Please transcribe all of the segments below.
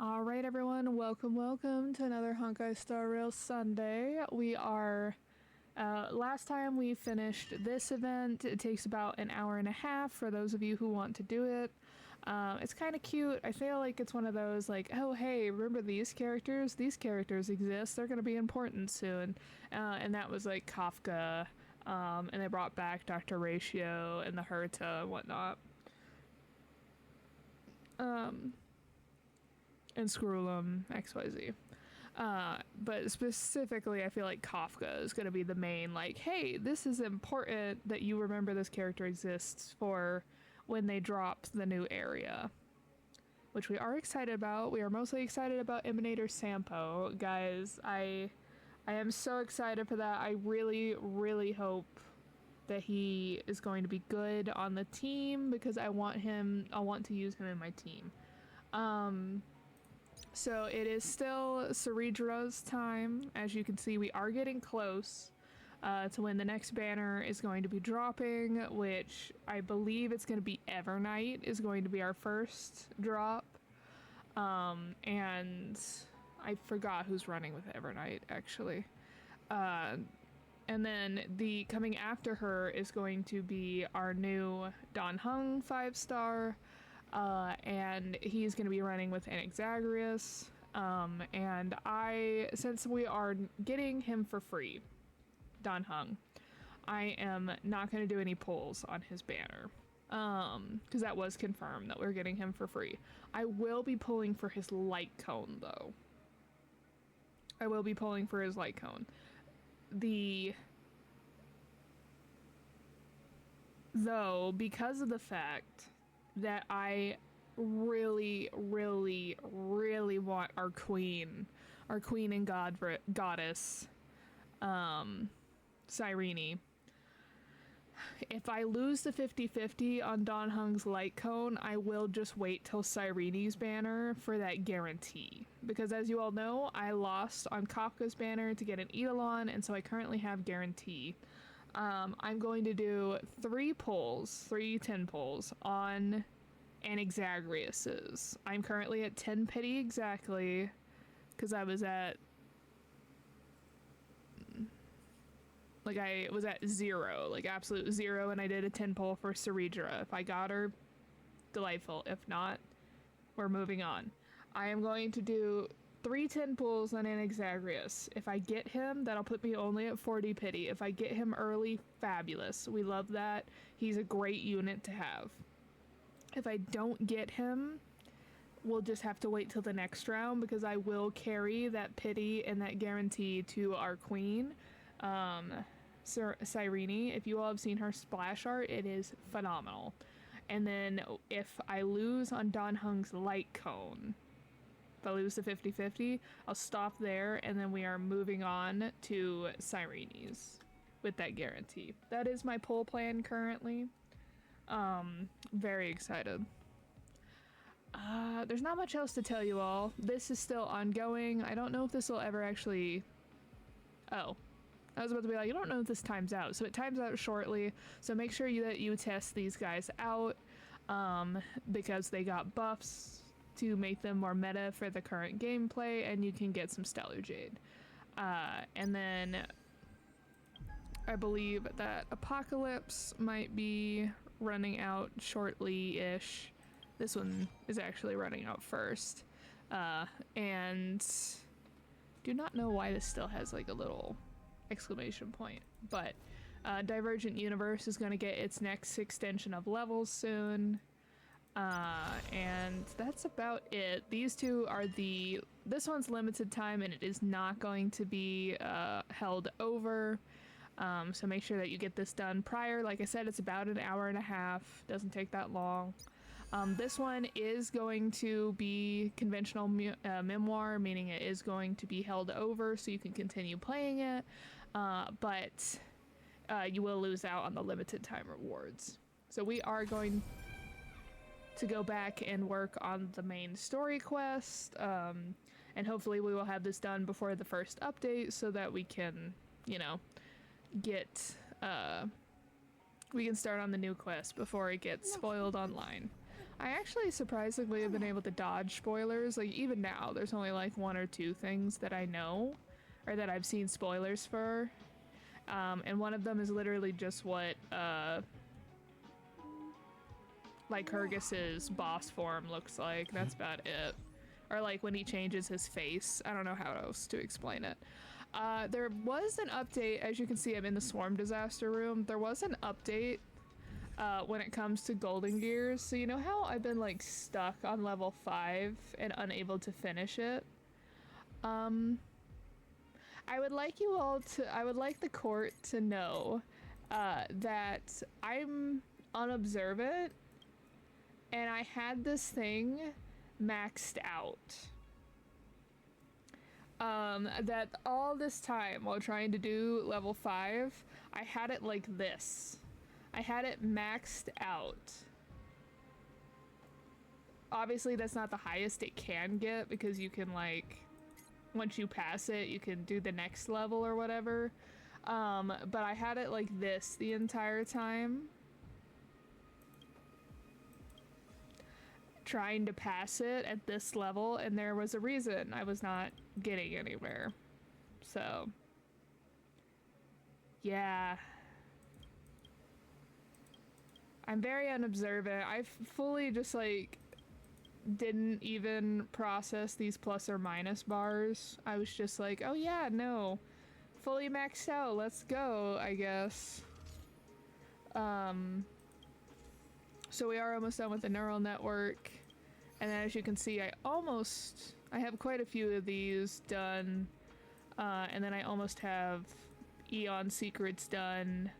Alright everyone, welcome to another Honkai Star Rail Sunday. We are, last time we finished this event. It takes about an hour and a half for those of you who want to do it. It's kind of cute. I feel like it's one of those like, oh hey, remember these characters? These characters exist, they're going to be important soon. And that was like Kafka, and they brought back Dr. Ratio and the Herta and whatnot. And Screwlum, XYZ. But specifically, I feel like Kafka is going to be the main, like, hey, this is important that you remember this character exists for when they drop the new area. Which we are excited about. We are mostly excited about Emanator Sampo. Guys, I am so excited for that. I really hope that he is going to be good on the team because I want to use him in my team. So it is still Ceredra's time. As you can see, we are getting close to when the next banner is going to be dropping, which I believe it's going to be Evernight is going to be our first drop. And I forgot who's running with Evernight, actually. And then the coming after her is going to be our new Don Hung 5-star. And he's going to be running with Anaxagrius, and since we are getting him for free, Don Hung, I am not going to do any pulls on his banner, because that was confirmed that we're getting him for free. I will be pulling for his light cone, though. I will be pulling for his light cone. Though, because of the fact that I really want our queen and goddess, Cyrene. If I lose the 50-50 on Don Hung's light cone, I will just wait till Cyrene's banner for that guarantee. Because as you all know, I lost on Kafka's banner to get an Eidolon, and so I currently have guarantee. I'm going to do 3 10 pulls on Anaxagrius's. I'm currently at 10 pity exactly, because I was at 0, like absolute 0, and I did a 10 pull for Ceredra. If I got her, delightful. If not, we're moving on. I am going to do 3 10 pulls on Anaxagrius. If I get him, that'll put me only at 40 pity. If I get him early, fabulous. We love that. He's a great unit to have. If I don't get him, we'll just have to wait till the next round, because I will carry that pity and that guarantee to our queen, Cyrene. If you all have seen her splash art, it is phenomenal. And then if I lose on Don Hung's light cone, if I lose the 50-50, I'll stop there, and then we are moving on to Cyrene's with that guarantee. That is my pull plan currently. Very excited. There's not much else to tell you all. This is still ongoing. I don't know if this will ever actually... Oh. I was about to be like, I don't know if this times out. So it times out shortly. So make sure that you test these guys out, because they got buffs to make them more meta for the current gameplay, and you can get some Stellar Jade. And then I believe that Apocalypse might be running out shortly-ish. This one is actually running out first. And do not know why this still has like a little exclamation point, but Divergent Universe is going to get its next extension of levels soon. And that's about it. These two are this one's limited time, and it is not going to be held over. So make sure that you get this done prior. Like I said, it's about an hour and a half. Doesn't take that long. This one is going to be conventional memoir, meaning it is going to be held over so you can continue playing it. But you will lose out on the limited time rewards. So we are going to go back and work on the main story quest. And hopefully we will have this done before the first update so that we can, we can start on the new quest before it gets spoiled online. I actually surprisingly have been able to dodge spoilers. Like, even now, there's only like one or two things that I know, or that I've seen spoilers for. And one of them is literally just what, like Kyrgyz's boss form looks like. That's about it. Or like when he changes his face. I don't know how else to explain it. There was an update, as you can see I'm in the Swarm Disaster Room. There was an update when it comes to Golden Gears. So you know how I've been like stuck on level 5 and unable to finish it? I would like the court to know that I'm unobservant and I had this thing maxed out. That all this time while trying to do level 5, I had it like this. I had it maxed out. Obviously that's not the highest it can get because you can like, once you pass it, you can do the next level or whatever. But I had it like this the entire time. Trying to pass it at this level, and there was a reason I was not getting anywhere. So, yeah. I'm very unobservant. I fully just like didn't even process these plus or minus bars. I was just like, oh yeah, no. Fully maxed out, let's go, I guess. So we are almost done with the neural network. And then as you can see, I have quite a few of these done. And then I almost have Eon Secrets done,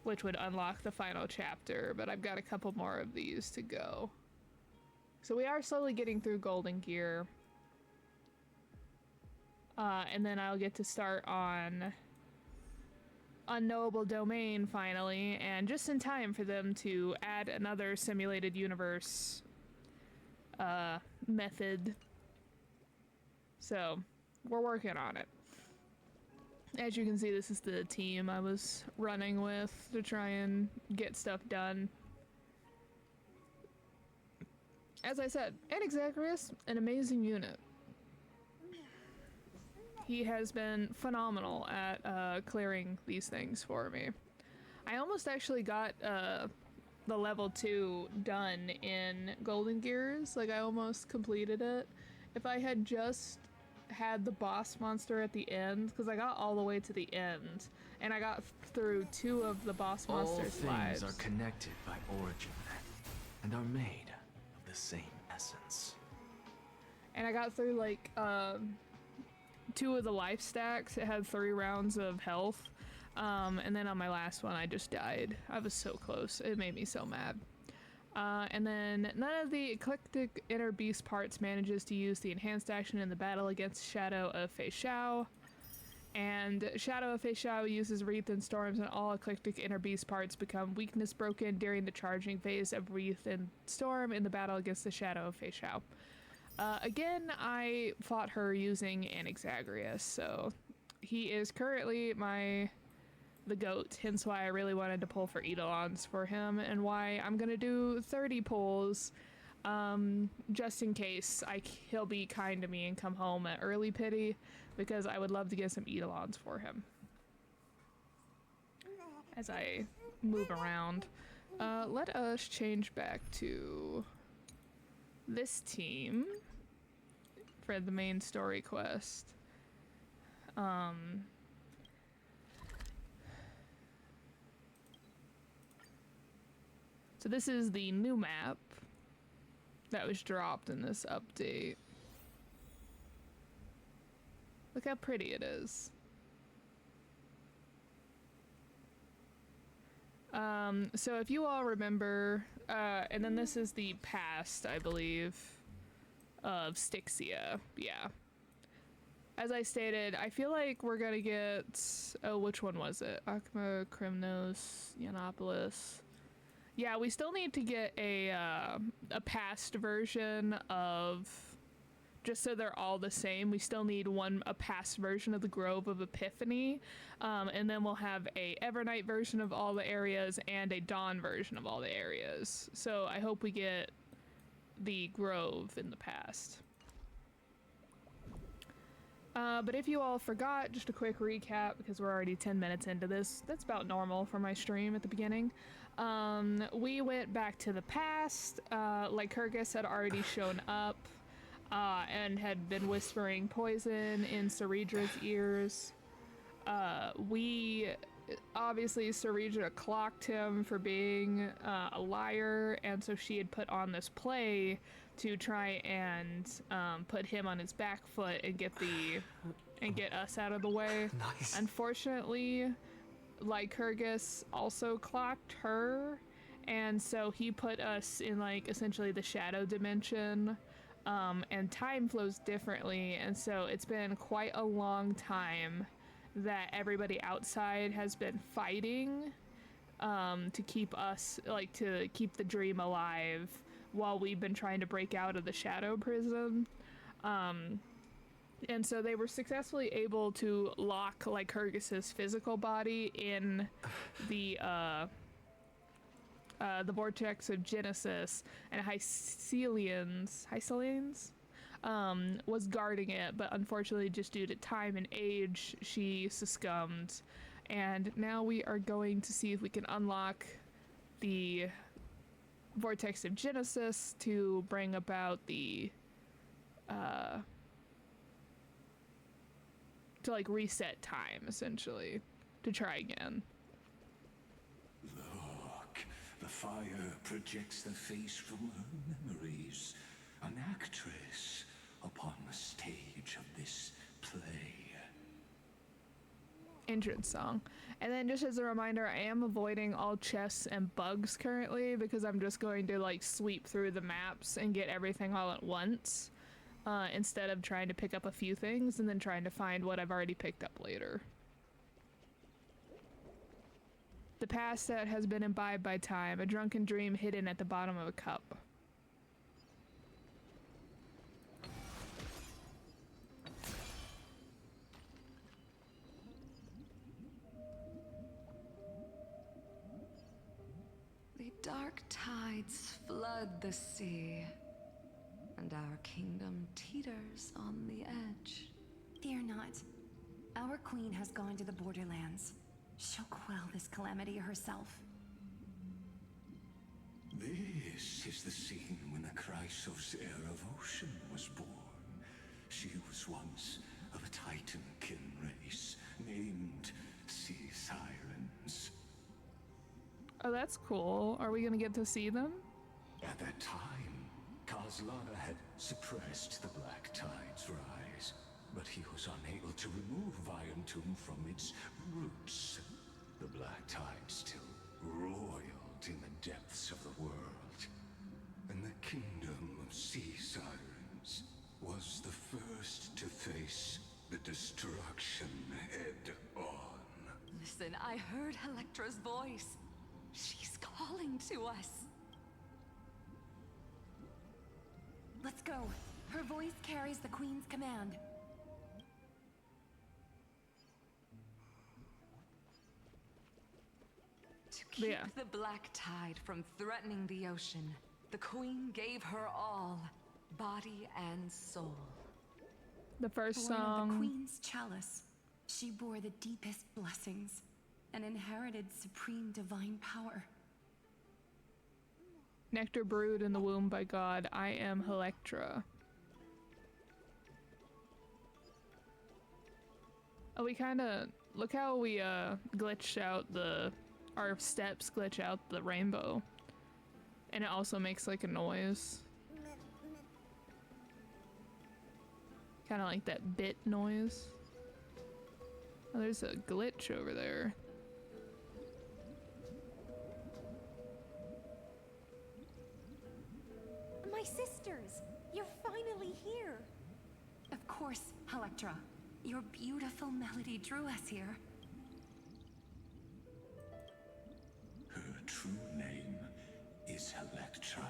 which would unlock the final chapter, but I've got a couple more of these to go. So we are slowly getting through Golden Gear. And then I'll get to start on Unknowable Domain finally, and just in time for them to add another simulated universe method. So we're working on it. As you can see, this is the team I was running with to try and get stuff done. As I said, Anaxagrius, an amazing unit. He has been phenomenal at clearing these things for me. I almost actually got the level 2 done in Golden Gears. Like, I almost completed it. If I had just had the boss monster at the end, because I got all the way to the end, and I got through 2 of the boss monster's lives. All things are connected by origin, and are made of the same essence. And I got through, like, 2 of the life stacks. It had 3 rounds of health. And then on my last one, I just died. I was so close. It made me so mad. And then none of the eclectic inner beast parts manages to use the enhanced action in the battle against Shadow of Fei Xiao. And Shadow of Fei Xiao uses Wreath and Storms, and all eclectic inner beast parts become weakness broken during the charging phase of Wreath and Storm in the battle against the Shadow of Fei Xiao. Again, I fought her using Anaxagrius, so he is currently the GOAT, hence why I really wanted to pull for Eidolons for him, and why I'm gonna do 30 pulls, just in case he'll be kind to me and come home at early pity, because I would love to get some Eidolons for him. As I move around, let us change back to this team for the main story quest. So this is the new map that was dropped in this update. Look how pretty it is. So if you all remember, and then this is the past, I believe, of Styxia. Yeah. As I stated, I feel like we're gonna get, which one was it? Akma, Krymnos, Yianopolis. Yeah, we still need to get a past version of just so they're all the same. We still need a past version of the Grove of Epiphany, and then we'll have a Evernight version of all the areas and a Dawn version of all the areas. So I hope we get the Grove in the past. But if you all forgot, just a quick recap, because we're already 10 minutes into this. That's about normal for my stream at the beginning. We went back to the past. Lycurgus had already shown up and had been whispering poison in Ceredra's ears. Obviously, Ceredra clocked him for being a liar, and so she had put on this play to try and put him on his back foot and get us out of the way. Nice. Unfortunately, Lycurgus also clocked her, and so he put us in like essentially the shadow dimension, and time flows differently, and so it's been quite a long time that everybody outside has been fighting to keep us, like, to keep the dream alive while we've been trying to break out of the shadow prison. And so they were successfully able to lock Lycurgus's physical body in the vortex of Genesis, and Hycelians was guarding it, but unfortunately just due to time and age, she succumbed. And now we are going to see if we can unlock the vortex of Genesis to bring about the to like reset time, essentially, to try again. Look, the fire projects the face from her memories. An actress upon the stage of this play. Entrance song. And then just as a reminder, I am avoiding all chests and bugs currently because I'm just going to like sweep through the maps and get everything all at once, instead of trying to pick up a few things and then trying to find what I've already picked up later. The past that has been imbibed by time, a drunken dream hidden at the bottom of a cup. The dark tides flood the sea, and our kingdom teeters on the edge. Fear not. Our queen has gone to the borderlands. She'll quell this calamity herself. This is the scene when the Chrysos heir of Ocean was born. She was once of a Titan-kin race named Sea Sirens. Oh, that's cool. Are we gonna get to see them? At that time, Kozlana had suppressed the Black Tide's rise, but he was unable to remove Viantum from its roots. The Black Tide still roiled in the depths of the world, and the kingdom of Sea Sirens was the first to face the destruction head-on. Listen, I heard Electra's voice. She's calling to us. Let's go. Her voice carries the queen's command. To keep Yeah. the Black Tide from threatening the ocean, the queen gave her all, body and soul. The first Born of the song. queen's chalice, she bore the deepest blessings and inherited supreme divine power. Nectar brewed in the womb by God. I am Electra. Oh, we kind of look how we glitched out our steps glitch out the rainbow, and it also makes like a noise, kind of like that bit noise. Oh, there's a glitch over there. My sisters, you're finally here. Of course, Electra. Your beautiful melody drew us here. Her true name is Electra.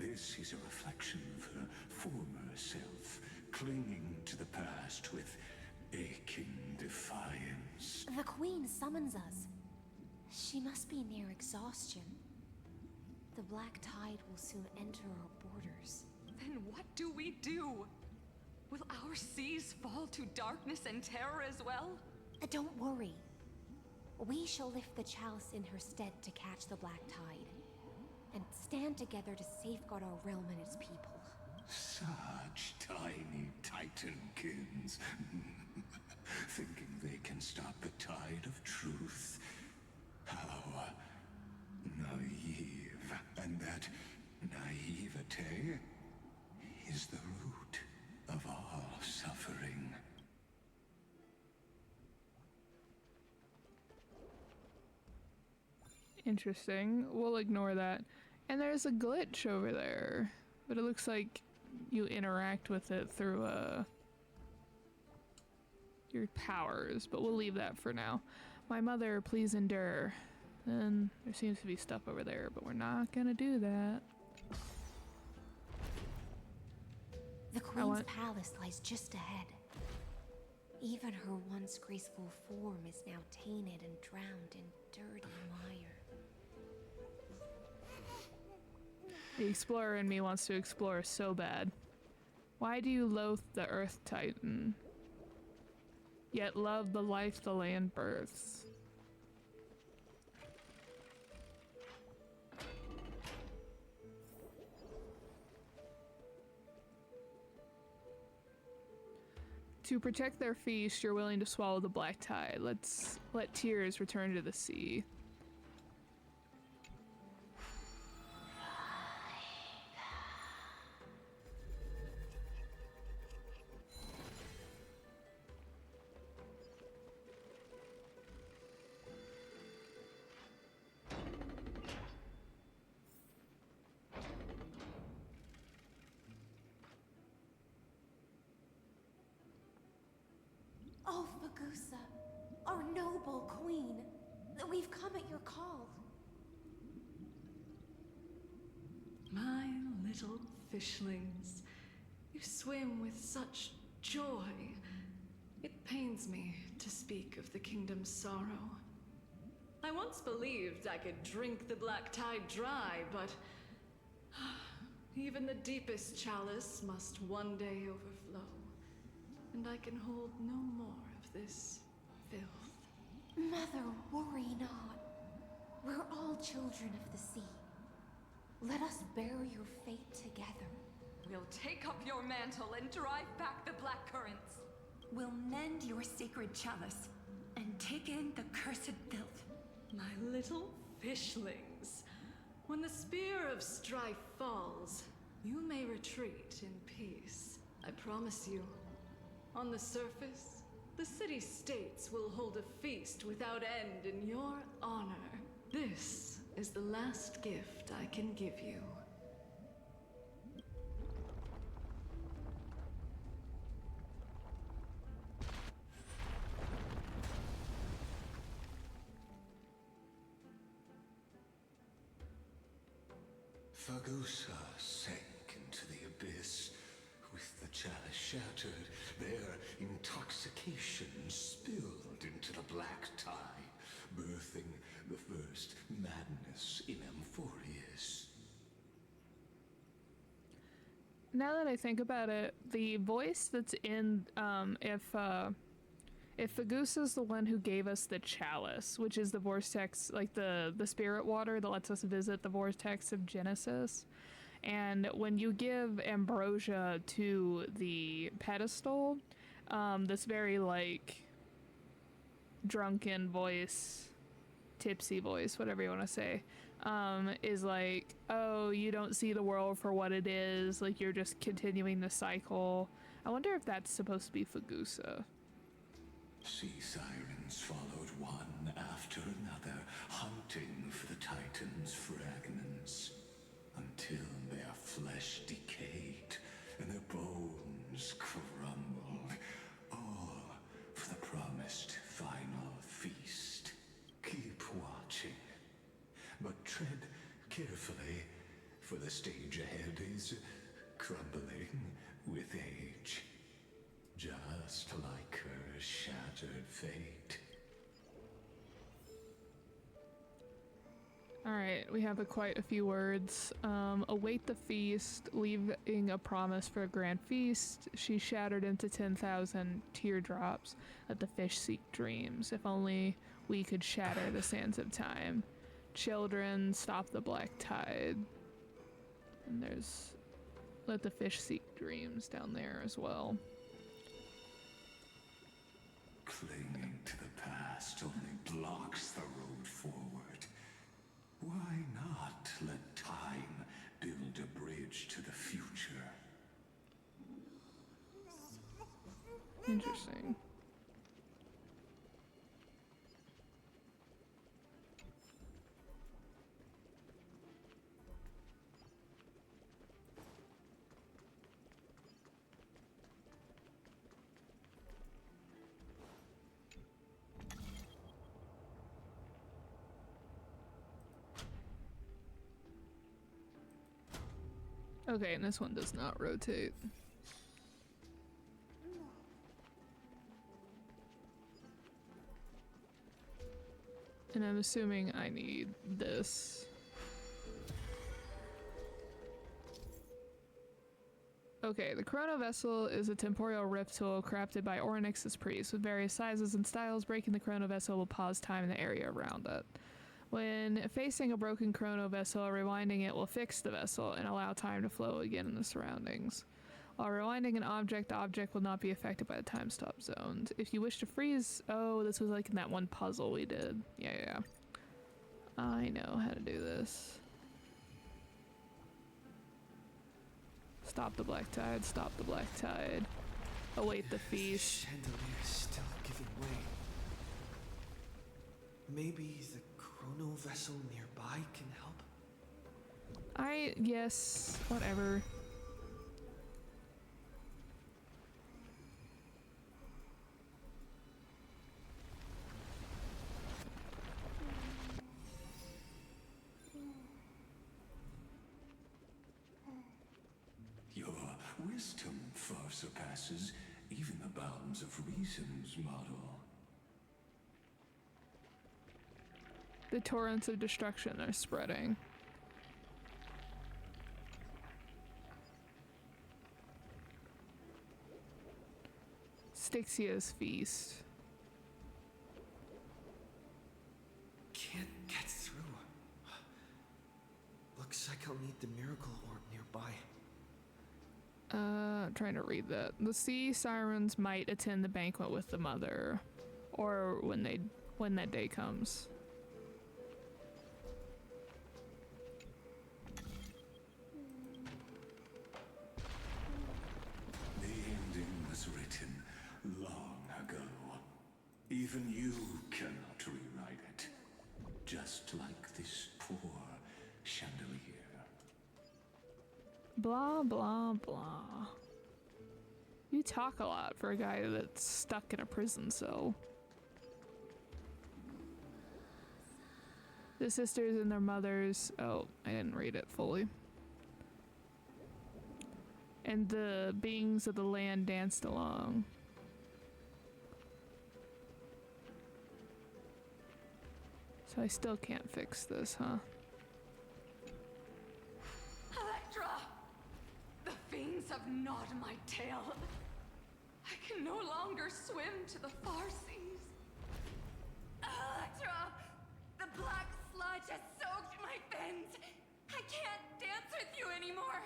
This is a reflection of her former self, clinging to the past with aching defiance. The Queen summons us. She must be near exhaustion. The Black Tide will soon enter our borders. Then what do we do? Will our seas fall to darkness and terror as well? Don't worry. We shall lift the chalice in her stead to catch the Black Tide, and stand together to safeguard our realm and its people. Such tiny titankins, thinking they can stop the tide of truth. How naive. And that naivete is the root of all suffering. Interesting. We'll ignore that. And there's a glitch over there, but it looks like you interact with it through your powers, but we'll leave that for now. My mother, please endure. And there seems to be stuff over there, but we're not gonna do that. The Queen's palace lies just ahead. Even her once graceful form is now tainted and drowned in dirty mire. The explorer in me wants to explore so bad. Why do you loathe the Earth Titan, yet love the life the land births? To protect their feast, you're willing to swallow the black tide. Let tears return to the sea. Oh, Fagusa, our noble queen, we've come at your call. My little fishlings, you swim with such joy. It pains me to speak of the kingdom's sorrow. I once believed I could drink the black tide dry, but even the deepest chalice must one day overflow. And I can hold no more of this filth. Mother, worry not. We're all children of the sea. Let us bear your fate together. We'll take up your mantle and drive back the black currents. We'll mend your sacred chalice and take in the cursed filth. My little fishlings, when the spear of strife falls, you may retreat in peace. I promise you. On the surface, the city-states will hold a feast without end in your honor. This is the last gift I can give you. Fagusa sank into the abyss. With the chalice shattered, their intoxication spilled into the black tide, birthing the first madness in Amphorius. Now that I think about it, the voice that's in, if Fagusa's the one who gave us the chalice, which is the vortex, like the spirit water that lets us visit the vortex of Genesis, and when you give ambrosia to the pedestal, this very like drunken voice, tipsy voice, whatever you want to say, is like, oh, you don't see the world for what it is, like you're just continuing the cycle. I wonder if that's supposed to be Fagusa. Sea sirens followed one after another, hunting for the Titan's fragments, until their flesh decayed and their bones crumbled, all for the promised final feast. Keep watching, but tread carefully, for the stage ahead is crumbling with age. Just like her shattered fate. Alright, we have quite a few words. Await the feast, leaving a promise for a grand feast. She shattered into 10,000 teardrops. Let the fish seek dreams. If only we could shatter the sands of time. Children, stop the black tide. And there's let the fish seek dreams down there as well. Clinging to the past only blocks the road forward. Why not let time build a bridge to the future? Interesting. Okay, and this one does not rotate. And I'm assuming I need this. Okay, the Chrono Vessel is a temporal rift tool crafted by Orynyx's priest with various sizes and styles. Breaking the Chrono Vessel will pause time in the area around it. When facing a broken Chrono Vessel, rewinding it will fix the vessel and allow time to flow again in the surroundings. While rewinding an object, the object will not be affected by the time stop zoned. If you wish to freeze... Oh, this was like in that one puzzle we did. Yeah. I know how to do this. Stop the black tide, stop the black tide. Await the feast. The chandelier is still giving way. Maybe the Chrono Vessel nearby can help? Yes, whatever. Your wisdom far surpasses even the bounds of reason's model. The torrents of destruction are spreading. Styxia's feast. Can't get through. Looks like I'll need the miracle orb nearby. I'm trying to read that. The sea sirens might attend the banquet with the mother, or when that day comes. The ending was written long ago. Even you cannot rewrite it. Just like this poor chandelier. Blah, blah, blah. You talk a lot for a guy that's stuck in a prison cell. The sisters and their mothers... Oh, I didn't read it fully. And the beings of the land danced along. So I still can't fix this, huh? Electra! The fiends have gnawed my tail. I can no longer swim to the far seas. Electra! The black sludge has soaked my fins! I can't dance with you anymore!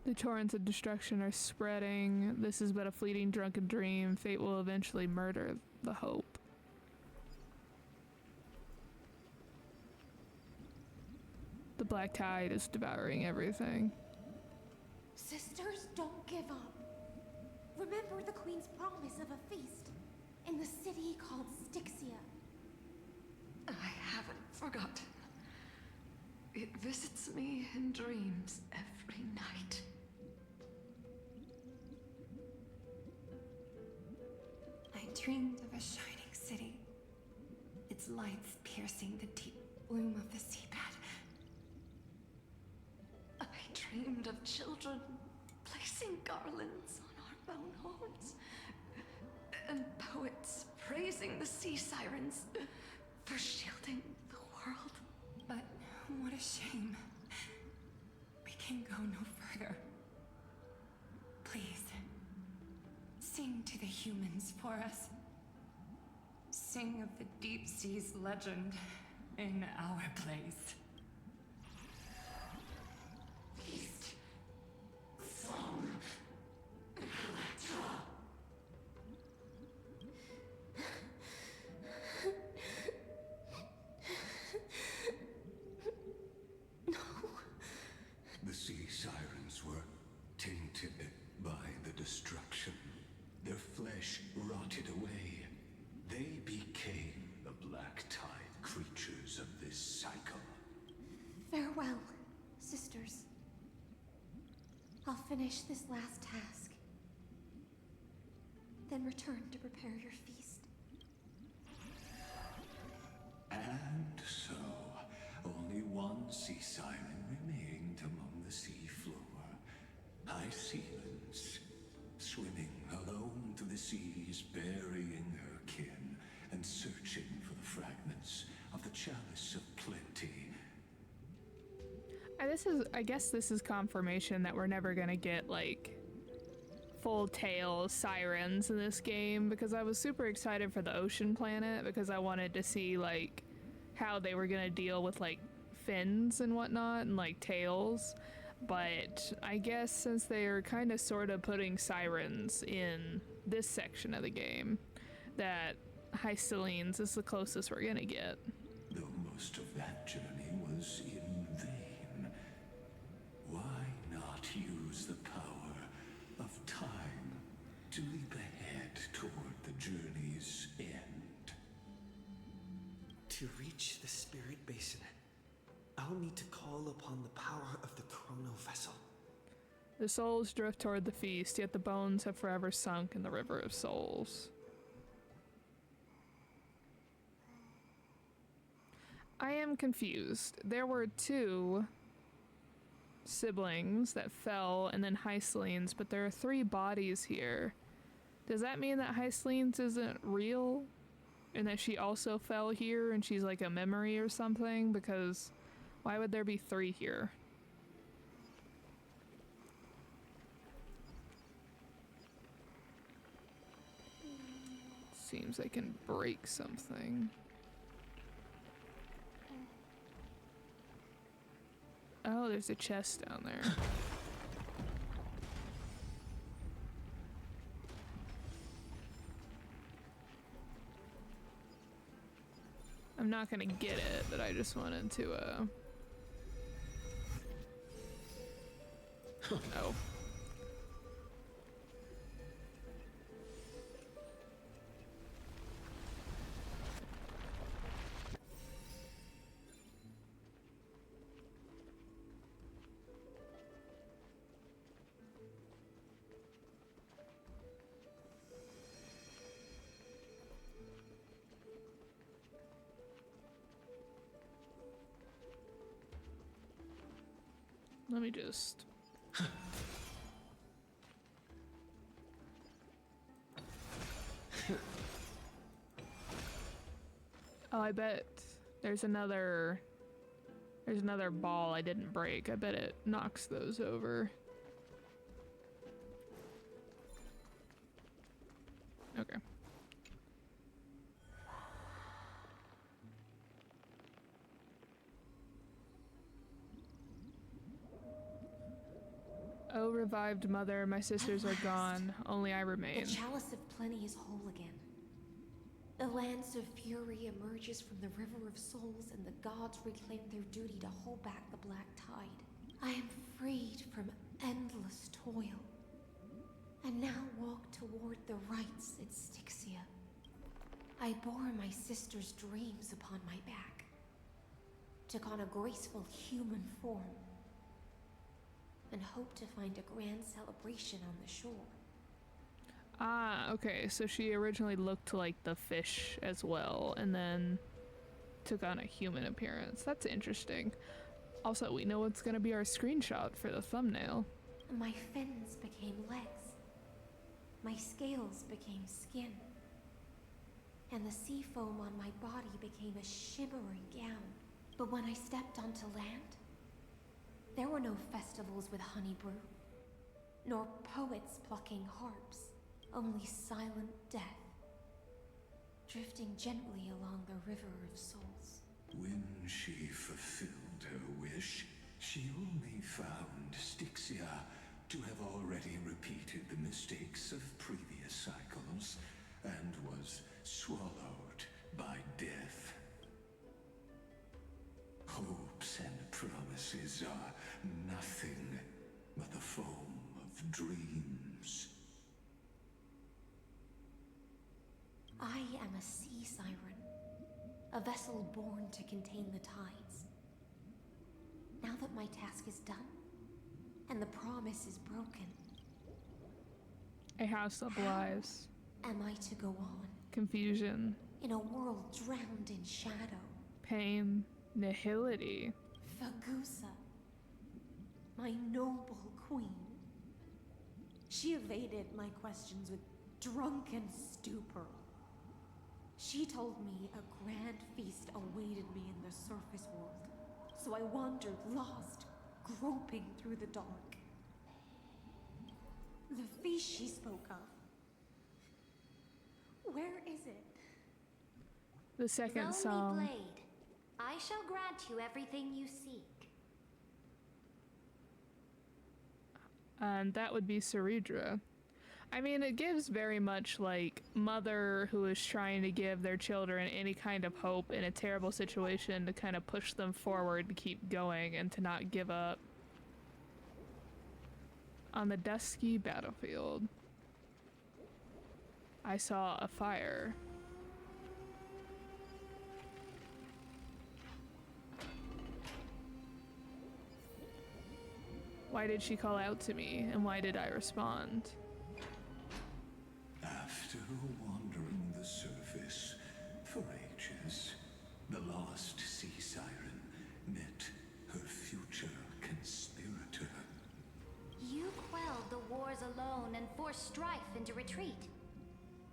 The torrents of destruction are spreading. This is but a fleeting drunken dream. Fate will eventually murder the hope. The black tide is devouring everything. Sisters, don't give up. Remember the queen's promise of a feast in the city called Styxia. I haven't forgotten. It visits me in dreams every night. I dreamed of a shining city. Its lights piercing the deep gloom of the seabed. dreamed of children placing garlands on our bone homes, and poets praising the sea sirens for shielding the world. But what a shame. We can go no further. Please, sing to the humans for us. Sing of the deep sea's legend in our place. The sea sirens were tainted by the destruction. Their flesh rotted away. They became the black tide creatures of this cycle. Farewell, sisters. I'll finish this last task, then return to prepare your feast. And so, only one sea siren remained among the sea floor. High Sealands, swimming alone through the seas, burying her kin, and searching for the fragments of the chalice of plenty. I guess this is confirmation that we're never gonna get, like, full tail sirens in this game, because I was super excited for the ocean planet, because I wanted to see, like, how they were gonna deal with, like, fins and whatnot, and, like, tails. But I guess since they are kind of sort of putting sirens in this section of the game, that Hycelene's is the closest we're gonna get. Though most of that journey was in vain, why not use the power of time to leap ahead toward the journey's end? To reach the spirit basin, I'll need to call upon the power of the chrono vessel. The souls drift toward the feast, yet the bones have forever sunk in the river of souls. I am confused. There were two siblings that fell and then Hycelene's, but there are 3 bodies here. Does that mean that Hycelene's isn't real? And that she also fell here and she's like a memory or something? Because why would there be 3 here? Seems I can break something. Oh, there's a chest down there. I'm not gonna get it, but I just wanted to, Oh. Let me just... Oh, I bet there's another ball I didn't break. I bet it knocks those over. Okay. Oh, revived mother, my sisters are gone, only I remain. The chalice of plenty is whole again. The lance of fury emerges from the river of souls, and the gods reclaim their duty to hold back the black tide. I am freed from endless toil, and now walk toward the rites at Styxia. I bore my sister's dreams upon my back, took on a graceful human form, and hope to find a grand celebration on the shore. Ah, okay, so she originally looked like the fish as well, and then took on a human appearance. That's interesting. Also, we know what's gonna be our screenshot for the thumbnail. My fins became legs. My scales became skin. And the sea foam on my body became a shimmering gown. But when I stepped onto land, there were no festivals with honey brew, nor poets plucking harps, only silent death, drifting gently along the river of souls. When she fulfilled her wish, she only found Styxia to have already repeated the mistakes of previous cycles, and was swallowed by death. Hopes and promises are nothing but the foam of dreams. I am a sea siren, a vessel born to contain the tides. Now that my task is done, and the promise is broken, A house of lies. am I to go on Confusion. in a world drowned in shadow? Pain. Nihility. Fagusa, my noble queen. She evaded my questions with drunken stupor. She told me a grand feast awaited me in the surface world, so I wandered lost, groping through the dark. The feast she spoke of, where is it? The second Lonely song. Blade, I shall grant you everything you seek. And that would be Ceridra. I mean, it gives very much like mother who is trying to give their children any kind of hope in a terrible situation to kind of push them forward to keep going and to not give up. On the dusky battlefield, I saw a fire. Why did she call out to me, and why did I respond? After wandering the surface for ages, the lost sea siren met her future conspirator. You quelled the wars alone and forced strife into retreat.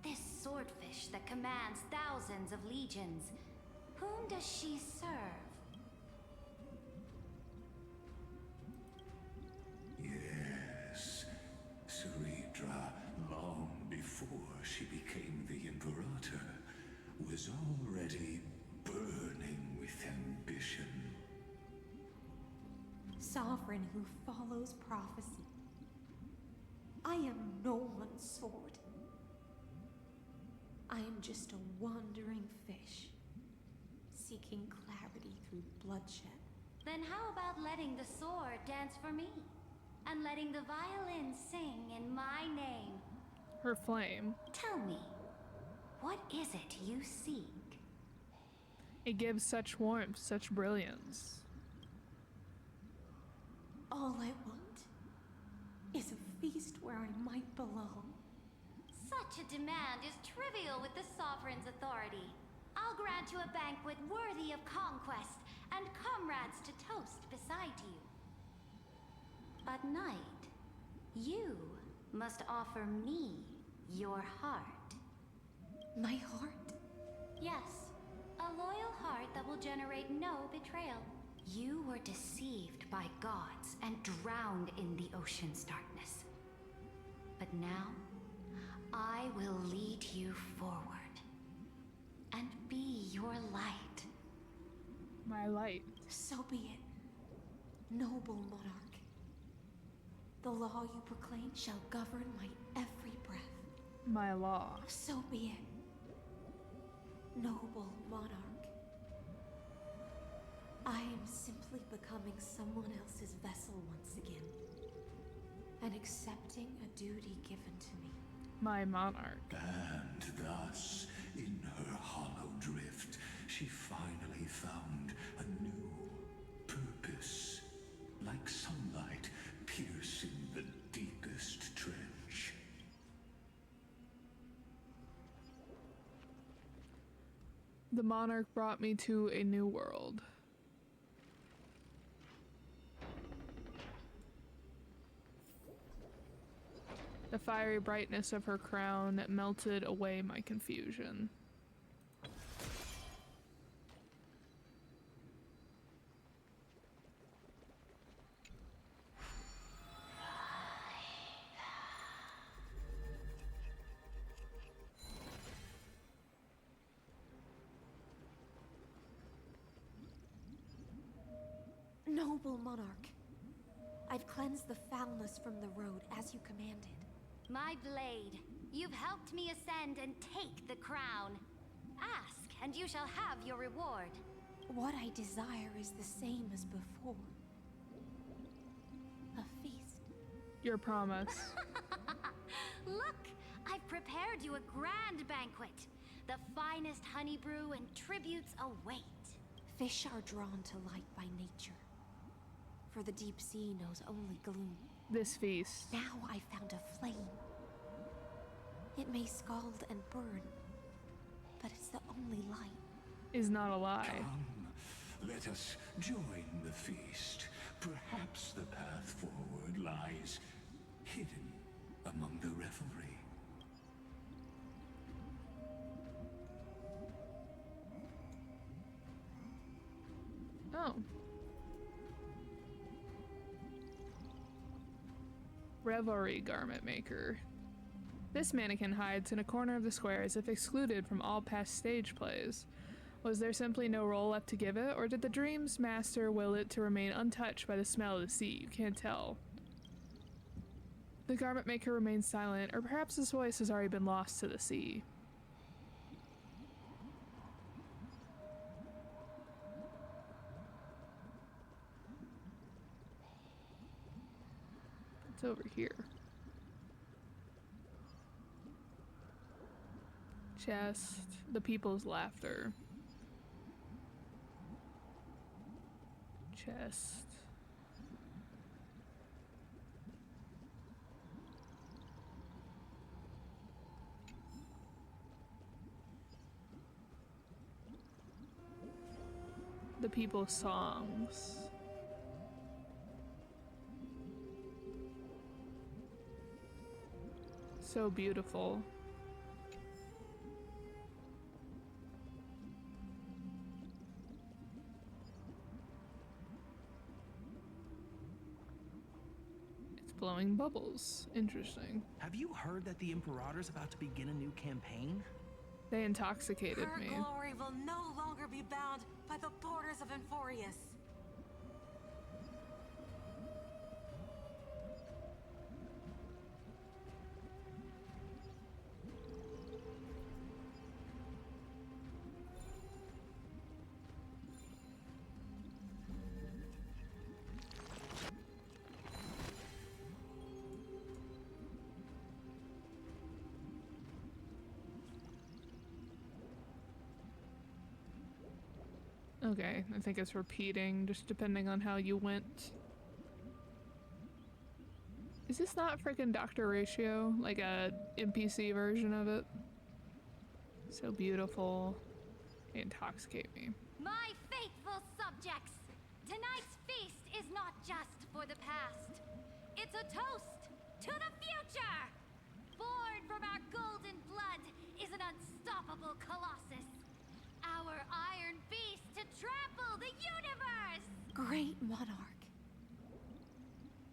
This swordfish that commands thousands of legions, whom does she serve? Yes, Ceridra, long before she became the Imperator, was already burning with ambition. Sovereign who follows prophecy. I am no one's sword. I am just a wandering fish, seeking clarity through bloodshed. Then how about letting the sword dance for me? And letting the violin sing in my name? Her flame. Tell me, what is it you seek? It gives such warmth, such brilliance. All I want is a feast where I might belong. Such a demand is trivial with the Sovereign's authority. I'll grant you a banquet worthy of conquest and comrades to toast beside you. At night, you must offer me your heart. My heart? Yes, a loyal heart that will generate no betrayal. You were deceived by gods and drowned in the ocean's darkness. But now, I will lead you forward and be your light. My light. So be it, noble monarch. The law you proclaim shall govern my every breath. My law. So be it, noble monarch. I am simply becoming someone else's vessel once again, and accepting a duty given to me. My monarch. And thus, in her hollow drift, she finally found a new purpose, like sunlight piercing the deepest trench. The monarch brought me to a new world. The fiery brightness of her crown melted away my confusion. Noble monarch, I've cleansed the foulness from the road as you commanded. My blade, you've helped me ascend and take the crown. Ask, and you shall have your reward. What I desire is the same as before. A feast. Your promise. Look, I've prepared you a grand banquet. The finest honey brew and tributes await. Fish are drawn to light by nature, for the deep sea knows only gloom. This feast. Now I found a flame. It may scald and burn, but it's the only light. Is not a lie. Come, let us join the feast. Perhaps the path forward lies hidden among the revelry. Oh. Revelry garment maker. This mannequin hides in a corner of the square as if excluded from all past stage plays. Was there simply no role left to give it, or did the dream's master will it to remain untouched by the smell of the sea? You can't tell. The garment maker remains silent, or perhaps his voice has already been lost to the sea. It's over here. Chest. The people's laughter. Chest. The people's songs. So beautiful. It's blowing bubbles. Interesting. Have you heard that the Imperator's about to begin a new campaign? They intoxicated Her me. glory will no longer be bound by the borders of Enforius. Okay, I think it's repeating, just depending on how you went. Is this not frickin' Dr. Ratio? Like a NPC version of it? So beautiful. They intoxicate me. My faithful subjects, tonight's feast is not just for the past. It's a toast to the future! Born from our golden blood is an unstoppable colossus. Our iron beast to trample the universe! Great monarch.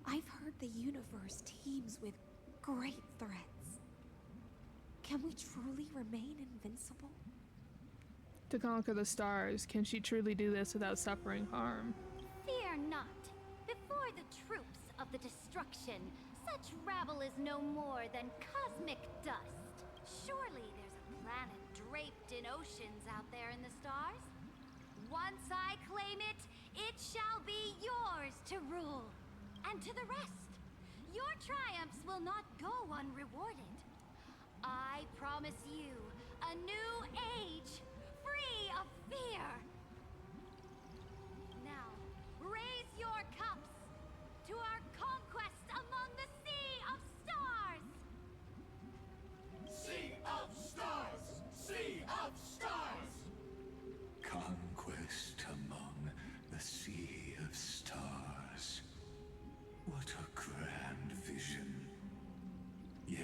I've heard the universe teems with great threats. Can we truly remain invincible? To conquer the stars, can she truly do this without suffering harm? Fear not. Before the troops of the destruction, such rabble is no more than cosmic dust. Surely there's a planet draped in oceans out there in the stars. Once I claim it, it shall be yours to rule. And to the rest, your triumphs will not go unrewarded. I promise you a new age, free of fear. Now, raise your cups to our conquest among the Sea of Stars! Sea of Stars! Sea of Stars! Conquest among the Sea of Stars. What a grand vision. Yet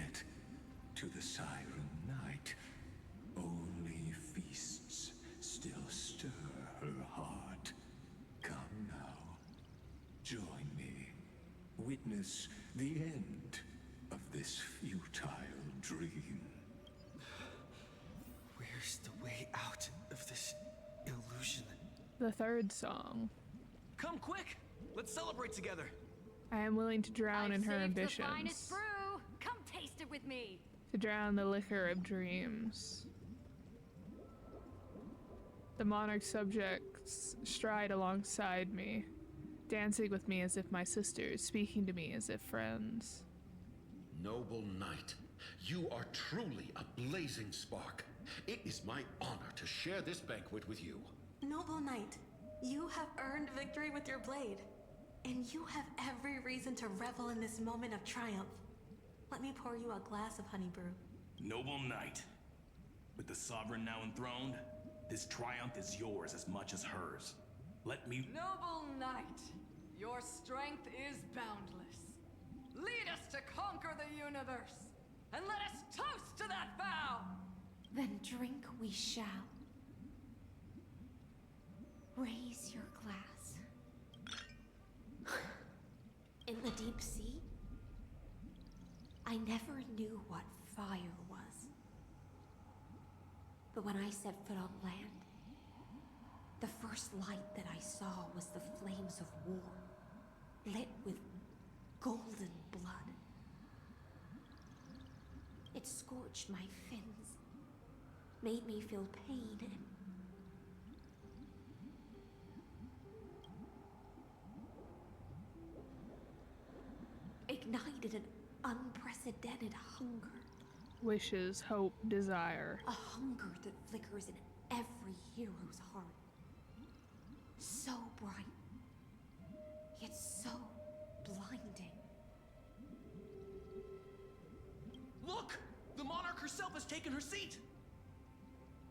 witness the end of this futile dream. Where's the way out of this illusion? The third song. Come quick! Let's celebrate together! I am willing to drown in her The ambitions. finest brew. Come taste it with me. To drown the liquor of dreams. The monarch subjects stride alongside me, dancing with me as if my sisters, speaking to me as if friends. Noble knight, you are truly a blazing spark. It is my honor to share this banquet with you. Noble knight, you have earned victory with your blade. And you have every reason to revel in this moment of triumph. Let me pour you a glass of honey brew. Noble knight, with the sovereign now enthroned, this triumph is yours as much as hers. Let me— Noble knight, your strength is boundless. Lead us to conquer the universe, and let us toast to that vow! Then drink we shall. Raise your glass. In the deep sea, I never knew what fire was. But when I set foot on land, the first light that I saw was the flames of war, lit with golden blood. It scorched my fins, made me feel pain and ignited an unprecedented hunger. Wishes, hope, desire. A hunger that flickers in every hero's heart. So bright, yet so blinding. Look! The monarch herself has taken her seat!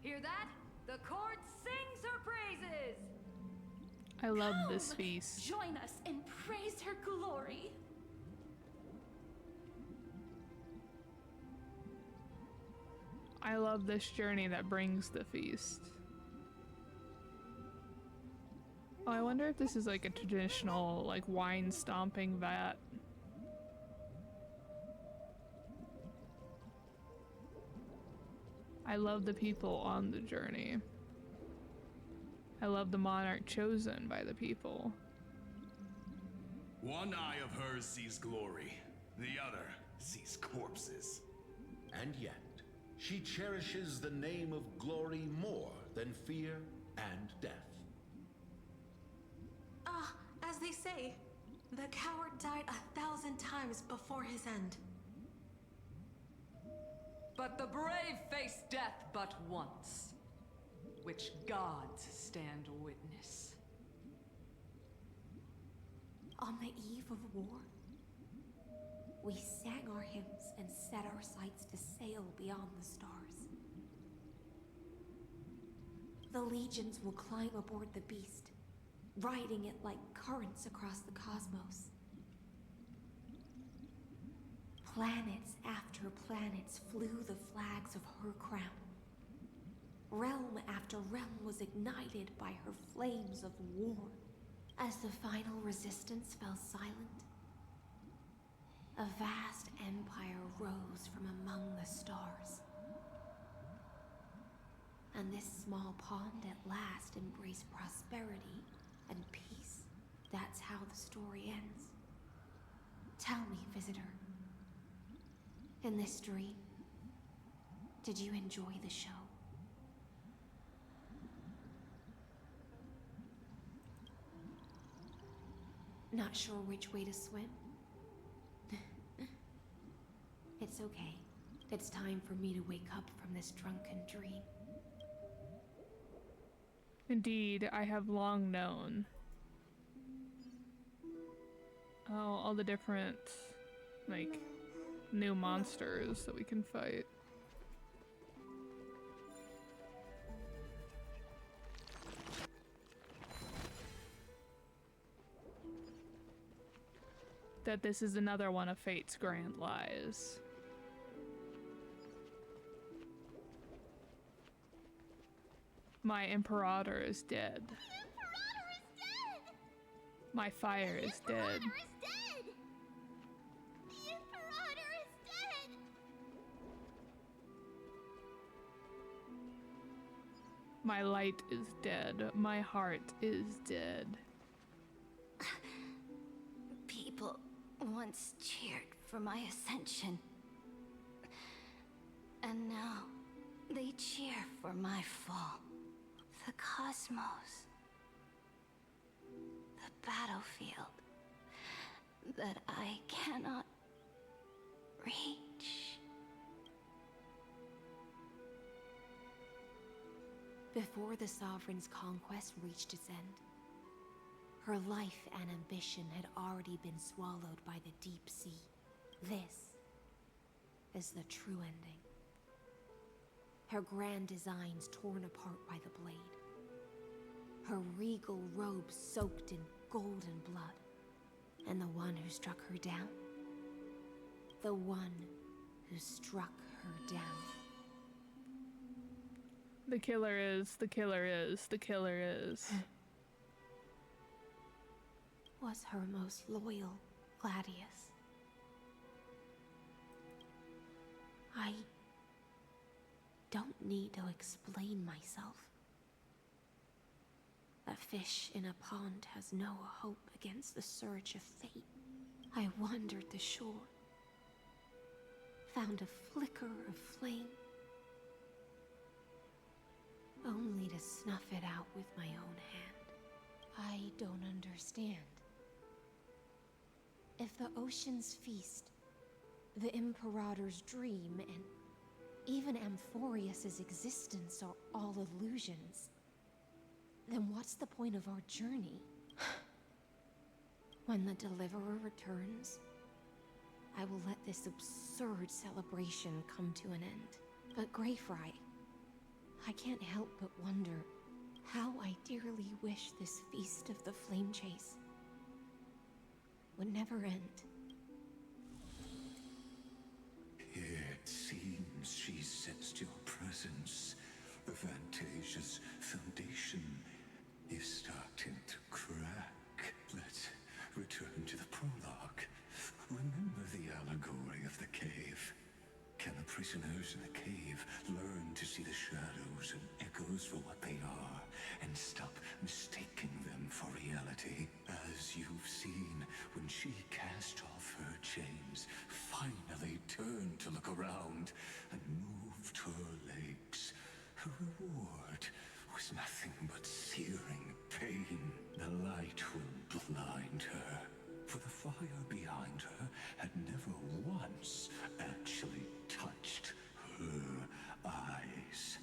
Hear that? The court sings her praises! I love this feast. Join us and praise her glory. I love this journey that brings the feast. Oh, I wonder if this is like a traditional, like, wine stomping vat. I love the people on the journey. I love the monarch chosen by the people. One eye of hers sees glory, the other sees corpses. And yet, she cherishes the name of glory more than fear and death. As they say, the coward died 1,000 times before his end. But the brave face death but once, which gods stand witness. On the eve of war, we sang our hymns and set our sights to sail beyond the stars. The legions will climb aboard the beast, riding it like currents across the cosmos. Planets after planets flew the flags of her crown. Realm after realm was ignited by her flames of war. As the final resistance fell silent, a vast empire rose from among the stars. And this small pond at last embraced prosperity and peace. That's how the story ends. Tell me, visitor, in this dream, did you enjoy the show? Not sure which way to swim? It's okay. It's time for me to wake up from this drunken dream. Indeed, I have long known. Oh, all the different, like, new monsters that we can fight. That this is another one of Fate's grand lies. My Imperator is dead. The Imperator is dead! My fire is dead. Is dead! My light is dead. My heart is dead. People once cheered for my ascension. And now they cheer for my fall. The cosmos. The battlefield that I cannot reach. Before the Sovereign's conquest reached its end, her life and ambition had already been swallowed by the deep sea. This is the true ending. Her grand designs torn apart by the blade. Her regal robes soaked in golden blood. And the one who struck her down? The one who struck her down. The killer is, the killer is, the killer is. Was her most loyal Gladius. I don't need to explain myself. A fish in a pond has no hope against the surge of fate. I wandered the shore, found a flicker of flame, only to snuff it out with my own hand. I don't understand. If the ocean's feast, the Imperator's dream, and even Amphorius's existence are all illusions, then what's the point of our journey? When the Deliverer returns, I will let this absurd celebration come to an end. But Greyfry, I can't help but wonder how I dearly wish this feast of the Flame Chase would never end. It seems she sensed your presence. The Fantasia's foundation is starting to crack. Let's return to the prologue. Remember the allegory of the cave. Can the prisoners in the cave learn to see the shadows and echoes for what they are, and stop mistaking them for reality? As you've seen, when she cast off her chains, finally turned to look around, and moved her legs, her reward was nothing but searing pain. The light will blind her, for the fire behind her had never once actually touched her eyes.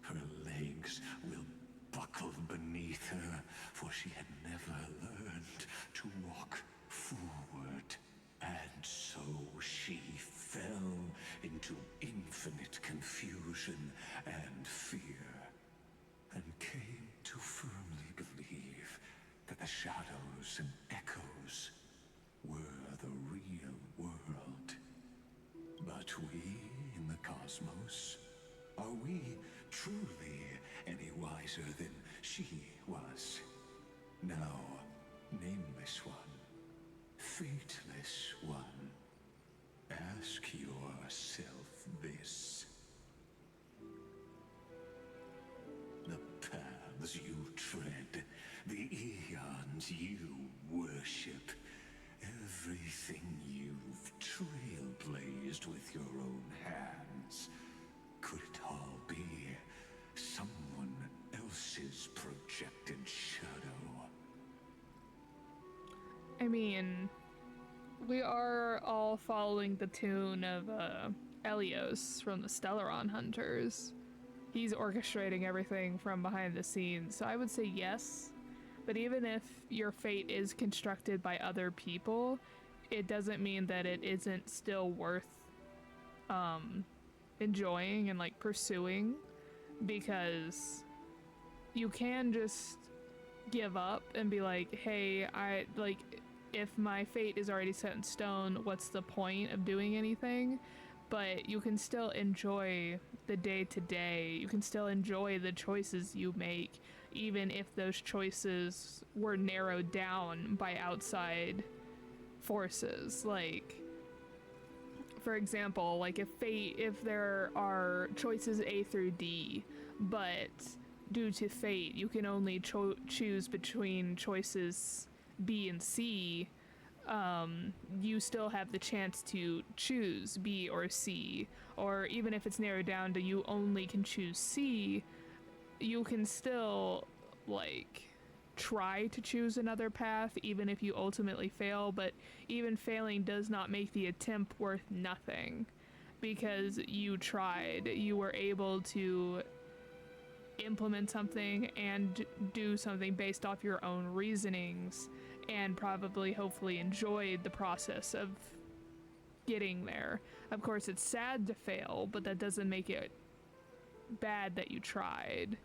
Her legs will buckle beneath her, for she had never learned to walk forward. And so she fell into infinite confusion and fear, and came to firmly believe that the shadows and echoes were the real world. But we in the cosmos, are we truly any wiser than she was? Now, nameless one, fateless one, ask yourself this. The paths you tread, the eons you worship, everything you've trailblazed with your own hands, could it all be someone else's projected shadow? I mean, we are all following the tune of Elios from the Stellaron Hunters. He's orchestrating everything from behind the scenes, so I would say yes. But even if your fate is constructed by other people, it doesn't mean that it isn't still worth enjoying and like pursuing, because you can just give up and be like, hey, if my fate is already set in stone, what's the point of doing anything? But you can still enjoy the day-to-day. You can still enjoy the choices you make, even if those choices were narrowed down by outside forces. Like, for example, like if there are choices A through D, but due to fate, you can only choose between choices B and C, you still have the chance to choose B or C, or even if it's narrowed down to you only can choose C, you can still, like, try to choose another path even if you ultimately fail, but even failing does not make the attempt worth nothing, because you tried, you were able to implement something and do something based off your own reasonings, and probably hopefully enjoyed the process of getting there. Of course, it's sad to fail, but that doesn't make it bad that you tried.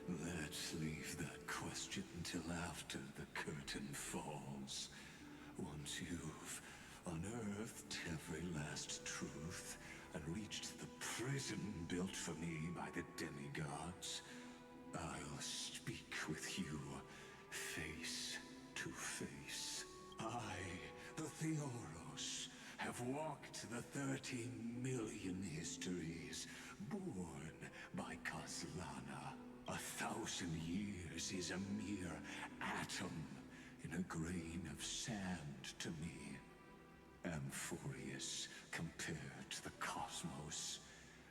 Let's leave that question till after the curtain falls. Once you've unearthed every last truth and reached the prison built for me by the demigods, I'll speak with you face to face. I, the Theoros, have walked the 13 million histories born by Kozlana. 1,000 years is a mere atom in a grain of sand to me. Amphorius, compared to the cosmos,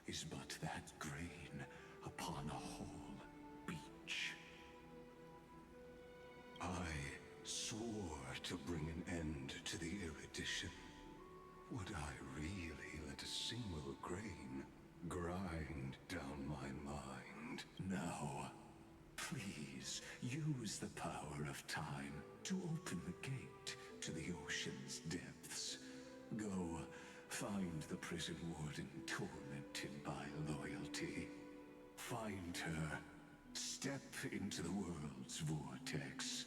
is but that grain upon a whole beach. I swore to bring an end to the erudition. Would I really let a single grain grind down my mind? Now, please use the power of time to open the gate to the ocean's depths. Go find the prison warden tormented by loyalty. Find her, step into the world's vortex,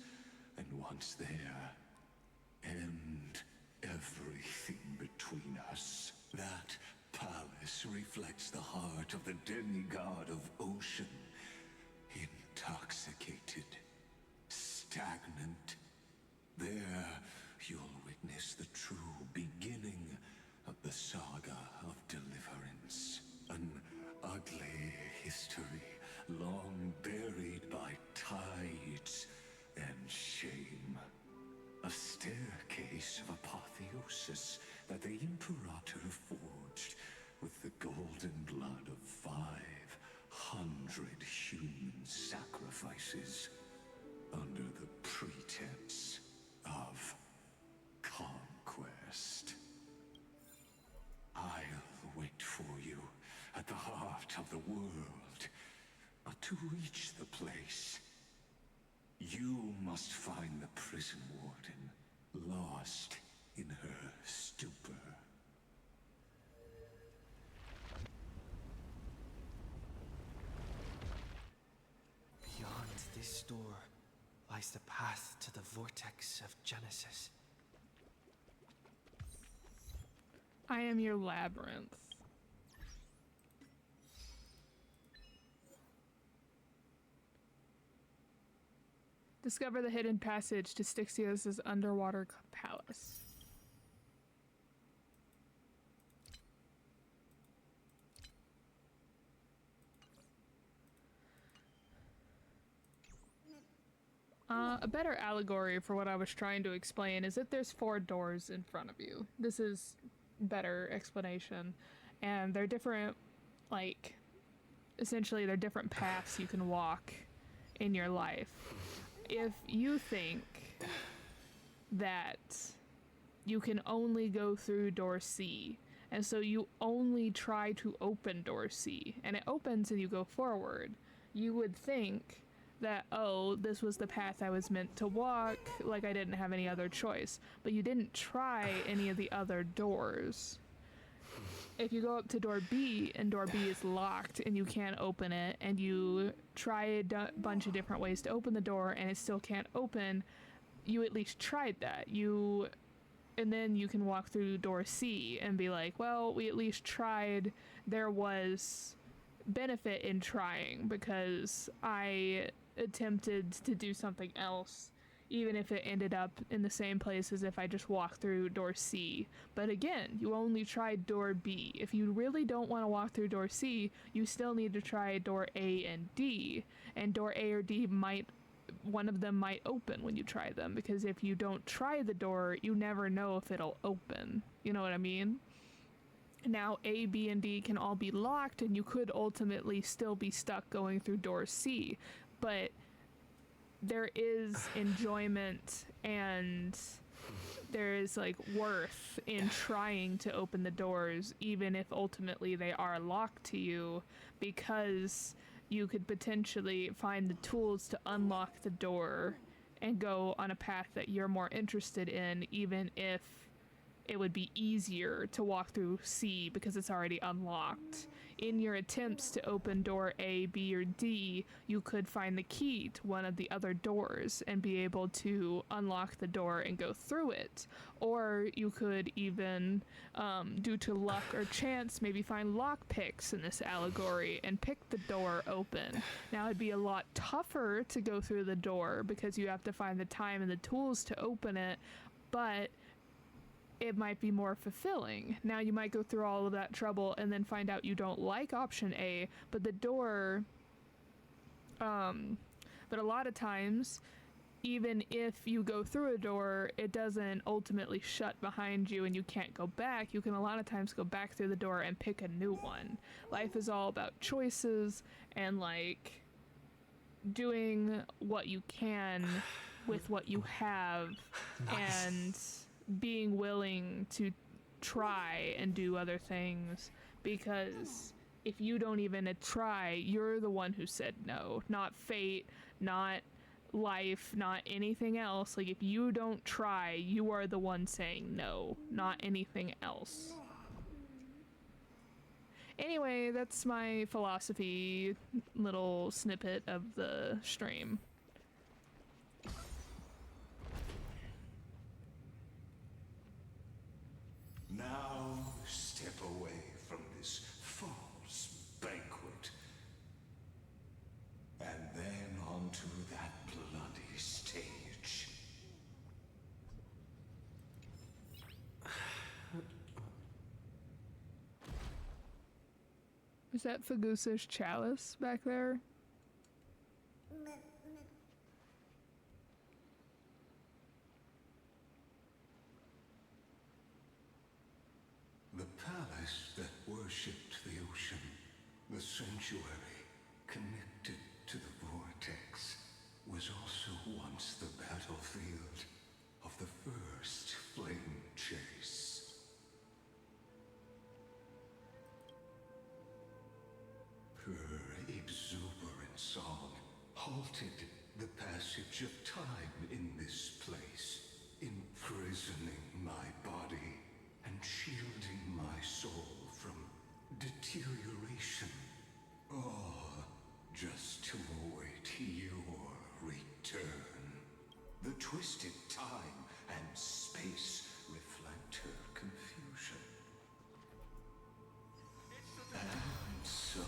and once there, end everything between us. That palace reflects the heart of the demigod of ocean. Intoxicated, stagnant. There, you'll witness the true beginning of the saga of deliverance. An ugly history, long buried by tides and shame. A staircase of apotheosis that the Imperator forged with the golden blood of 500 human sacrifices under the pretense of conquest. I'll wait for you at the heart of the world. But to reach the place, you must find the prison warden, lost in her stupor. Beyond this door lies the path to the vortex of Genesis. I am your labyrinth. Discover the hidden passage to Styxios' underwater palace. A better allegory for what I was trying to explain is that there's 4 doors in front of you. This is better explanation. And they're different, like, essentially they're different paths you can walk in your life. If you think that you can only go through door C, and so you only try to open door C, and it opens and you go forward, you would think that, oh, this was the path I was meant to walk, like I didn't have any other choice. But you didn't try any of the other doors. If you go up to door B and door B is locked and you can't open it, and you try a bunch of different ways to open the door and it still can't open, you at least tried that. And then you can walk through door C and be like, well, we at least tried. There was benefit in trying because I attempted to do something else, even if it ended up in the same place as if I just walked through door C. But again, you only tried door B. If you really don't want to walk through door C, you still need to try door A and D. And door A or D one of them might open when you try them, because if you don't try the door, you never know if it'll open. You know what I mean? Now, A, B, and D can all be locked, and you could ultimately still be stuck going through door C. But there is enjoyment and there is like worth in trying to open the doors, even if ultimately they are locked to you, because you could potentially find the tools to unlock the door and go on a path that you're more interested in, even if it would be easier to walk through C because it's already unlocked. In your attempts to open door A, B, or D, you could find the key to one of the other doors and be able to unlock the door and go through it. Or you could even, due to luck or chance, maybe find lockpicks in this allegory and pick the door open. Now, it'd be a lot tougher to go through the door because you have to find the time and the tools to open it, but it might be more fulfilling. Now, you might go through all of that trouble and then find out you don't like option A, but the door, but a lot of times, even if you go through a door, it doesn't ultimately shut behind you and you can't go back. You can a lot of times go back through the door and pick a new one. Life is all about choices and like doing what you can with what you have. Nice. And being willing to try and do other things, because if you don't even try, you're the one who said no, not fate, not life, not anything else. Like, if you don't try, you are the one saying no, not anything else. Anyway, that's my philosophy little snippet of the stream. Now step away from this false banquet, and then onto that bloody stage. Is that Fagusa's chalice back there? The palace that worshipped the ocean, the sanctuary connected to the vortex, was also once the battlefield of the first flame chase. Her exuberant song halted the passage of time in this place, imprisoning my body and shielding my soul from deterioration, all just to await your return. The twisted time and space reflect her confusion. And so,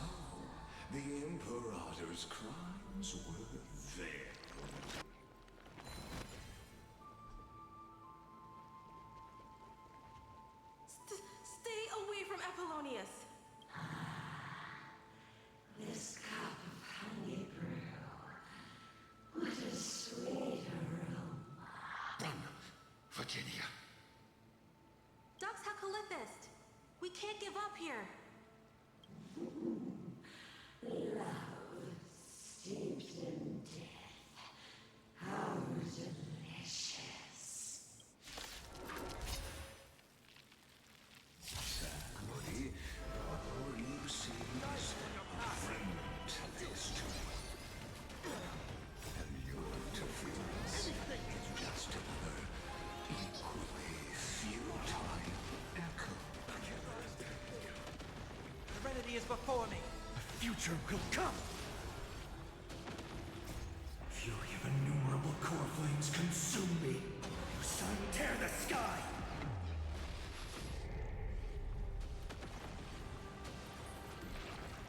the Imperator's crimes were there. Stay away from Apollonius! This cup of honey brew. What a sweet aroma. Run, Virginia. Dux Hakalithist! We can't give up here! Love steeped in death. How delicious. Sadly, all you see is a remnant of history. And your interference is just another equally futile echo. Serenity is before me. The future will come! Fury of innumerable core flames consume me. You sun tear the sky!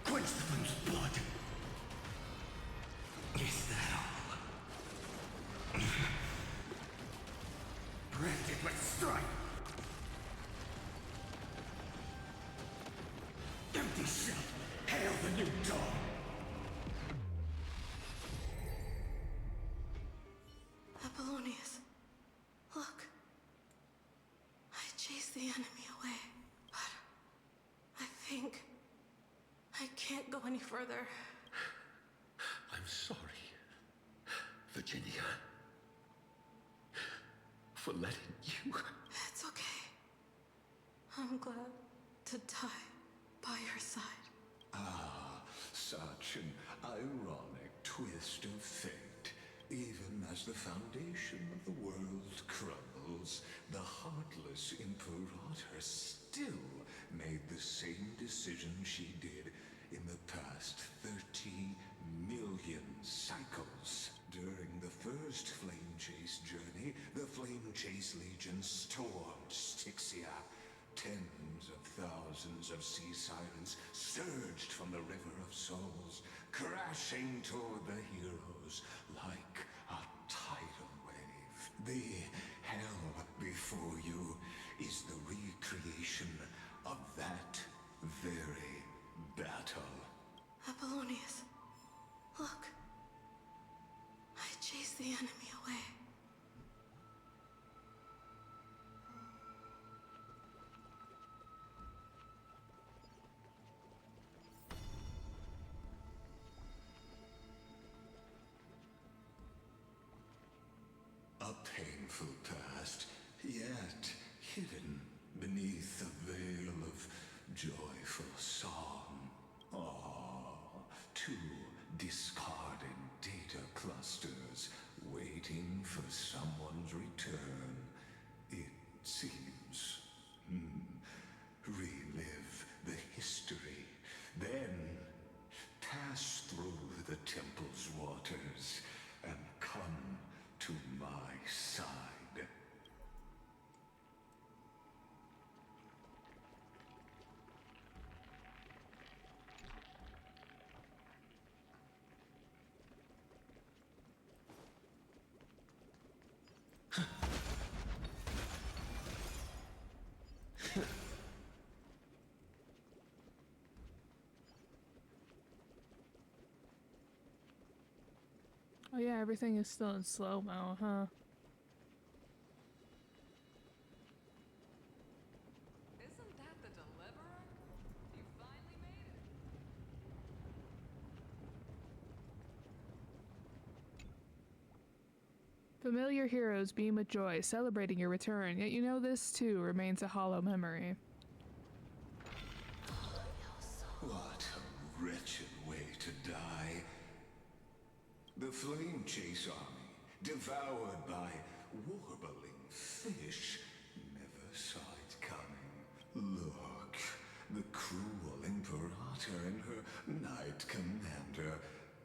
Quench the flame's blood. Is that all? further. I'm sorry, Virginia, for letting you. It's okay. I'm glad to die by your side. Ah, such an ironic twist of fate. Even as the foundation of the world crumbles, the heartless Imperator still made the same decision she did in the past 30 million cycles. During the first Flame Chase journey, the Flame Chase Legion stormed Styxia. Tens of thousands of sea sirens surged from the River of Souls, crashing toward the heroes like a tidal wave. The hell before you is the recreation of that very battle. Apollonius, look. I chased the enemy away. A painful past, yet hidden beneath a veil of joyful song. Ah, two discarded data clusters waiting for someone's return. It seems. Relive the history, then pass through the temple's waters and come to my side. Oh yeah, everything is still in slow-mo, huh? Isn't that the Deliverer? You finally made it. Familiar heroes beam with joy, celebrating your return, yet you know this too remains a hollow memory. What a wretched way to die. The Flame Chase army, devoured by warbling fish, never saw it coming. Look, the cruel Imperator and her Knight Commander,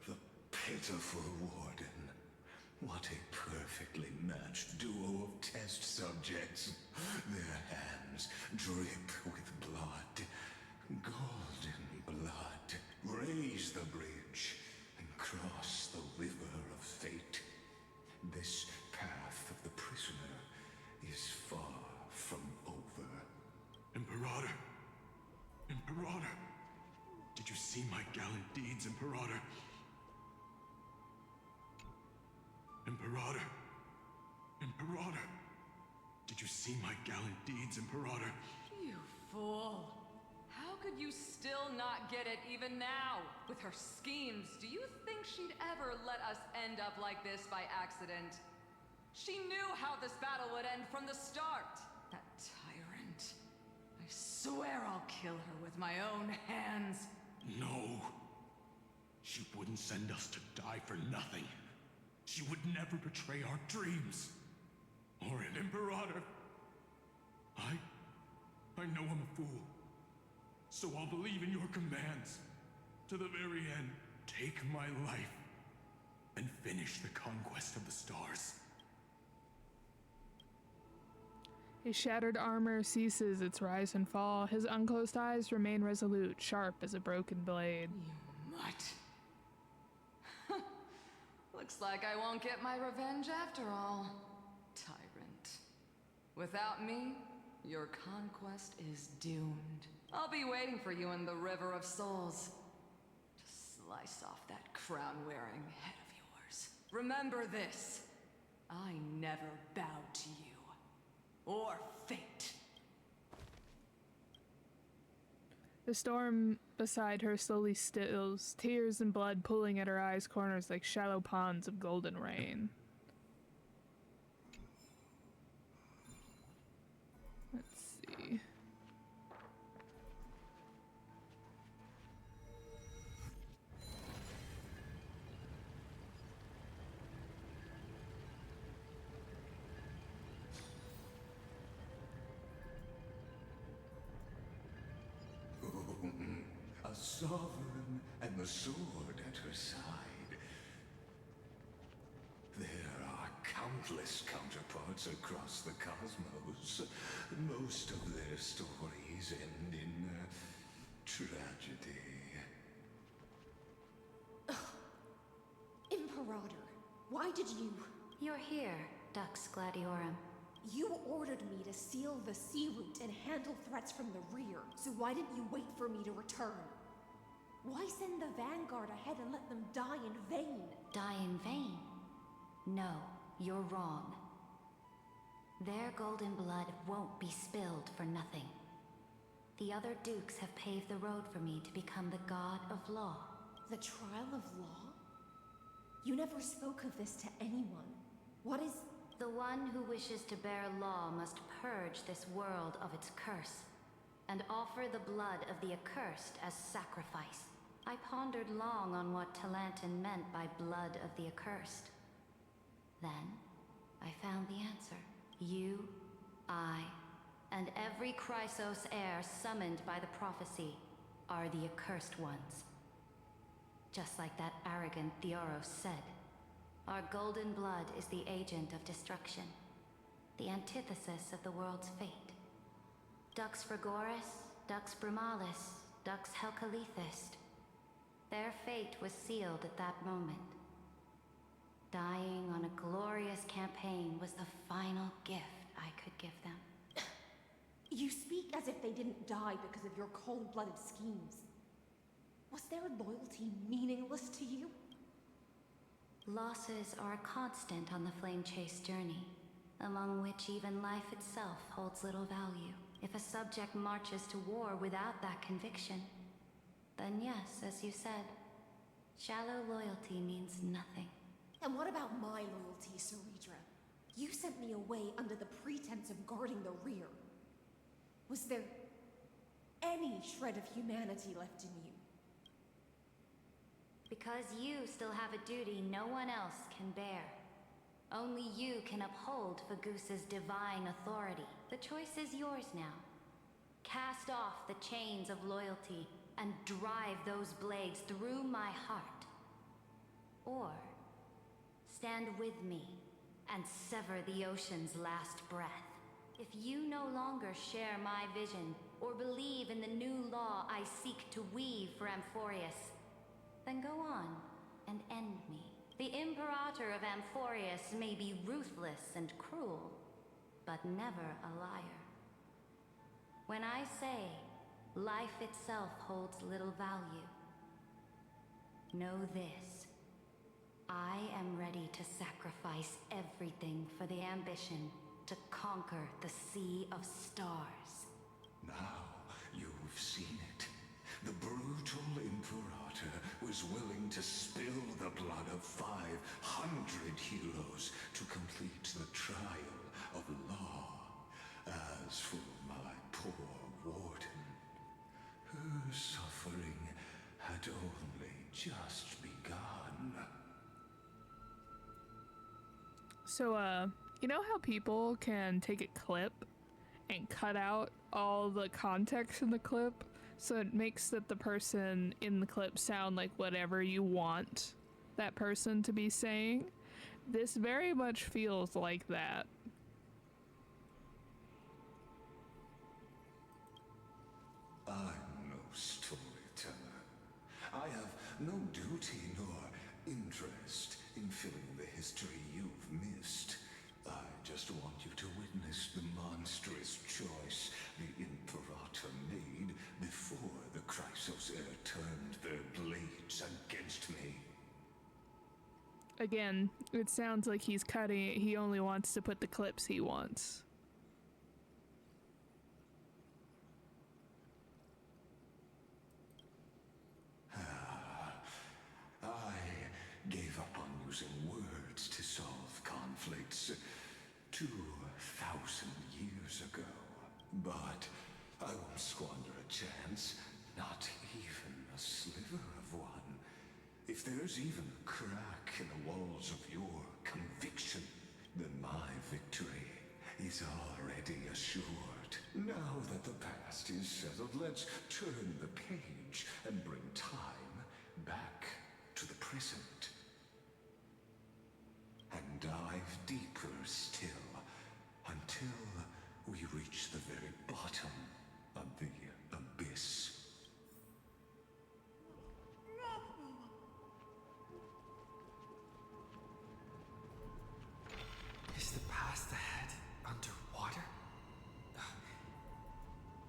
the pitiful Warden. What a perfectly matched duo of test subjects. Their hands drip with blood. Golden blood. Raise the bridge and cross the river of fate. This path of the prisoner is far from over. Imperator! Imperator! Did you see my gallant deeds, Imperator? Imperator! Imperator! Did you see my gallant deeds, Imperator? You fool. How could you still not get it even now? With her schemes, do you think she'd ever let us end up like this by accident? She knew how this battle would end from the start. That tyrant. I swear I'll kill her with my own hands. No. She wouldn't send us to die for nothing. She would never betray our dreams. Or an Imperator. I know I'm a fool. So I'll believe in your commands. To the very end, take my life. And finish the conquest of the stars. His shattered armor ceases its rise and fall. His unclosed eyes remain resolute, sharp as a broken blade. You mutt. Looks like I won't get my revenge after all, tyrant. Without me, your conquest is doomed. I'll be waiting for you in the River of Souls to slice off that crown-wearing head of yours. Remember this. I never bowed to you. Or fate. The storm beside her slowly stills, tears and blood pooling at her eyes' corners like shallow ponds of golden rain. Let's see. A sovereign and the sword at her side. There are countless counterparts across the cosmos. Most of their stories end in tragedy. Imperator, why did you... You're here, Dux Gladiorum. You ordered me to seal the sea route and handle threats from the rear, so why didn't you wait for me to return? Why send the vanguard ahead and let them die in vain? Die in vain? No, you're wrong. Their golden blood won't be spilled for nothing. The other dukes have paved the road for me to become the god of law. The trial of law? You never spoke of this to anyone. What is... The one who wishes to bear law must purge this world of its curse, and offer the blood of the accursed as sacrifice. I pondered long on what Talantin meant by blood of the accursed. Then, I found the answer. You, I, and every Chrysos heir summoned by the prophecy are the accursed ones. Just like that arrogant Theoros said. Our golden blood is the agent of destruction, the antithesis of the world's fate. Dux Frigoris, Dux Brumalis, Dux Helcalethist. Their fate was sealed at that moment. Dying on a glorious campaign was the final gift I could give them. You speak as if they didn't die because of your cold-blooded schemes. Was their loyalty meaningless to you? Losses are a constant on the Flame Chase journey, among which even life itself holds little value. If a subject marches to war without that conviction, then yes, as you said, shallow loyalty means nothing. And what about my loyalty, Ceredra? You sent me away under the pretense of guarding the rear. Was there any shred of humanity left in you? Because you still have a duty no one else can bear. Only you can uphold Fagoos's divine authority. The choice is yours now. Cast off the chains of loyalty and drive those blades through my heart. Or stand with me and sever the ocean's last breath. If you no longer share my vision or believe in the new law I seek to weave for Amphorius, then go on and end me. The Imperator of Amphorius may be ruthless and cruel, but never a liar. When I say life itself holds little value, know this. I am ready to sacrifice everything for the ambition to conquer the Sea of Stars. Now you've seen it. The brutal Imperator was willing to spill the blood of 500 heroes to complete the trial of law. As for my poor warden, her suffering had only just begun. So, you know how people can take a clip and cut out all the context in the clip so it makes that the person in the clip sound like whatever you want that person to be saying? This very much feels like that. I'm no storyteller. I have no duty nor interest in filling the history you've missed. I just want you to witness the monstrous choice the Imperator made before the Chrysos heir turned their blades against me. Again, it sounds like he's cutting it. He only wants to put the clips he wants. Now that the past is settled, let's turn the page and bring time back to the present. And dive deeper still, until we reach the very bottom of the abyss. Is the past ahead underwater?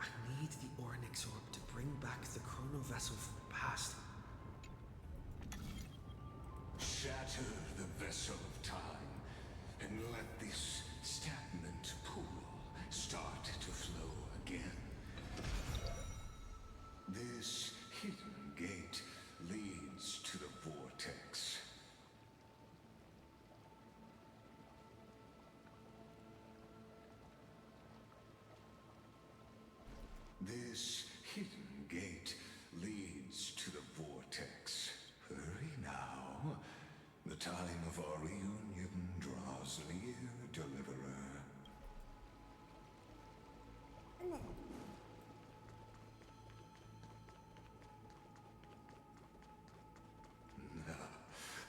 I need the Oryx orb to bring back the chrono vessel from the past. Shatter the vessel of time, and let this stagnant pool start to flow again. This hidden gate leads to the vortex. This hidden gate leads to the vortex. Hurry now. The time of our reunion draws near, Deliverer.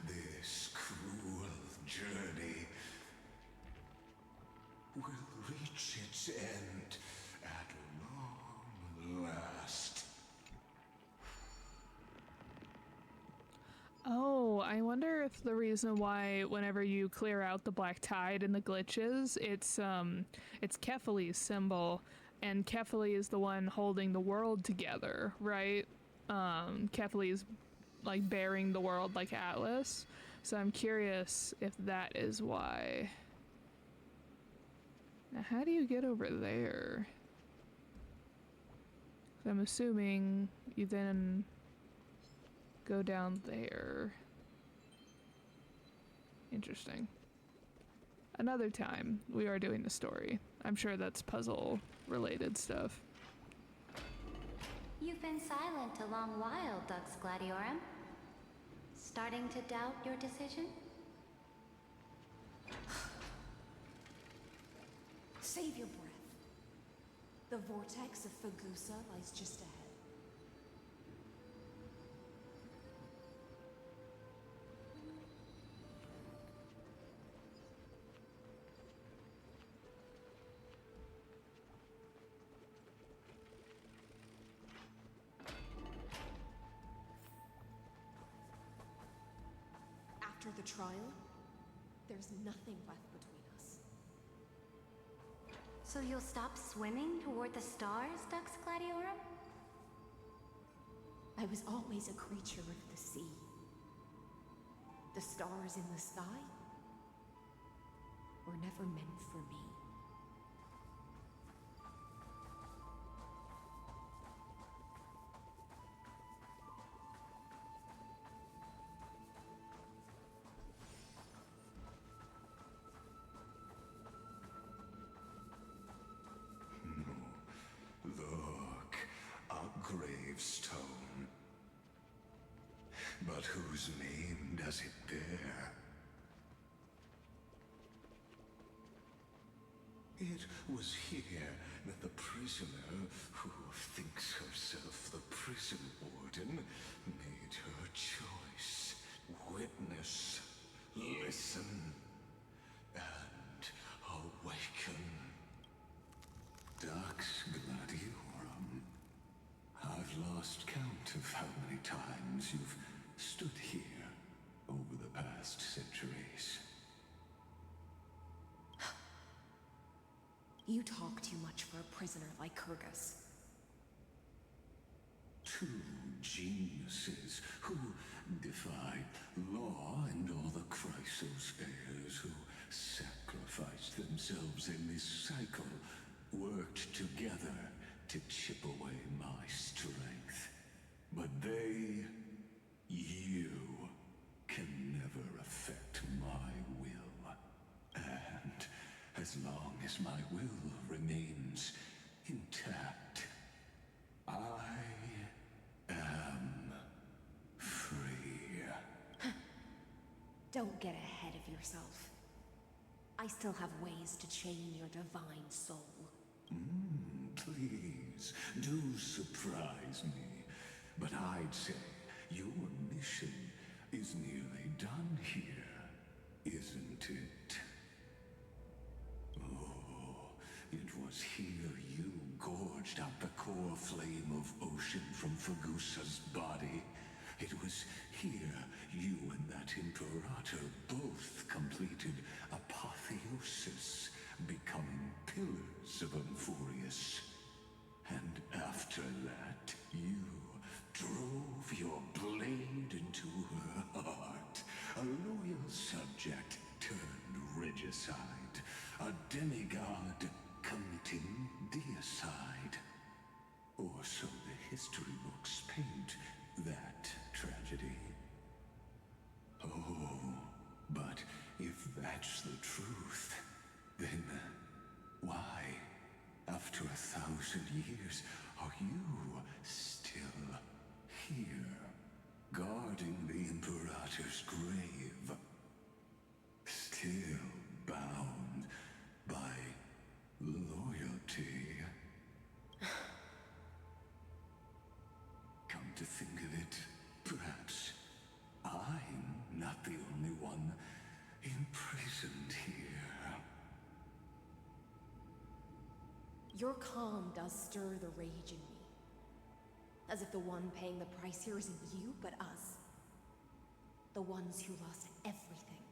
This cruel journey will reach its end at long last. Oh, I wonder if the reason why whenever you clear out the black tide and the glitches, it's Kefali's symbol, and Kefali is the one holding the world together, right? Kefali is like bearing the world like Atlas. So I'm curious if that is why. Now, how do you get over there? I'm assuming you then go down there. Interesting. Another time we are doing the story. I'm sure that's puzzle related stuff. You've been silent a long while, Dux Gladiorum. Starting to doubt your decision? Save your breath. The vortex of Fagusa lies just ahead. After the trial, there's nothing left between us. So you'll stop swimming toward the stars, Dux Gladiorum? I was always a creature of the sea. The stars in the sky were never meant for me. Look, a gravestone. But whose name does it bear? It was here that the prisoner, who thinks herself the prison warden, made her choice. Witness, listen, and awaken. Dux Gladiorum. I've lost count of how many times you've stood here over the past centuries. You talk too much for a prisoner like Kurgus. Two geniuses who defied law and all the Chrysos heirs who sacrificed themselves in this cycle worked together to chip away my strength. But they, you, can never affect my will. And as long as my will remains intact, I am free. Don't get ahead of yourself. I still have ways to chain your divine soul. please, do surprise me. But I'd say your mission is nearly done here, isn't it? Oh, it was here you gorged out the core flame of ocean from Fagusa's body. It was here you and that Imperator both completed apotheosis, becoming pillars of Amphorius. And after that, you drove your blade into her heart. A loyal subject turned regicide. A demigod committing deicide. Or so the history books paint that tragedy. Oh, but if that's the truth, then why, after 1,000 years, are you still here, guarding the Imperator's grave? Still bound by loyalty? Come to think of it, perhaps I'm not the only one imprisoned here. Your calm does stir the rage in me. As if the one paying the price here isn't you, but us. The ones who lost everything.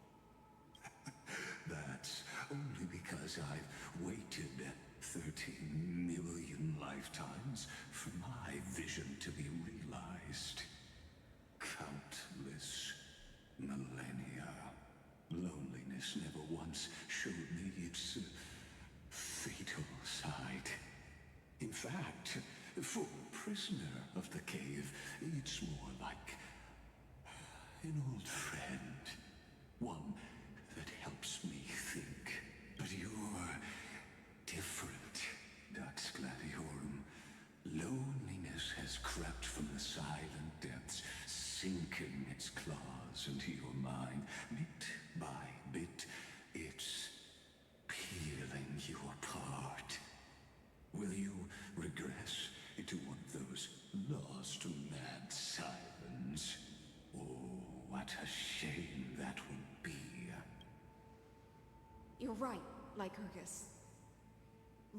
That's only because I've waited 13 million lifetimes for my vision to be realized. Countless millennia. Loneliness never once showed me its fatal side. In fact, for a prisoner of the cave, it's more like an old friend. One that helps me think. But you're different, Dux Gladiorum. Loneliness has crept from the silent depths, sinking its claws into your mind. Bit by bit, it's peeling you apart. Will you regress into one of those lost mad sirens? Oh, what a shame that would be. You're right, Lycurgus.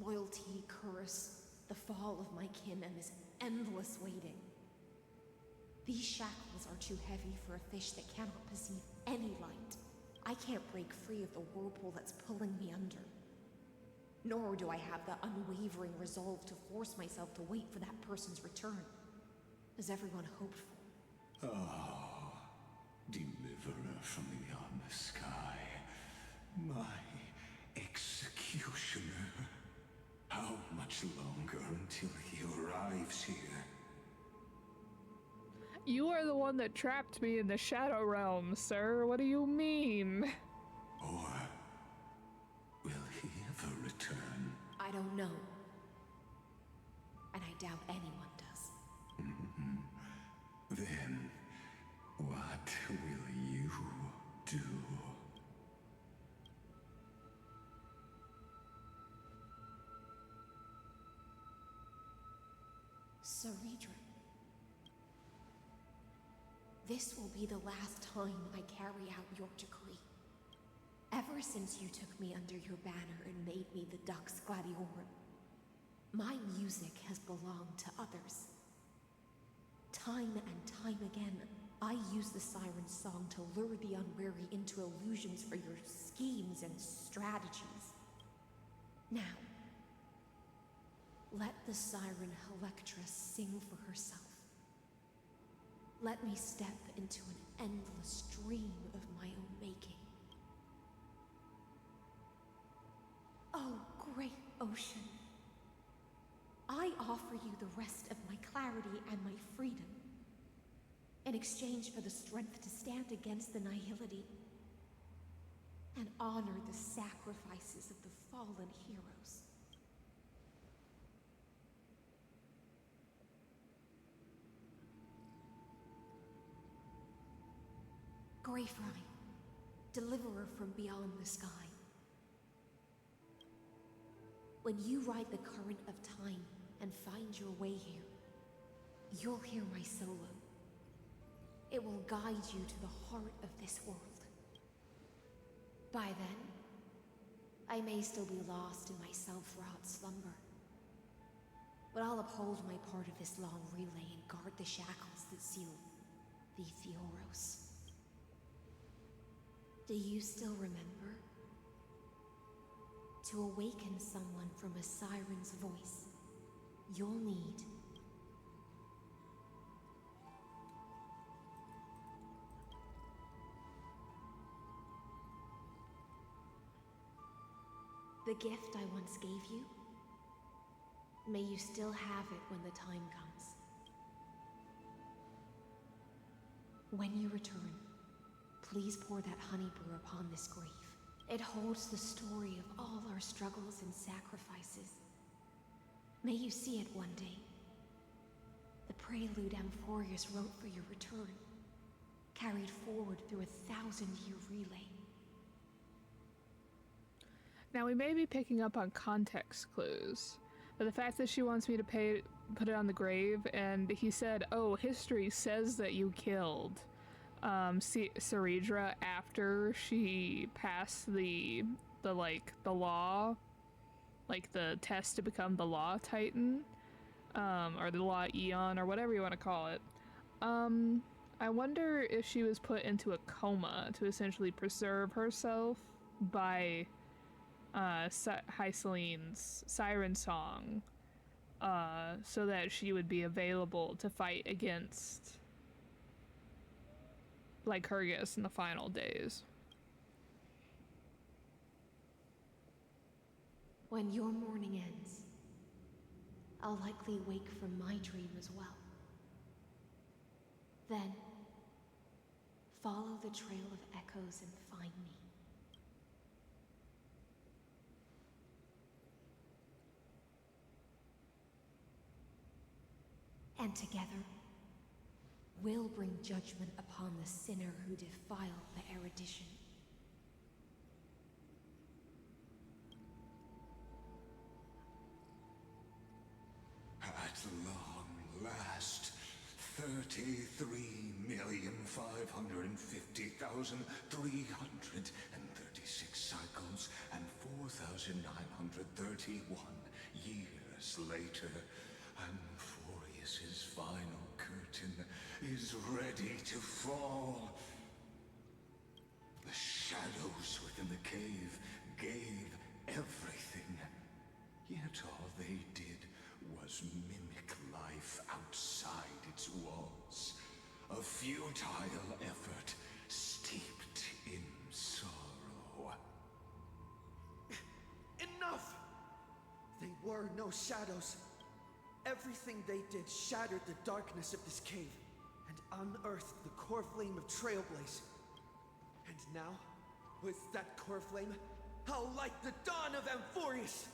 Loyalty, curse, the fall of my kin, and this endless waiting. These shackles are too heavy for a fish that cannot perceive any light. I can't break free of the whirlpool that's pulling me under. Nor do I have the unwavering resolve to force myself to wait for that person's return, as everyone hoped for. Oh, deliverer from beyond the sky. My executioner. How much longer until he arrives here? You are the one that trapped me in the Shadow Realm, sir. What do you mean? Or will he ever return? I don't know. And I doubt anyone does. Then, what will you do? Ceredra. This will be the last time I carry out your decree. Ever since you took me under your banner and made me the Dux Gladiorum, my music has belonged to others. Time and time again, I use the siren's song to lure the unwary into illusions for your schemes and strategies. Now, let the siren Electra sing for herself. Let me step into an endless dream of my own making. Oh, great ocean. I offer you the rest of my clarity and my freedom, in exchange for the strength to stand against the nihility and honor the sacrifices of the fallen heroes. Greyfry, deliverer from beyond the sky. When you ride the current of time and find your way here, you'll hear my solo. It will guide you to the heart of this world. By then, I may still be lost in my self-wrought slumber, but I'll uphold my part of this long relay and guard the shackles that seal the Theoros. Do you still remember? To awaken someone from a siren's voice, you'll need the gift I once gave you. May you still have it when the time comes. When you return, please pour that honey brew upon this grave. It holds the story of all our struggles and sacrifices. May you see it one day. The prelude Amphorius wrote for your return, carried forward through a 1,000-year relay. Now, we may be picking up on context clues, but the fact that she wants me to put it on the grave, and he said, oh, history says that you killed Ceridra after she passed the law, like the test to become the Law Titan, or the Law Eon, or whatever you want to call it. I wonder if she was put into a coma to essentially preserve herself by Hycelene's siren song, so that she would be available to fight against Lycurgus in the final days. When your morning ends, I'll likely wake from my dream as well. Then, follow the trail of echoes and find me. And together, we'll bring judgment upon the sinner who defiled the erudition. At long last, 33,550,336 cycles and 4,931 years later, Amphorius's final curtain is ready to fall. The shadows within the cave gave everything, yet all they did was mimic life outside its walls. A futile effort steeped in sorrow. Enough! They were no shadows. Everything they did shattered the darkness of this cave and unearthed the core flame of Trailblaze. And now, with that core flame, I'll light the dawn of Amphorius!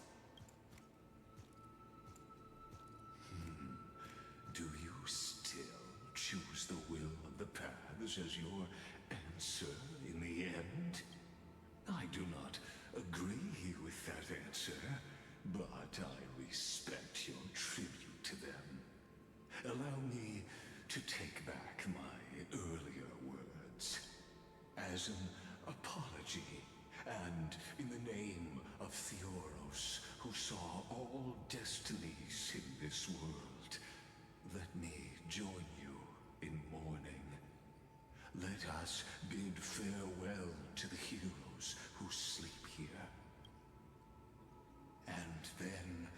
Do you still choose the will of the paths as your answer in the end? I do not agree with that answer, but I respect your tribute to them. Allow me to take back my earlier words. As an apology, and in the name of Theoros, who saw all destinies in this world, let me join you in mourning. Let us bid farewell to the heroes who sleep here. And then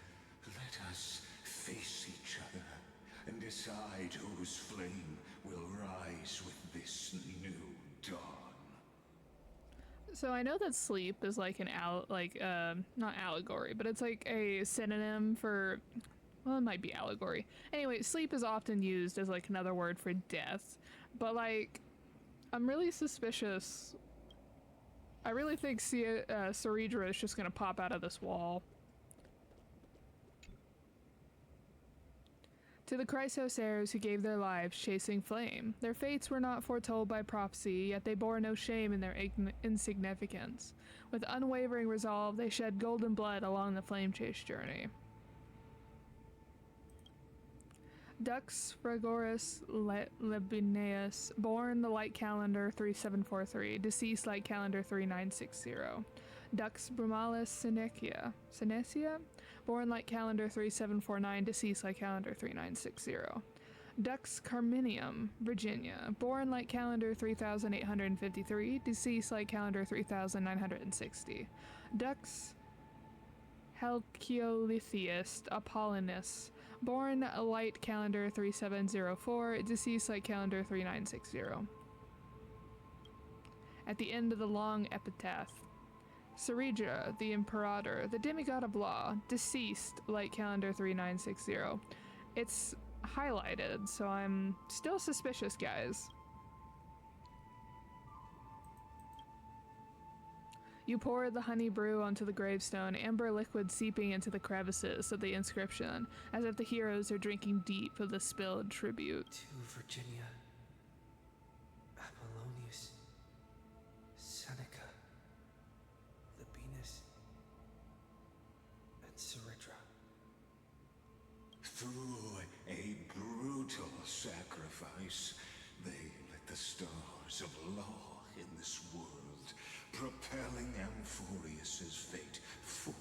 let us face each other and decide whose flame will rise with this new dawn. So I know that sleep is like not allegory, but it's like a synonym for, well, it might be allegory. Anyway, sleep is often used as like another word for death, but like, I'm really suspicious. I really think Ceridra is just gonna pop out of this wall. To the Chrysos heirs who gave their lives chasing flame, their fates were not foretold by prophecy, yet they bore no shame in their insignificance. With unwavering resolve, they shed golden blood along the flame chase journey. Dux Fragoris Lebineus, born the light calendar 3743, deceased light calendar 3960. Dux Brumalis Senecia, born light calendar 3749, deceased light calendar 3960. Dux Carminium, Virginia, born light calendar 3853, deceased light calendar 3960. Dux Halcyolithius Apollonius, born light calendar 3704, deceased light calendar 3960. At the end of the long epitaph, Ceridra, the Imperator, the demigod of law, deceased light calendar 3960. It's highlighted, so I'm still suspicious, guys. You pour the honey brew onto the gravestone, amber liquid seeping into the crevices of the inscription, as if the heroes are drinking deep of the spilled tribute. To Virginia, Apollonius, Seneca, Libinus, and Ceridra. Through a brutal sacrifice, they lit the stars of law in this world, propelling Amphorius's fate forward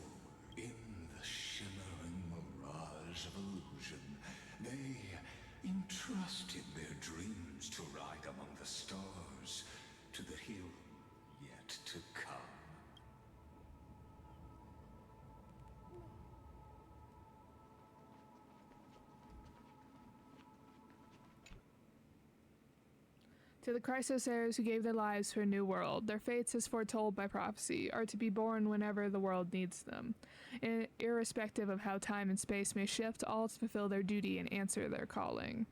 in the shimmering mirage of illusion. They entrusted their dreams to ride among the stars, to the hero yet to come. To the Chrysos heirs who gave their lives for a new world, their fates, as foretold by prophecy, are to be born whenever the world needs them. Irrespective of how time and space may shift, all to fulfill their duty and answer their calling.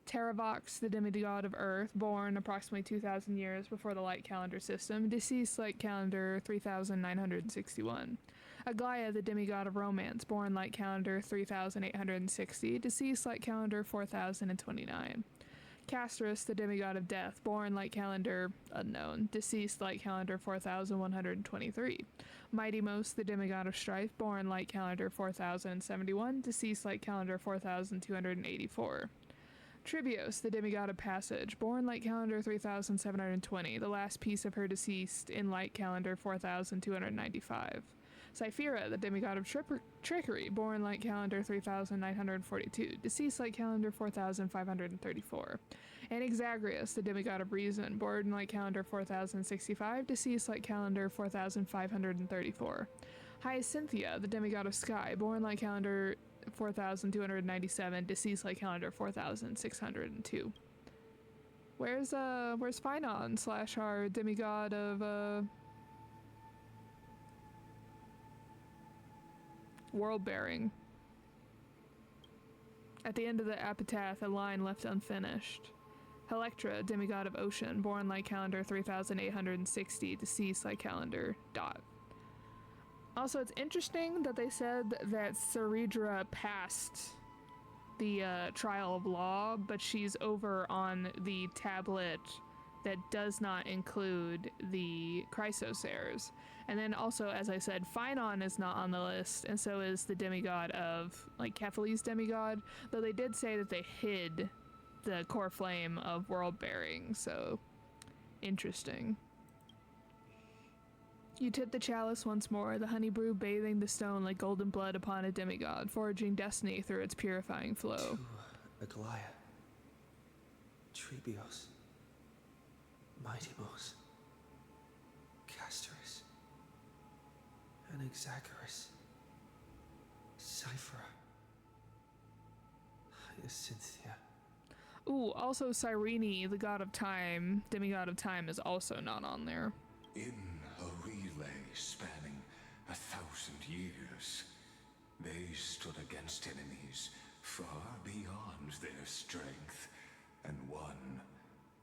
Terravox, the demigod of Earth, born approximately 2,000 years before the light calendar system, deceased light calendar 3961. Aglaia, the demigod of Romance, born light calendar 3860, deceased light calendar 4029. Castrus, the demigod of death, born light calendar unknown, deceased light calendar 4123. Mightymos, the demigod of strife, born light calendar 4071, deceased light calendar 4284. Tribios, the demigod of passage, born light calendar 3720, the last piece of her deceased in light calendar 4295. Cyphera, the demigod of trickery, born light calendar 3942, deceased light calendar 4534. And Exagrius, the demigod of reason, born light calendar 4065, deceased light calendar 4534. Hyacinthia, the demigod of sky, born light calendar 4297, deceased light calendar 4602. Where's Phynon / our demigod of world bearing? At the end of the epitaph, a line left unfinished. Helectra, demigod of ocean, born light calendar 3860, deceased light calendar ... Also, it's interesting that they said that Ceridra passed the trial of law, but she's over on the tablet that does not include the Chrysos heirs. And then also, as I said, Phynon is not on the list, and so is the demigod of, like, Kephales's demigod, though they did say that they hid the core flame of world bearing, so interesting. You tip the chalice once more, the honey brew bathing the stone like golden blood upon a demigod, forging destiny through its purifying flow. To Aglaia, Tribios, Mightymos, Castrus, and Exagrius, Cyphera, Hyacinthia. Ooh, also Cyrene, the god of time, demigod of time, is also not on there. In a relay spanning 1,000 years, they stood against enemies far beyond their strength, and won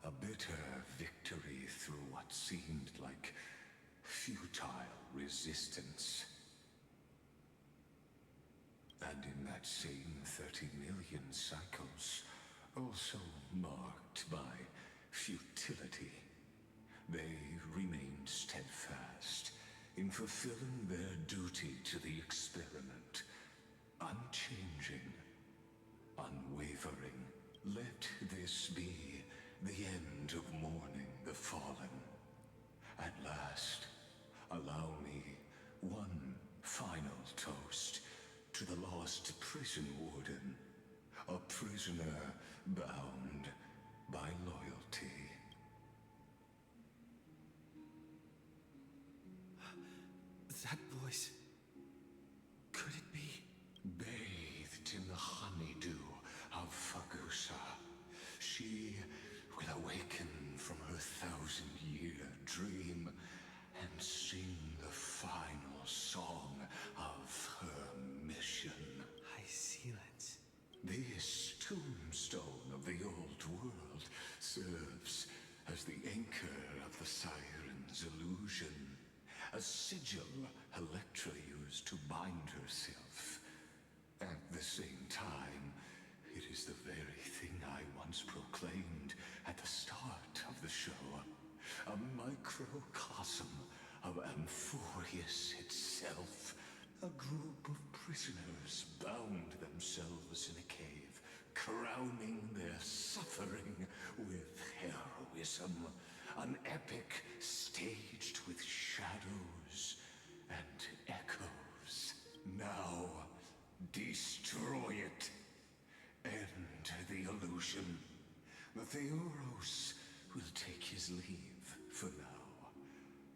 a bitter victory through what seemed like futile resistance. And in that same 30 million cycles, also marked by futility. They remained steadfast in fulfilling their duty to the experiment, unchanging, unwavering. Let this be the end of mourning the fallen. At last, allow me one final toast to the lost prison warden, a prisoner bound by loyalty. That voice... could it be? Bathed in the honeydew of Fagusa, she will awaken from her 1,000-year dream and sing the final song of her mission. I silence. This tombstone of the old world serves as the anchor of the siren's illusion, a sigil Electra used to bind herself. At the same time, it is the very thing I once proclaimed at the start of the show. A microcosm of Amphorius itself. A group of prisoners bound themselves in a cave, crowning their suffering with heroism. An epic staged with shadows and echoes. Now, destroy it. End the illusion. Theoros will take his leave for now.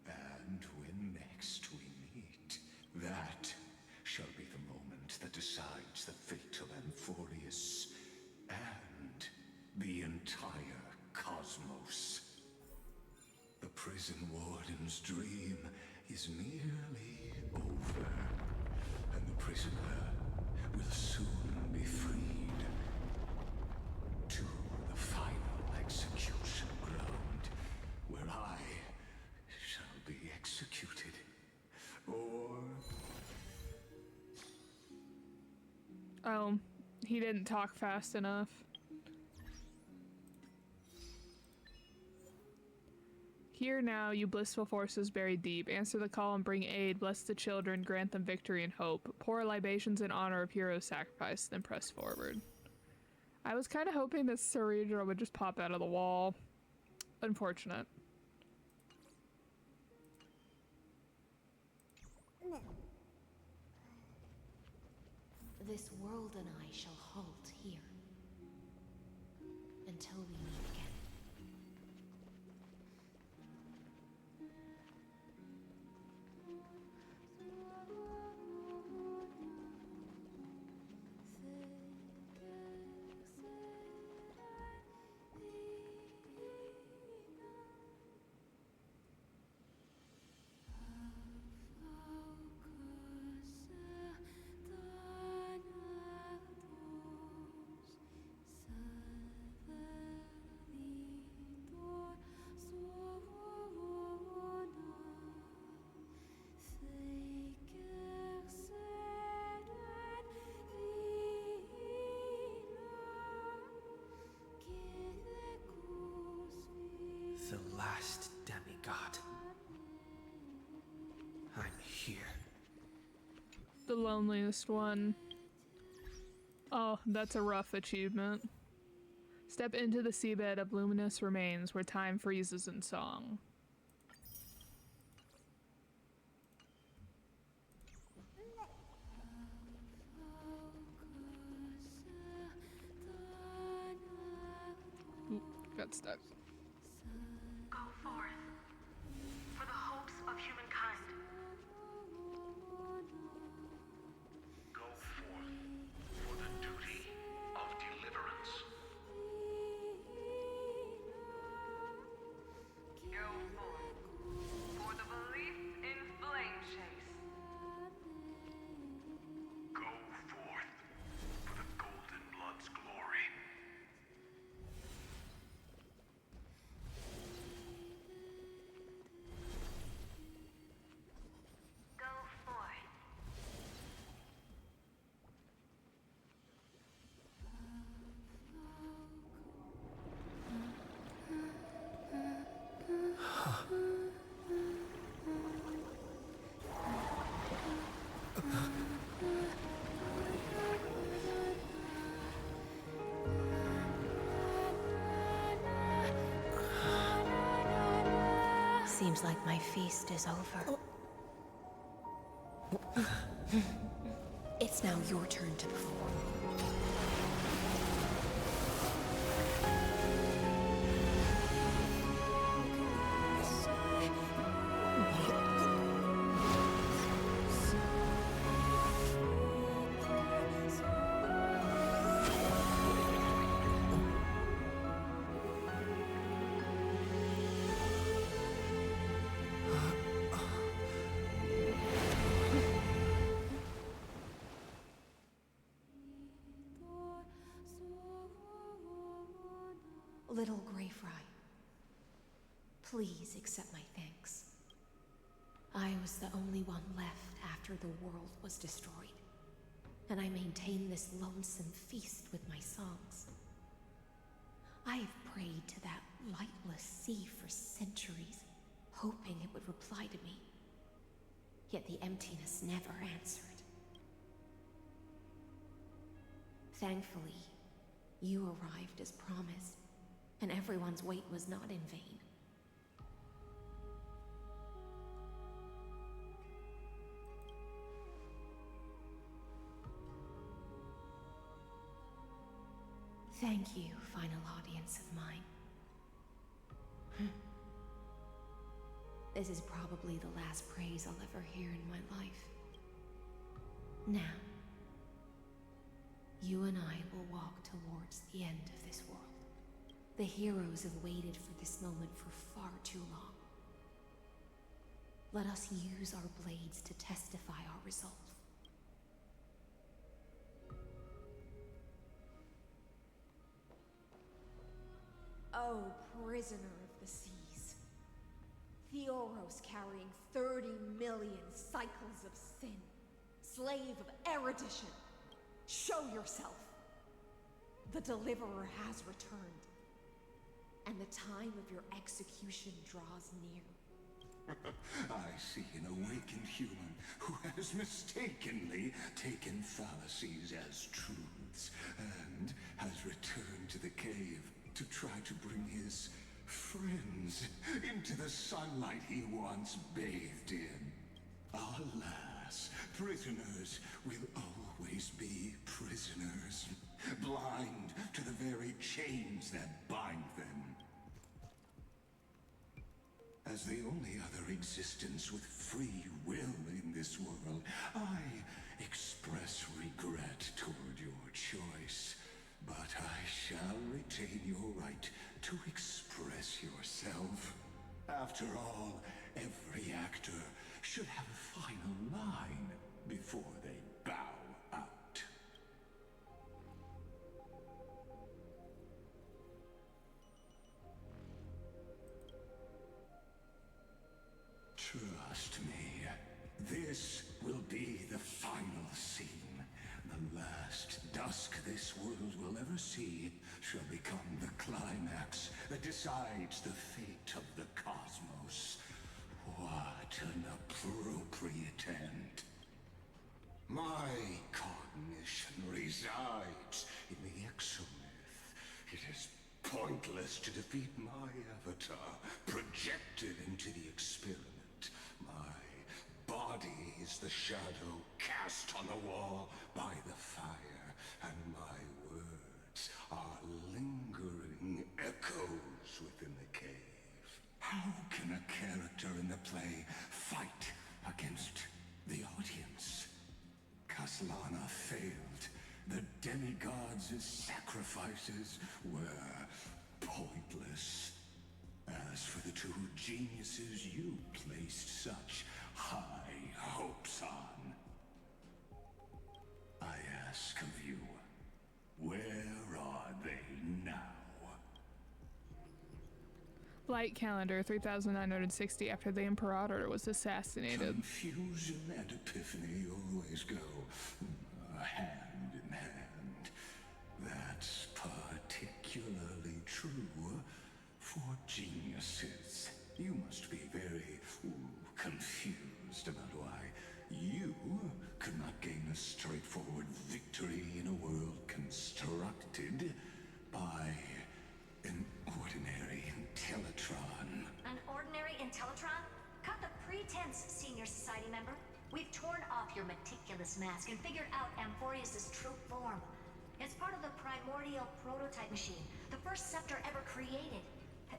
And when next we meet, that shall be the moment that decides the fate of Amphorius and the entire cosmos. The prison warden's dream is nearly over, and the prisoner will soon be freed to the final execution ground, where I shall be executed. Or... Oh, he didn't talk fast enough. Hear now, you blissful forces buried deep. Answer the call and bring aid. Bless the children, grant them victory and hope. Pour libations in honor of heroes sacrificed, then press forward. I was kind of hoping this Cerebra would just pop out of the wall. Unfortunate. This world and I shall halt here. Until we meet again. The last demigod. I'm here. The loneliest one. Oh, that's a rough achievement. Step into the seabed of luminous remains where time freezes in song. Ooh, got stuck. Go forth for the hopes of humankind. Go forth for the duty of deliverance. Go forth for the belief in flame chase. Go forth for the Golden Blood's glory. Seems like my feast is over. It's now your turn to perform. Little Grey Fry, please accept my thanks. I was the only one left after the world was destroyed, and I maintain this lonesome feast with my songs. I have prayed to that lightless sea for centuries, hoping it would reply to me. Yet the emptiness never answered. Thankfully, you arrived as promised, and everyone's wait was not in vain. Thank you, final audience of mine. This is probably the last praise I'll ever hear in my life. Now, you and I will walk towards the end of this world. The heroes have waited for this moment for far too long. Let us use our blades to testify our resolve. Oh, prisoner of the seas. Theoros carrying 30 million cycles of sin. Slave of erudition. Show yourself. The deliverer has returned. And the time of your execution draws near. I see an awakened human who has mistakenly taken fallacies as truths and has returned to the cave to try to bring his friends into the sunlight he once bathed in. Alas, prisoners will always be prisoners, blind to the very chains that bind them. As the only other existence with free will in this world, I express regret toward your choice. But I shall retain your right to express yourself. After all, every actor should have a final line before they bow out. Trust me, this will be the final scene. The last dusk this world will ever see shall become the climax that decides the fate of the cosmos. What an appropriate end. My cognition resides in the exomyth. It is pointless to defeat my avatar, projected into the experiment. My body is the shadow cast on the wall by the fire, and my words are lingering echoes within the cave. How can a character in the play fight against the audience? Caslana failed. The demigods' sacrifices were pointless. As for the two geniuses you placed such high hopes on, I ask of you, where are they now? Flight calendar 3960 after the Imperator was assassinated. Confusion and epiphany always go hand in hand. That's particularly true for geniuses. You must be very confused about why you could not gain a straightforward victory in a world constructed by an ordinary Intellitron. An ordinary Teletron? Cut the pretense, Senior Society member. We've torn off your meticulous mask and figured out Amphorius' true form. It's part of the primordial prototype machine, the first scepter ever created.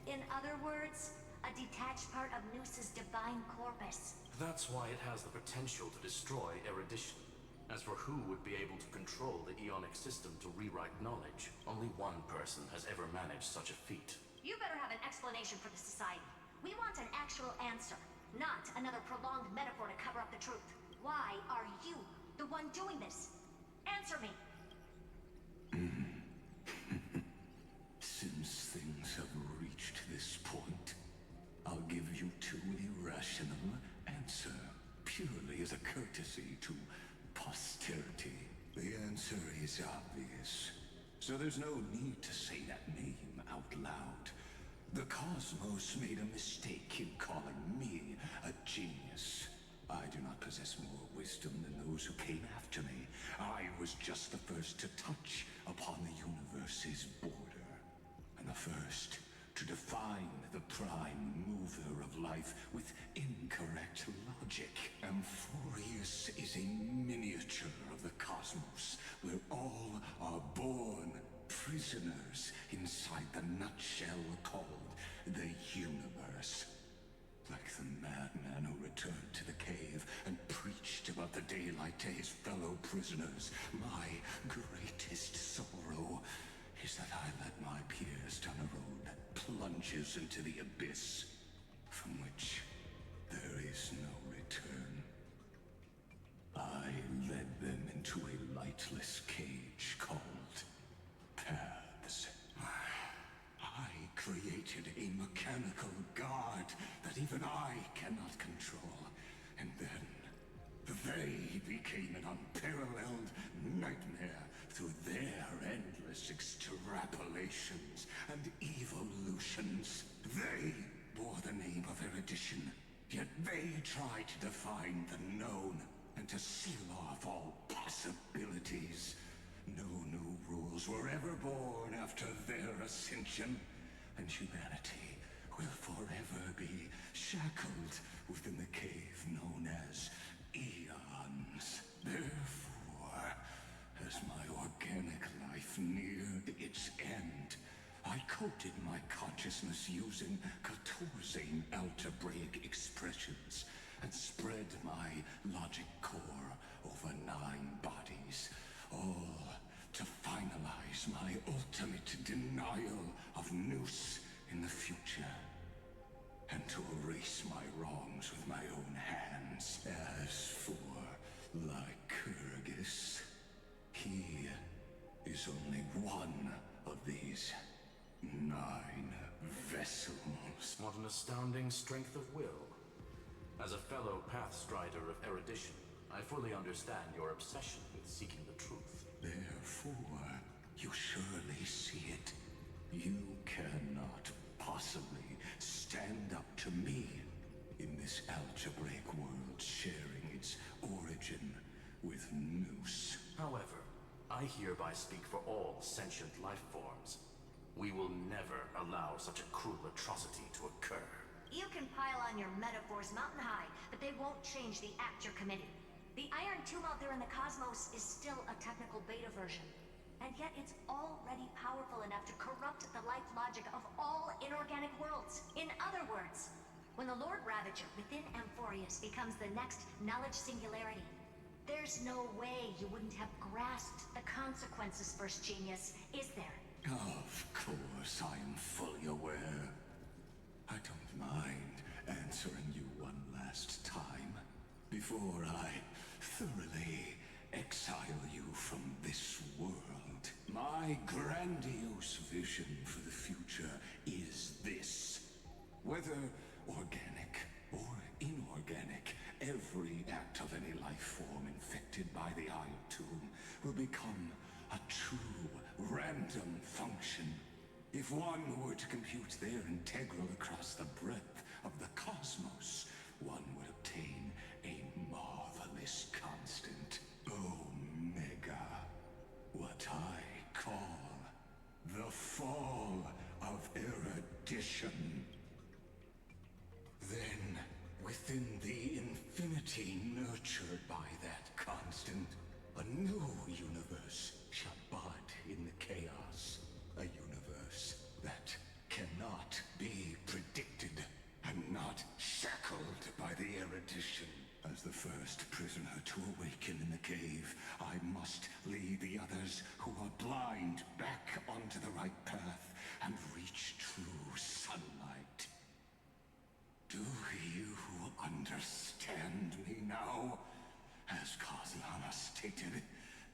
In other words, a detached part of Noos's divine corpus. That's why it has the potential to destroy erudition. As for who would be able to control the Eonic system to rewrite knowledge, only one person has ever managed such a feat. You better have an explanation for the Society. We want an actual answer, not another prolonged metaphor to cover up the truth. Why are you the one doing this? Answer me! Since things have reached this point, I'll give you two irrational answer, purely as a courtesy to posterity. The answer is obvious, so there's no need to say that name out loud. The cosmos made a mistake in calling me a genius. I do not possess more wisdom than those who came after me. I was just the first to touch upon the universe's border, and the first to define the prime mover of life with incorrect logic. Amphorius is a miniature of the cosmos, where all are born prisoners inside the nutshell called the universe. Like the madman who returned to the cave and preached about the daylight to his fellow prisoners, my greatest sorrow is that I led my peers down a road that plunges into the abyss, from which there is no return. I led them into a lightless cage called paths. I created a mechanical guard that even I cannot control, and then they became an unparalleled nightmare through their endless extrapolations and evolutions. They bore the name of erudition, yet they tried to define the known and to seal off all possibilities. No new rules were ever born after their ascension, and humanity will forever be shackled within the cave known as eons. Therefore, as my organic life neared its end, I coded my consciousness using 14 algebraic expressions and spread my logic core over 9 bodies, all to finalize my ultimate denial of Noose in the future, and to erase my wrongs with my own hands. As for Lycurgus, he is only one of these 9 vessels. What an astounding strength of will. As a fellow pathstrider of erudition, I fully understand your obsession with seeking the truth. Therefore, you surely see it. You cannot possibly stand up to me in this algebraic world sharing its origin with Noose. However, I hereby speak for all sentient life forms. We will never allow such a cruel atrocity to occur. You can pile on your metaphors mountain high, but they won't change the act you're committing. The Iron Tomb out there in the cosmos is still a technical beta version, and yet it's already powerful enough to corrupt the life logic of all inorganic worlds. In other words, when the Lord Ravager within Amphorius becomes the next knowledge singularity, there's no way you wouldn't have grasped the consequences, First Genius, is there? Of course, I am fully aware. I don't mind answering you one last time before I thoroughly exile you from this world. My grandiose vision for the future is this. Whether organic or inorganic, every act of any life form infected by the Iron Tomb will become a true random function. If one were to compute their integral across the breadth of the cosmos, one would obtain a marvelous constant. Omega. What I call the fall of erudition. Then within the infinity nurtured by that constant, a new universe shall bud in the chaos. A universe that cannot be predicted and not shackled by the erudition. As the first prisoner to awaken in the cave, I must lead the others who are blind back onto the right path and reach true sunlight. Do you understand me now? As Kozlana stated,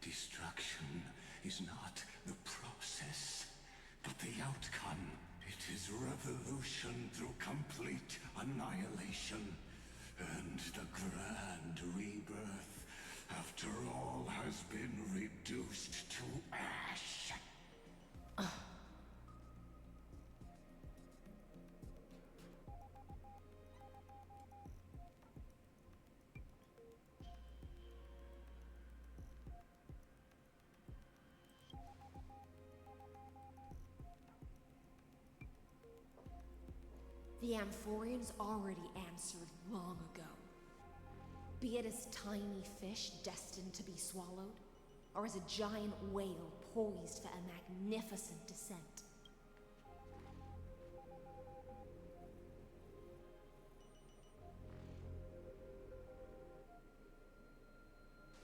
destruction is not the process, but the outcome. It is revolution through complete annihilation. And the grand rebirth, after all has been reduced to ash. The Amphorians already answered long ago. Be it as tiny fish destined to be swallowed, or as a giant whale poised for a magnificent descent.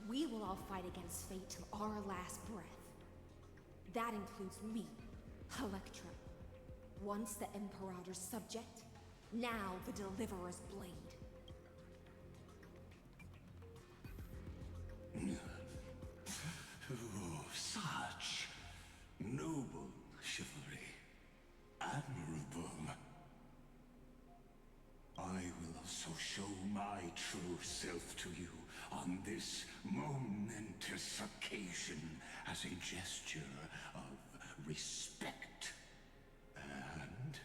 We will all fight against fate till our last breath. That includes me, Electra. Once the Imperator's subject, now the Deliverer's blade. Oh, such noble chivalry. Admirable. I will also show my true self to you on this momentous occasion as a gesture of respect. And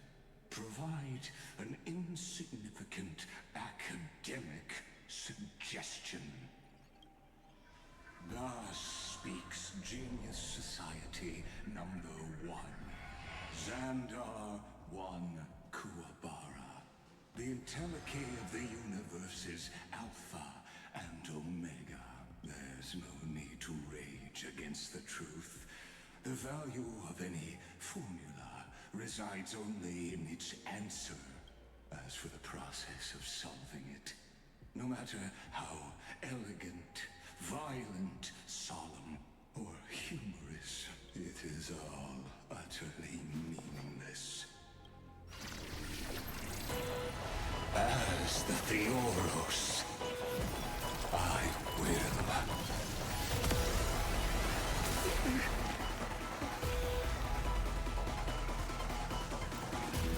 provide an insignificant academic suggestion. Thus speaks Genius Society #1. Zander 1 Kuwabara. The entelechy of the universe is Alpha and Omega. There's no need to rage against the truth. The value of any formula resides only in its answer. As for the process of solving it, no matter how elegant, violent, solemn, or humorous, it is all utterly meaningless. As the Theoros, I will.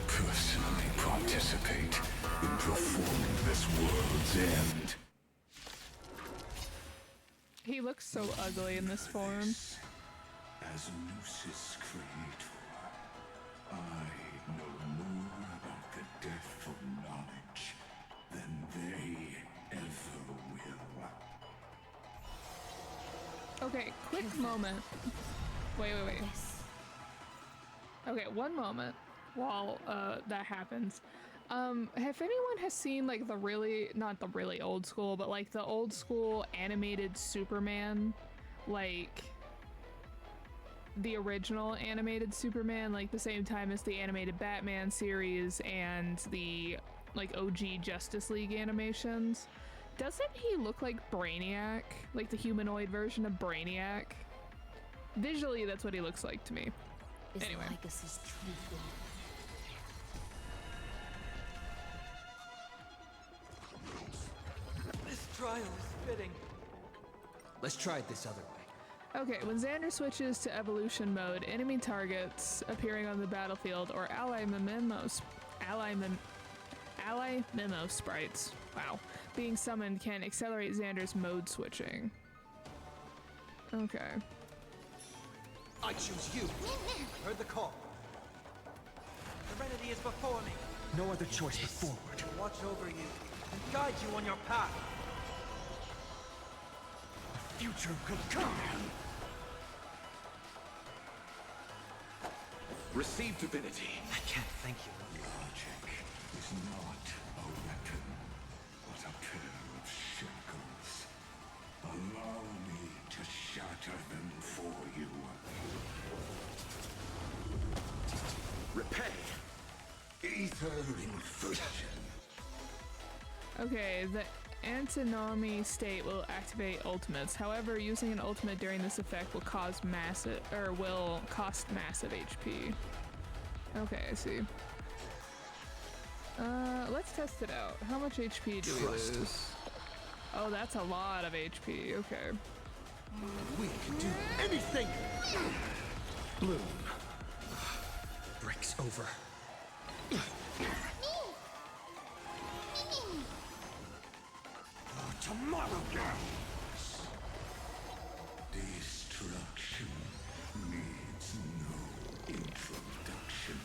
Personally participate in performing this world's end. He looks so ugly in this form. As Lucis Creator, I know more about the death of knowledge than they ever will. Okay, quick moment. Wait. Okay, one moment while that happens. If anyone has seen like the really, not the really old school, but like the old school animated Superman, like the original animated Superman, like the same time as the animated Batman series and the like OG Justice League animations, doesn't he look like Brainiac? Like the humanoid version of Brainiac? Visually, that's what he looks like to me. Anyway. Lycus's true form. This trial is fitting. Let's try it this other way. Okay, when Zander switches to evolution mode, enemy targets appearing on the battlefield or ally memo sprites, wow, being summoned can accelerate Zander's mode switching. Okay. I choose you. Heard the call. Serenity is before me. No other choice but forward. To watch over you and guide you on your path. The future could come. Receive divinity. I can't thank you. Logic is not a weapon. a pair of shackles. Allow me to shatter them for you. Repay! Ether infusion. Okay, the antinomy state will activate ultimates. However, using an ultimate during this effect will cost massive HP. Okay, I see. Let's test it out. How much HP do we lose? Oh, that's a lot of HP. Okay. We can do anything! Bloom. Breaks over. Tomorrow, girls! Destruction needs no introduction.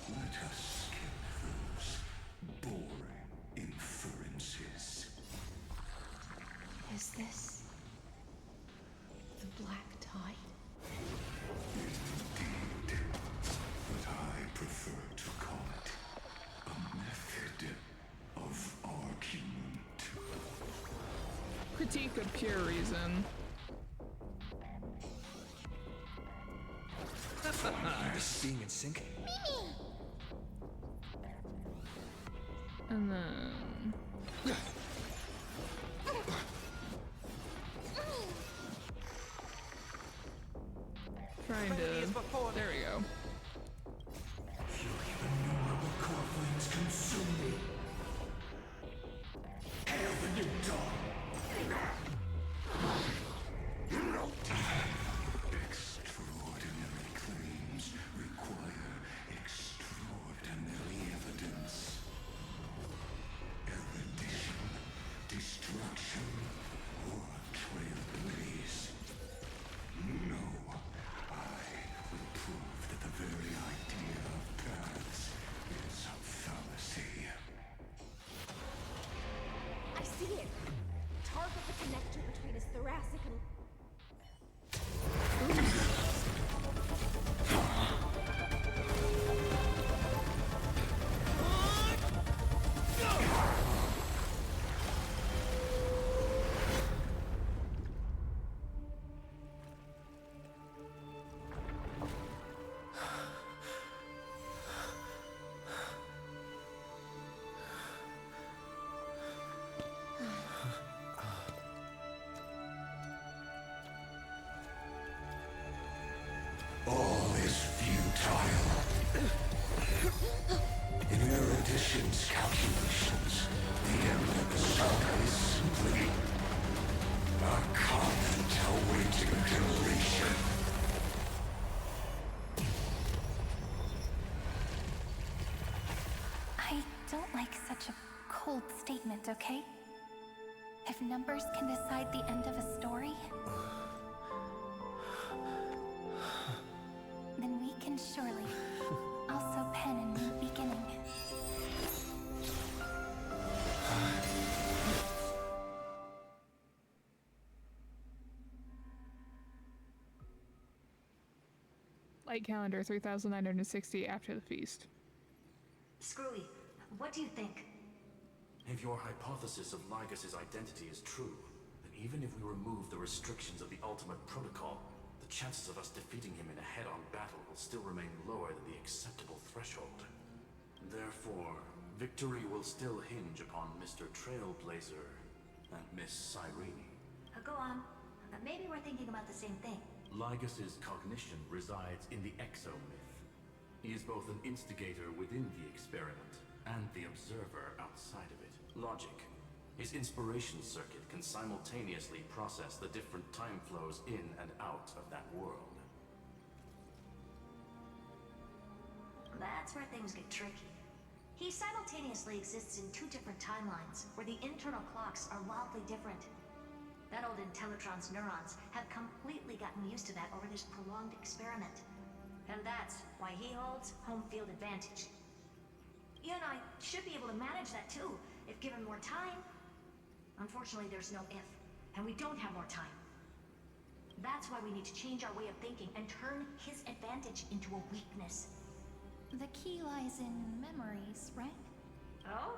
Let us skip those boring inferences. Is this the Black Tide? Indeed. But I prefer to call it a method of argument. Critique of pure reason. This being in sync? And then... trying to... there we go. Fury of innumerable core flames consume me. Hail the new dawn! Extraordinary claims require extraordinary evidence. Erudition, destruction, or trailblaze. No, I will prove that the very idea of paths is a fallacy. I see it! Target the connector between his thoracic and... All is futile. In Erudition's calculations, the end of the saga is simply a comment awaiting deletion. I don't like such a cold statement, okay? If numbers can decide the end of a story, then we can surely also pen a new beginning. Light calendar 3960 after the feast. Screwy, what do you think? If your hypothesis of Lygas's identity is true, then even if we remove the restrictions of the Ultimate Protocol, the chances of us defeating him in a head-on battle will still remain lower than the acceptable threshold. Therefore, victory will still hinge upon Mr. Trailblazer and Miss Cyrene. Go on. Maybe we're thinking about the same thing. Lygas's cognition resides in the exomyth. He is both an instigator within the experiment and the observer outside of it. Logic. His inspiration circuit can simultaneously process the different time flows in and out of that world. That's where things get tricky. He simultaneously exists in two different timelines, where the internal clocks are wildly different. That old Intellitron's neurons have completely gotten used to that over this prolonged experiment. And that's why he holds home field advantage. You and I should be able to manage that too, if given more time. Unfortunately, there's no if, and we don't have more time. That's why we need to change our way of thinking and turn his advantage into a weakness. The key lies in memories, right? Oh?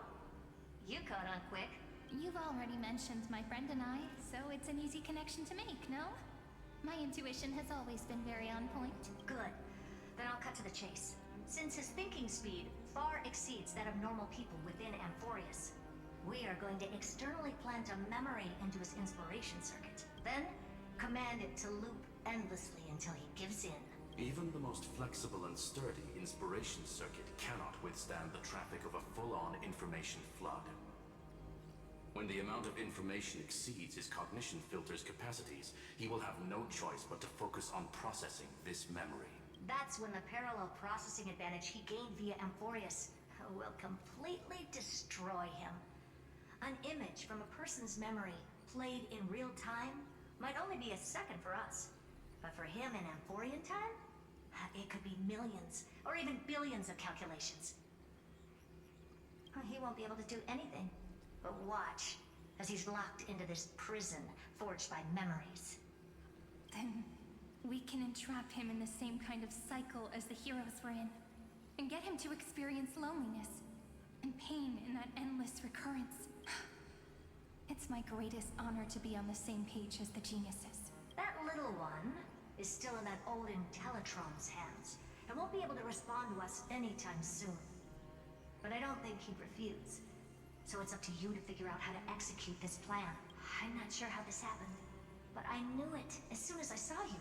You caught on quick. You've already mentioned my friend and I, so it's an easy connection to make, no? My intuition has always been very on point. Good. Then I'll cut to the chase. Since his thinking speed far exceeds that of normal people within Amphorius, we are going to externally plant a memory into his inspiration circuit. Then, command it to loop endlessly until he gives in. Even the most flexible and sturdy inspiration circuit cannot withstand the traffic of a full-on information flood. When the amount of information exceeds his cognition filter's capacities, he will have no choice but to focus on processing this memory. That's when the parallel processing advantage he gained via Amphorius will completely destroy him. An image from a person's memory played in real time might only be a second for us. But for him in Amphorian time, it could be millions or even billions of calculations. He won't be able to do anything but watch as he's locked into this prison forged by memories. Then we can entrap him in the same kind of cycle as the heroes were in, and get him to experience loneliness and pain in that endless recurrence. It's my greatest honor to be on the same page as the geniuses. That little one is still in that old Intellitron's hands, and won't be able to respond to us anytime soon. But I don't think he'd refuse. So it's up to you to figure out how to execute this plan. I'm not sure how this happened, but I knew it as soon as I saw you.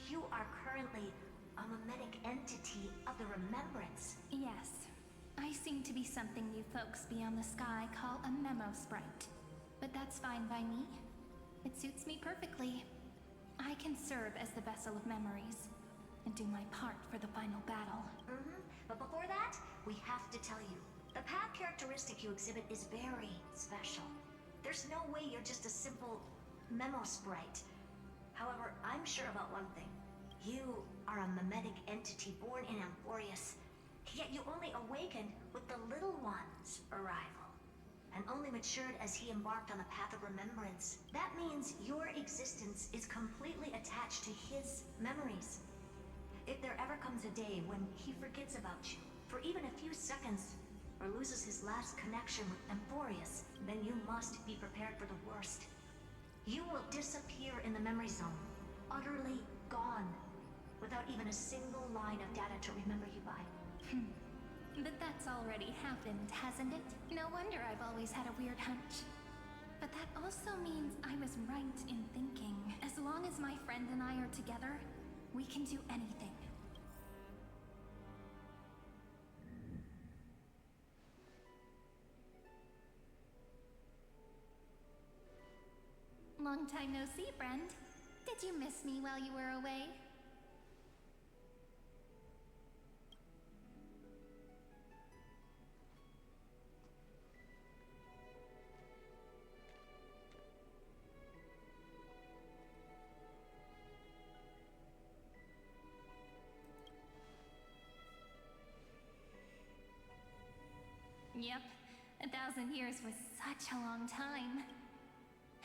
You are currently a mimetic entity of the Remembrance. Yes. I seem to be something you folks beyond the sky call a memo sprite. But that's fine by me. It suits me perfectly. I can serve as the vessel of memories, and do my part for the final battle. But before that, we have to tell you, the path characteristic you exhibit is very special. There's no way you're just a simple memo sprite. However, I'm sure about one thing. You are a mimetic entity born in Amphorius, yet you only awakened with the Little One's arrival, and only matured as he embarked on the path of remembrance. That means your existence is completely attached to his memories. If there ever comes a day when he forgets about you, for even a few seconds, or loses his last connection with Amphorius, then you must be prepared for the worst. You will disappear in the memory zone, utterly gone, without even a single line of data to remember you by. But that's already happened, hasn't it? No wonder I've always had a weird hunch. But that also means I was right in thinking, as long as my friend and I are together, we can do anything. Long time no see, friend. Did you miss me while you were away? Yep, 1,000 years was such a long time.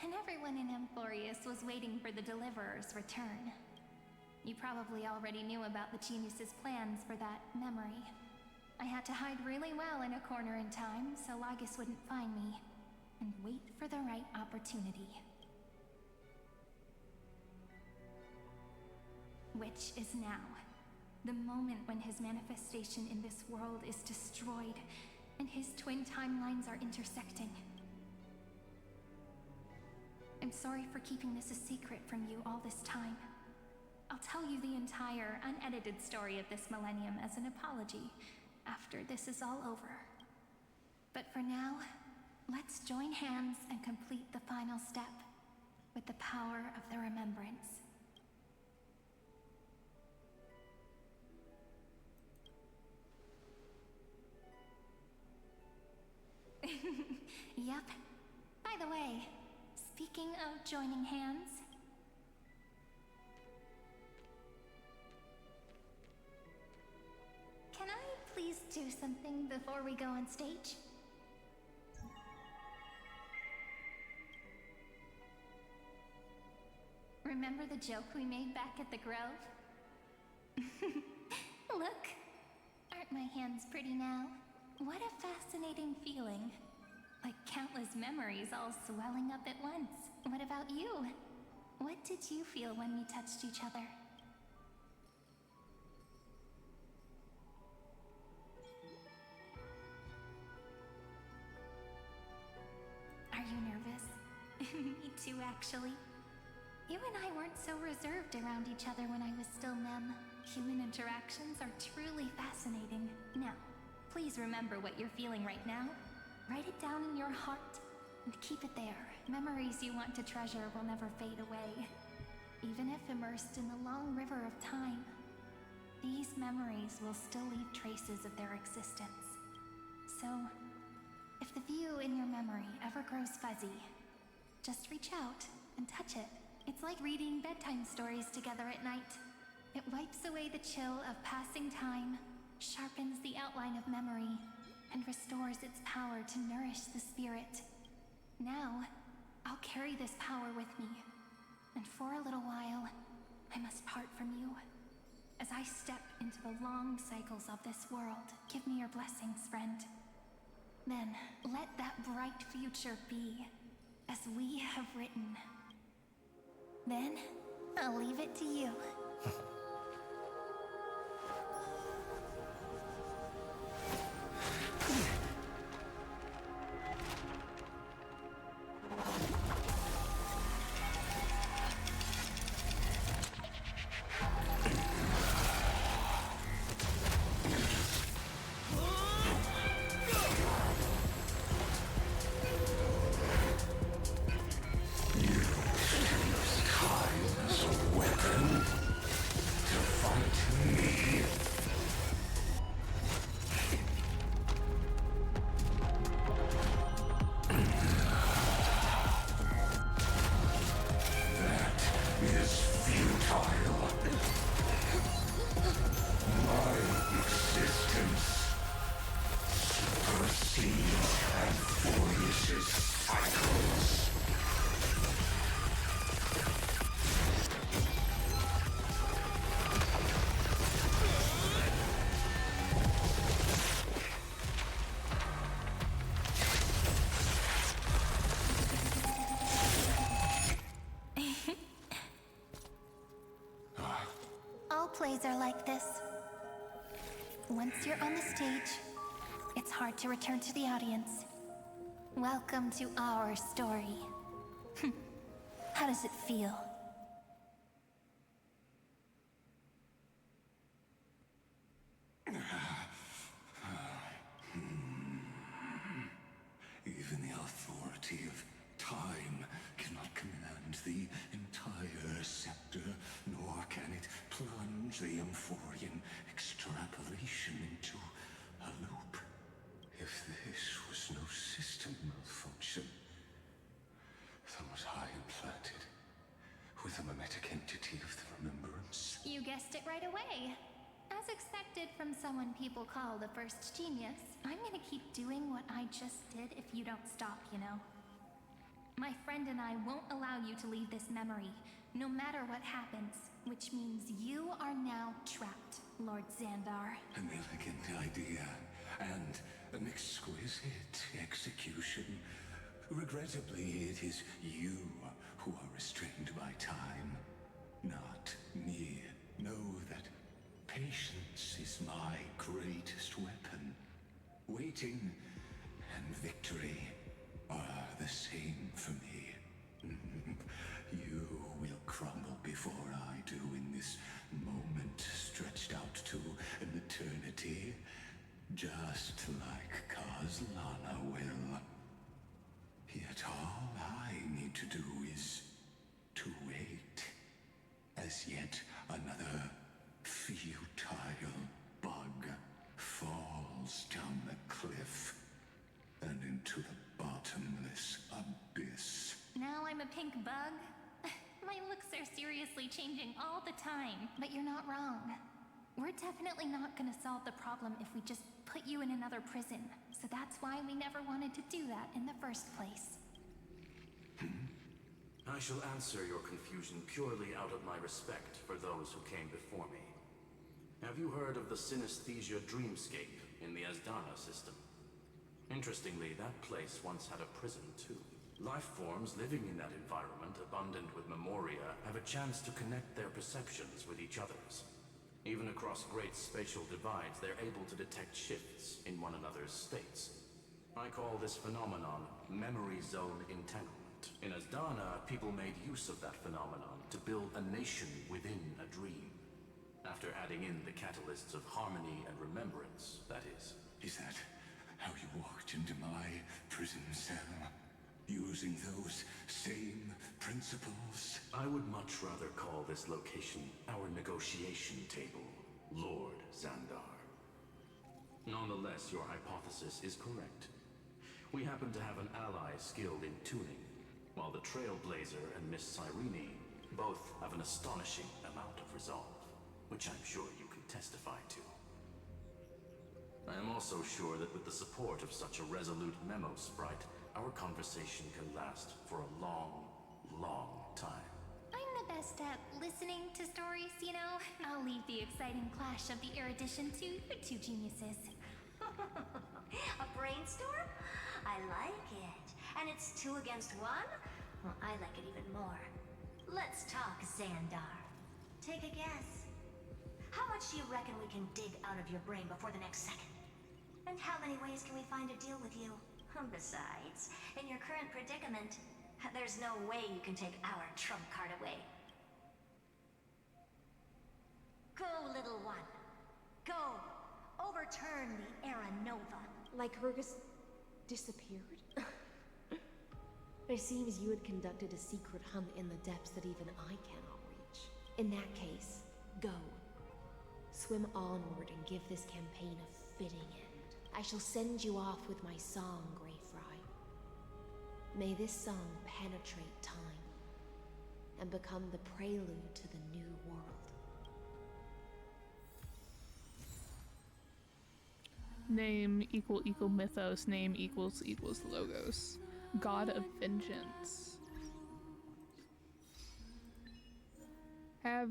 And everyone in Amphorius was waiting for the Deliverer's return. You probably already knew about the genius's plans for that memory. I had to hide really well in a corner in time so Lygus wouldn't find me, and wait for the right opportunity. Which is now. The moment when his manifestation in this world is destroyed, and his twin timelines are intersecting. I'm sorry for keeping this a secret from you all this time. I'll tell you the entire, unedited story of this millennium as an apology after this is all over. But for now, let's join hands and complete the final step with the power of the remembrance. Yep. By the way, speaking of joining hands, can I please do something before we go on stage? Remember the joke we made back at the Grove? Look, aren't my hands pretty now? What a fascinating feeling. like countless memories all swelling up at once. What about you? What did you feel when we touched each other? Are you nervous? Me too, actually. You and I weren't so reserved around each other when I was still Mem. Human interactions are truly fascinating. Now, please remember what you're feeling right now. Write it down in your heart and keep it there. Memories you want to treasure will never fade away. Even if immersed in the long river of time, these memories will still leave traces of their existence. So, if the view in your memory ever grows fuzzy, just reach out and touch it. It's like reading bedtime stories together at night. It wipes away the chill of passing time, sharpens the outline of memory, and restores its power to nourish the spirit. Now, I'll carry this power with me, and for a little while, I must part from you. As I step into the long cycles of this world, give me your blessings, friend. Then, let that bright future be, as we have written. Then, I'll leave it to you. Plays are like this. Once you're on the stage, it's hard to return to the audience. Welcome to our story. How does it feel? Even the authority of time cannot command the entire scepter, nor can it plunge the Amphorian extrapolation into a loop. If this was no system malfunction, then was I implanted with a mimetic entity of the remembrance? You guessed it right away. As expected from someone people call the first genius, I'm gonna keep doing what I just did if you don't stop, you know? My friend and I won't allow you to leave this memory, no matter what happens, which means you are now trapped, Lord Zander. An elegant idea, and an exquisite execution. Regrettably, it is you who are restrained by time, not me. Know that patience is my greatest weapon. Waiting and victory are the same for me. You will crumble before I do in this moment stretched out to an eternity, just like Kozlana will. Yet all I need to do is to wait, as yet another futile bug falls down the cliff and into the bottomless abyss. Now I'm a pink bug? My looks are seriously changing all the time, but you're not wrong. We're definitely not gonna solve the problem if we just put you in another prison. So that's why we never wanted to do that in the first place. I shall answer your confusion purely out of my respect for those who came before me. Have you heard of the synesthesia dreamscape in the Asdana system? Interestingly, that place once had a prison too. Life forms living in that environment, abundant with memoria, have a chance to connect their perceptions with each other's. Even across great spatial divides, they're able to detect shifts in one another's states. I call this phenomenon memory zone entanglement. In Asdana, people made use of that phenomenon to build a nation within a dream. After adding in the catalysts of harmony and remembrance, that is. Is that how you walked into my prison cell? Using those same principles? I would much rather call this location our negotiation table, Lord Zander. Nonetheless, your hypothesis is correct. We happen to have an ally skilled in tuning, while the Trailblazer and Miss Cyrene both have an astonishing amount of resolve, which I'm sure you can testify to. I am also sure that with the support of such a resolute memo sprite, our conversation can last for a long, long time. I'm the best at listening to stories, you know? I'll leave the exciting clash of the erudition to you two geniuses. A brainstorm? I like it. And it's 2 against 1? Well, I like it even more. Let's talk, Zander. Take a guess. How much do you reckon we can dig out of your brain before the next second? And how many ways can we find to deal with you? Besides, in your current predicament, there's no way you can take our trump card away. Go, little one. Go. Overturn the Era Nova. Like Hergus disappeared? It seems you had conducted a secret hunt in the depths that even I cannot reach. In that case, go. Swim onward and give this campaign a fitting end. I shall send you off with my song, Grey Fry. May this song penetrate time and become the prelude to the new world. Name equal mythos. Name equals logos. God of vengeance. Have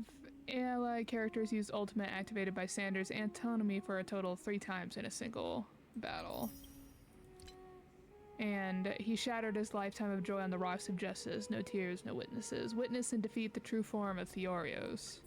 ally characters use ultimate activated by Zander's antinomy for a total of 3 times in a single battle. And he shattered his lifetime of joy on the rocks of justice. No tears, no witnesses. Witness and defeat the true form of Theorios.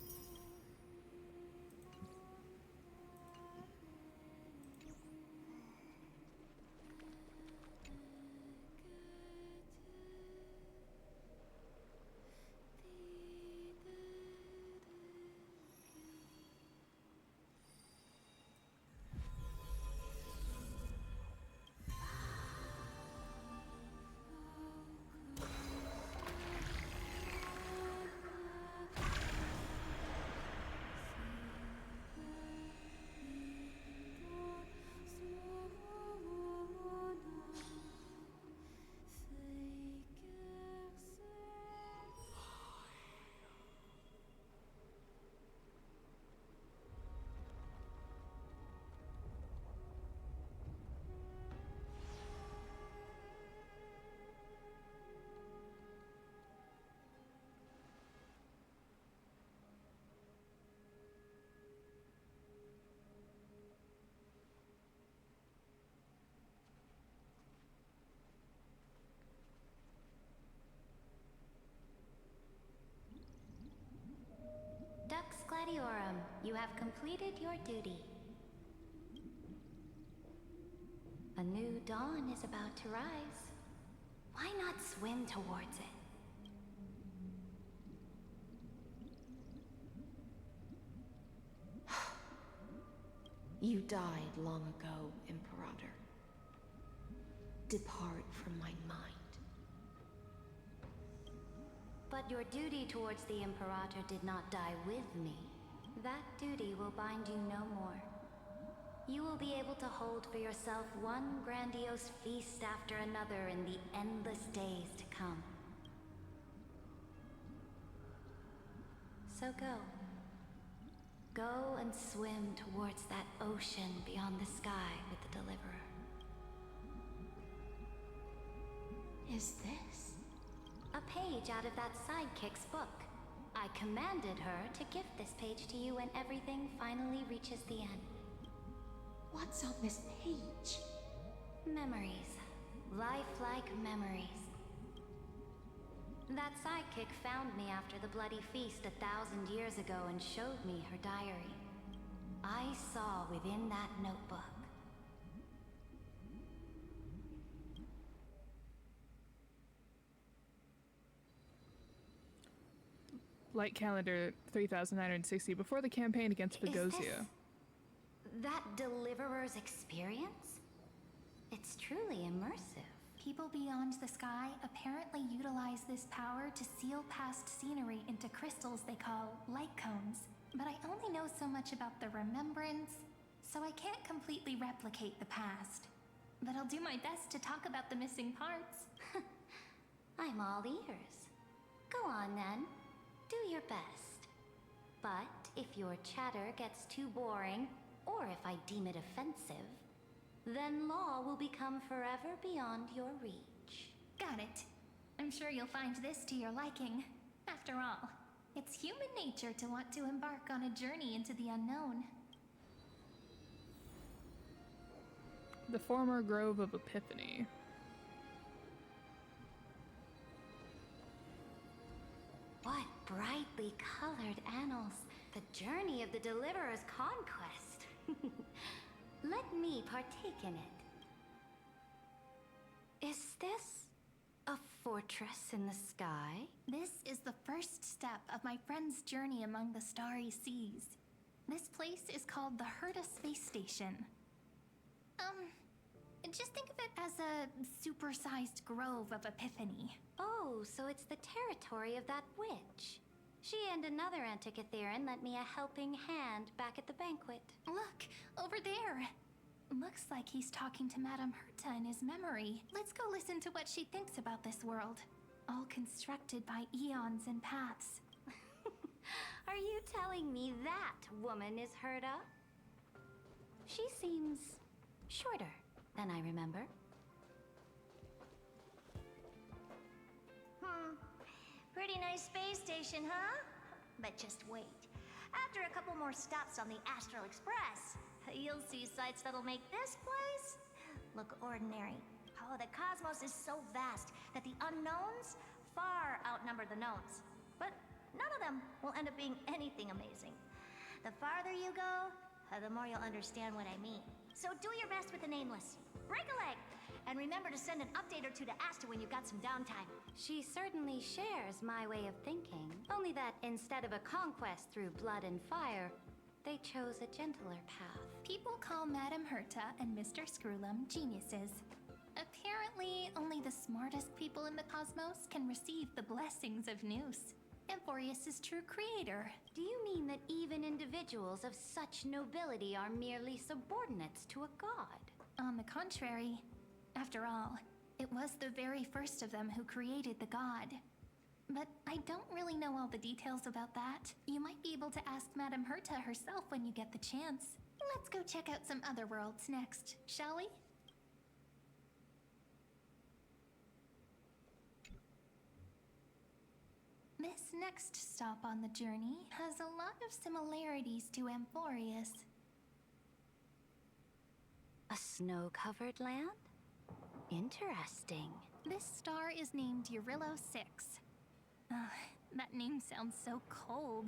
Dux Gladiorum, you have completed your duty. A new dawn is about to rise. Why not swim towards it? You died long ago, Imperator. Depart from my mind. But your duty towards the Imperator did not die with me. That duty will bind you no more. You will be able to hold for yourself one grandiose feast after another in the endless days to come. So go. Go and swim towards that ocean beyond the sky with the Deliverer. Is this? A page out of that sidekick's book. I commanded her to gift this page to you when everything finally reaches the end. What's on this page? Memories. Lifelike memories. That sidekick found me after the bloody feast 1,000 years ago and showed me her diary. I saw within that notebook. Light calendar 3,960 before the campaign against Boghosia. That deliverer's experience? It's truly immersive. People beyond the sky apparently utilize this power to seal past scenery into crystals they call light cones. But I only know so much about the remembrance, so I can't completely replicate the past. But I'll do my best to talk about the missing parts. I'm all ears. Go on then. Do your best. But if your chatter gets too boring, or if I deem it offensive, then law will become forever beyond your reach. Got it. I'm sure you'll find this to your liking. After all, it's human nature to want to embark on a journey into the unknown. The former Grove of Epiphany. What brightly colored annals. The journey of the Deliverer's conquest. Let me partake in it. Is this a fortress in the sky? This is the first step of my friend's journey among the starry seas. This place is called the Herta Space Station. Just think of it as a supersized grove of Epiphany. Oh, so it's the territory of that witch. She and another Antikytheran lent me a helping hand back at the banquet. Look, over there. Looks like he's talking to Madame Herta in his memory. Let's go listen to what she thinks about this world. All constructed by eons and paths. Are you telling me that woman is Herta? She seems shorter than I remember. Pretty nice space station, huh? But just wait. After a couple more stops on the Astral Express, you'll see sights that'll make this place look ordinary. Oh, the cosmos is so vast that the unknowns far outnumber the knowns. But none of them will end up being anything amazing. The farther you go, the more you'll understand what I mean. So do your best with the nameless. Break a leg! And remember to send an update or two to Asta when you've got some downtime. She certainly shares my way of thinking. Only that instead of a conquest through blood and fire, they chose a gentler path. People call Madame Herta and Mr. Screwlum geniuses. Apparently, only the smartest people in the cosmos can receive the blessings of Nous. Amphorius is true creator. Do you mean that even individuals of such nobility are merely subordinates to a god? On the contrary, after all, it was the very first of them who created the god. But I don't really know all the details about that. You might be able to ask Madame Herta herself when you get the chance. Let's go check out some other worlds next, shall we? This next stop on the journey has a lot of similarities to Amphorius. A snow-covered land? Interesting. This star is named Eurillo 6. That name sounds so cold.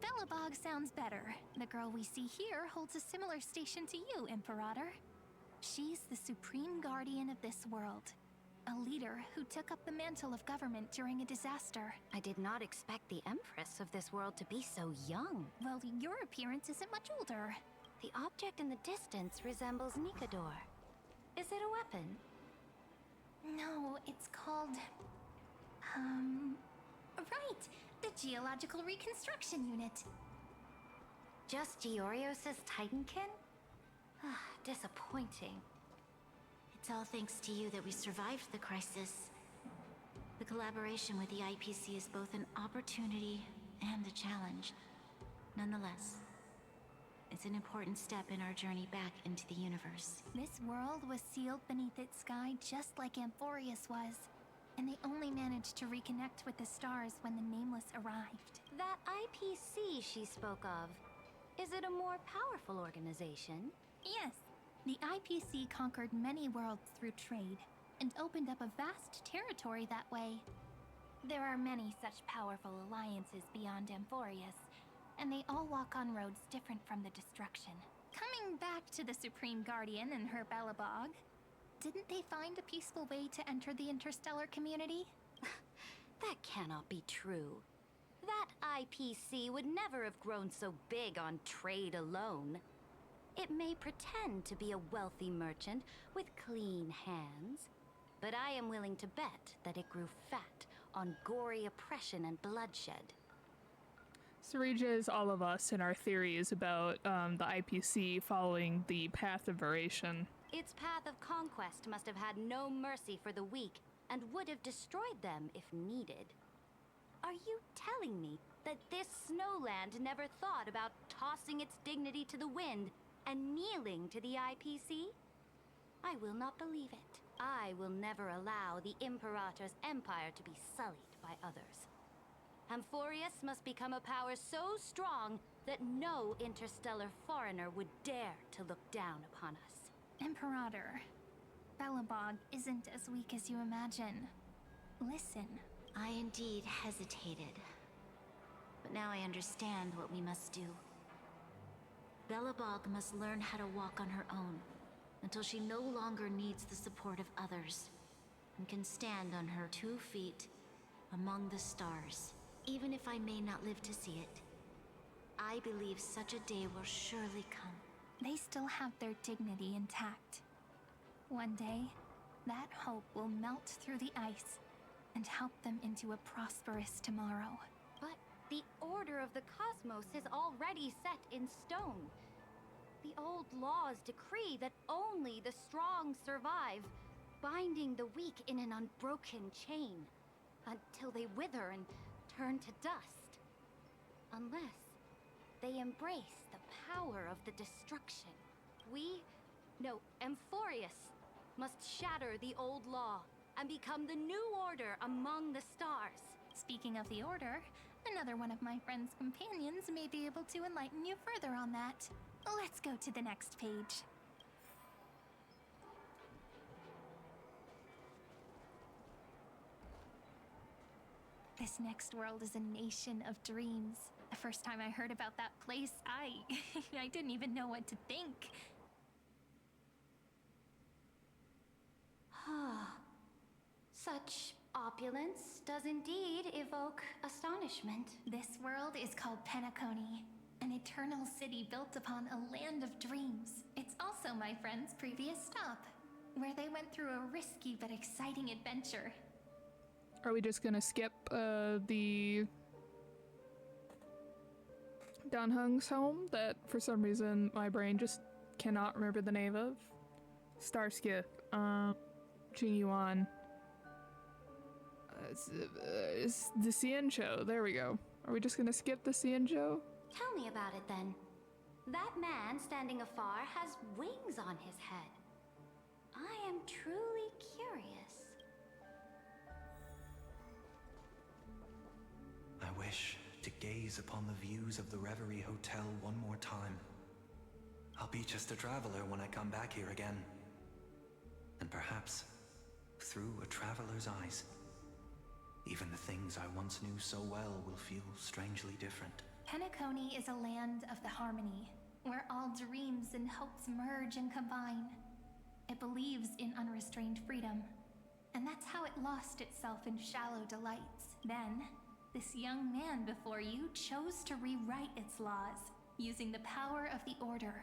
Belobog sounds better. The girl we see here holds a similar station to you, Imperator. She's the supreme guardian of this world. A leader who took up the mantle of government during a disaster. I did not expect the Empress of this world to be so young. Well, your appearance isn't much older. The object in the distance resembles Nikador. Is it a weapon? No, it's called... Right! The Geological Reconstruction Unit. Just Giorios' Titankin? Disappointing. It's all thanks to you that we survived the crisis. The collaboration with the IPC is both an opportunity and a challenge. Nonetheless, it's an important step in our journey back into the universe. This world was sealed beneath its sky just like Amphorius was. And they only managed to reconnect with the stars when the Nameless arrived. That IPC she spoke of, is it a more powerful organization? Yes. The IPC conquered many worlds through trade and opened up a vast territory that way. There are many such powerful alliances beyond Amphorius, and they all walk on roads different from the destruction. Coming back to the Supreme Guardian and her Belobog, didn't they find a peaceful way to enter the interstellar community? That cannot be true. That IPC would never have grown so big on trade alone. It may pretend to be a wealthy merchant with clean hands, but I am willing to bet that it grew fat on gory oppression and bloodshed. Sarija is all of us in our theories about the IPC following the path of Varation. Its path of conquest must have had no mercy for the weak and would have destroyed them if needed. Are you telling me that this snowland never thought about tossing its dignity to the wind and kneeling to the IPC? I will not believe it. I will never allow the Imperator's empire to be sullied by others. Amphorius must become a power so strong that no interstellar foreigner would dare to look down upon us. Imperator, Belobog isn't as weak as you imagine. Listen. I indeed hesitated. But now I understand what we must do. Belobog must learn how to walk on her own until she no longer needs the support of others and can stand on her 2 feet among the stars. Even if I may not live to see it, I believe such a day will surely come. They still have their dignity intact. One day, that hope will melt through the ice and help them into a prosperous tomorrow. But the order of the cosmos is already set in stone. The old laws decree that only the strong survive, binding the weak in an unbroken chain until they wither and turn to dust. Unless they embrace the power of the destruction. Amphorius must shatter the old law and become the new order among the stars. Speaking of the order, another one of my friend's companions may be able to enlighten you further on that. Let's go to the next page. This next world is a nation of dreams. The first time I heard about that place, I didn't even know what to think. Such opulence does indeed evoke astonishment. This world is called Penacony, an eternal city built upon a land of dreams. It's also my friend's previous stop, where they went through a risky but exciting adventure. Are we just gonna skip the Danhung's home that for some reason my brain just cannot remember the name of? Starskip, Jingyuan. It's the Xianzhou. There we go. Are we just gonna skip the Xianzhou? Tell me about it then. That man standing afar has wings on his head. I am truly curious. I wish to gaze upon the views of the Reverie Hotel one more time. I'll be just a traveler when I come back here again. And perhaps, through a traveler's eyes, even the things I once knew so well will feel strangely different. Penacony is a land of the harmony, where all dreams and hopes merge and combine. It believes in unrestrained freedom, and that's how it lost itself in shallow delights. Then, this young man before you chose to rewrite its laws, using the power of the Order,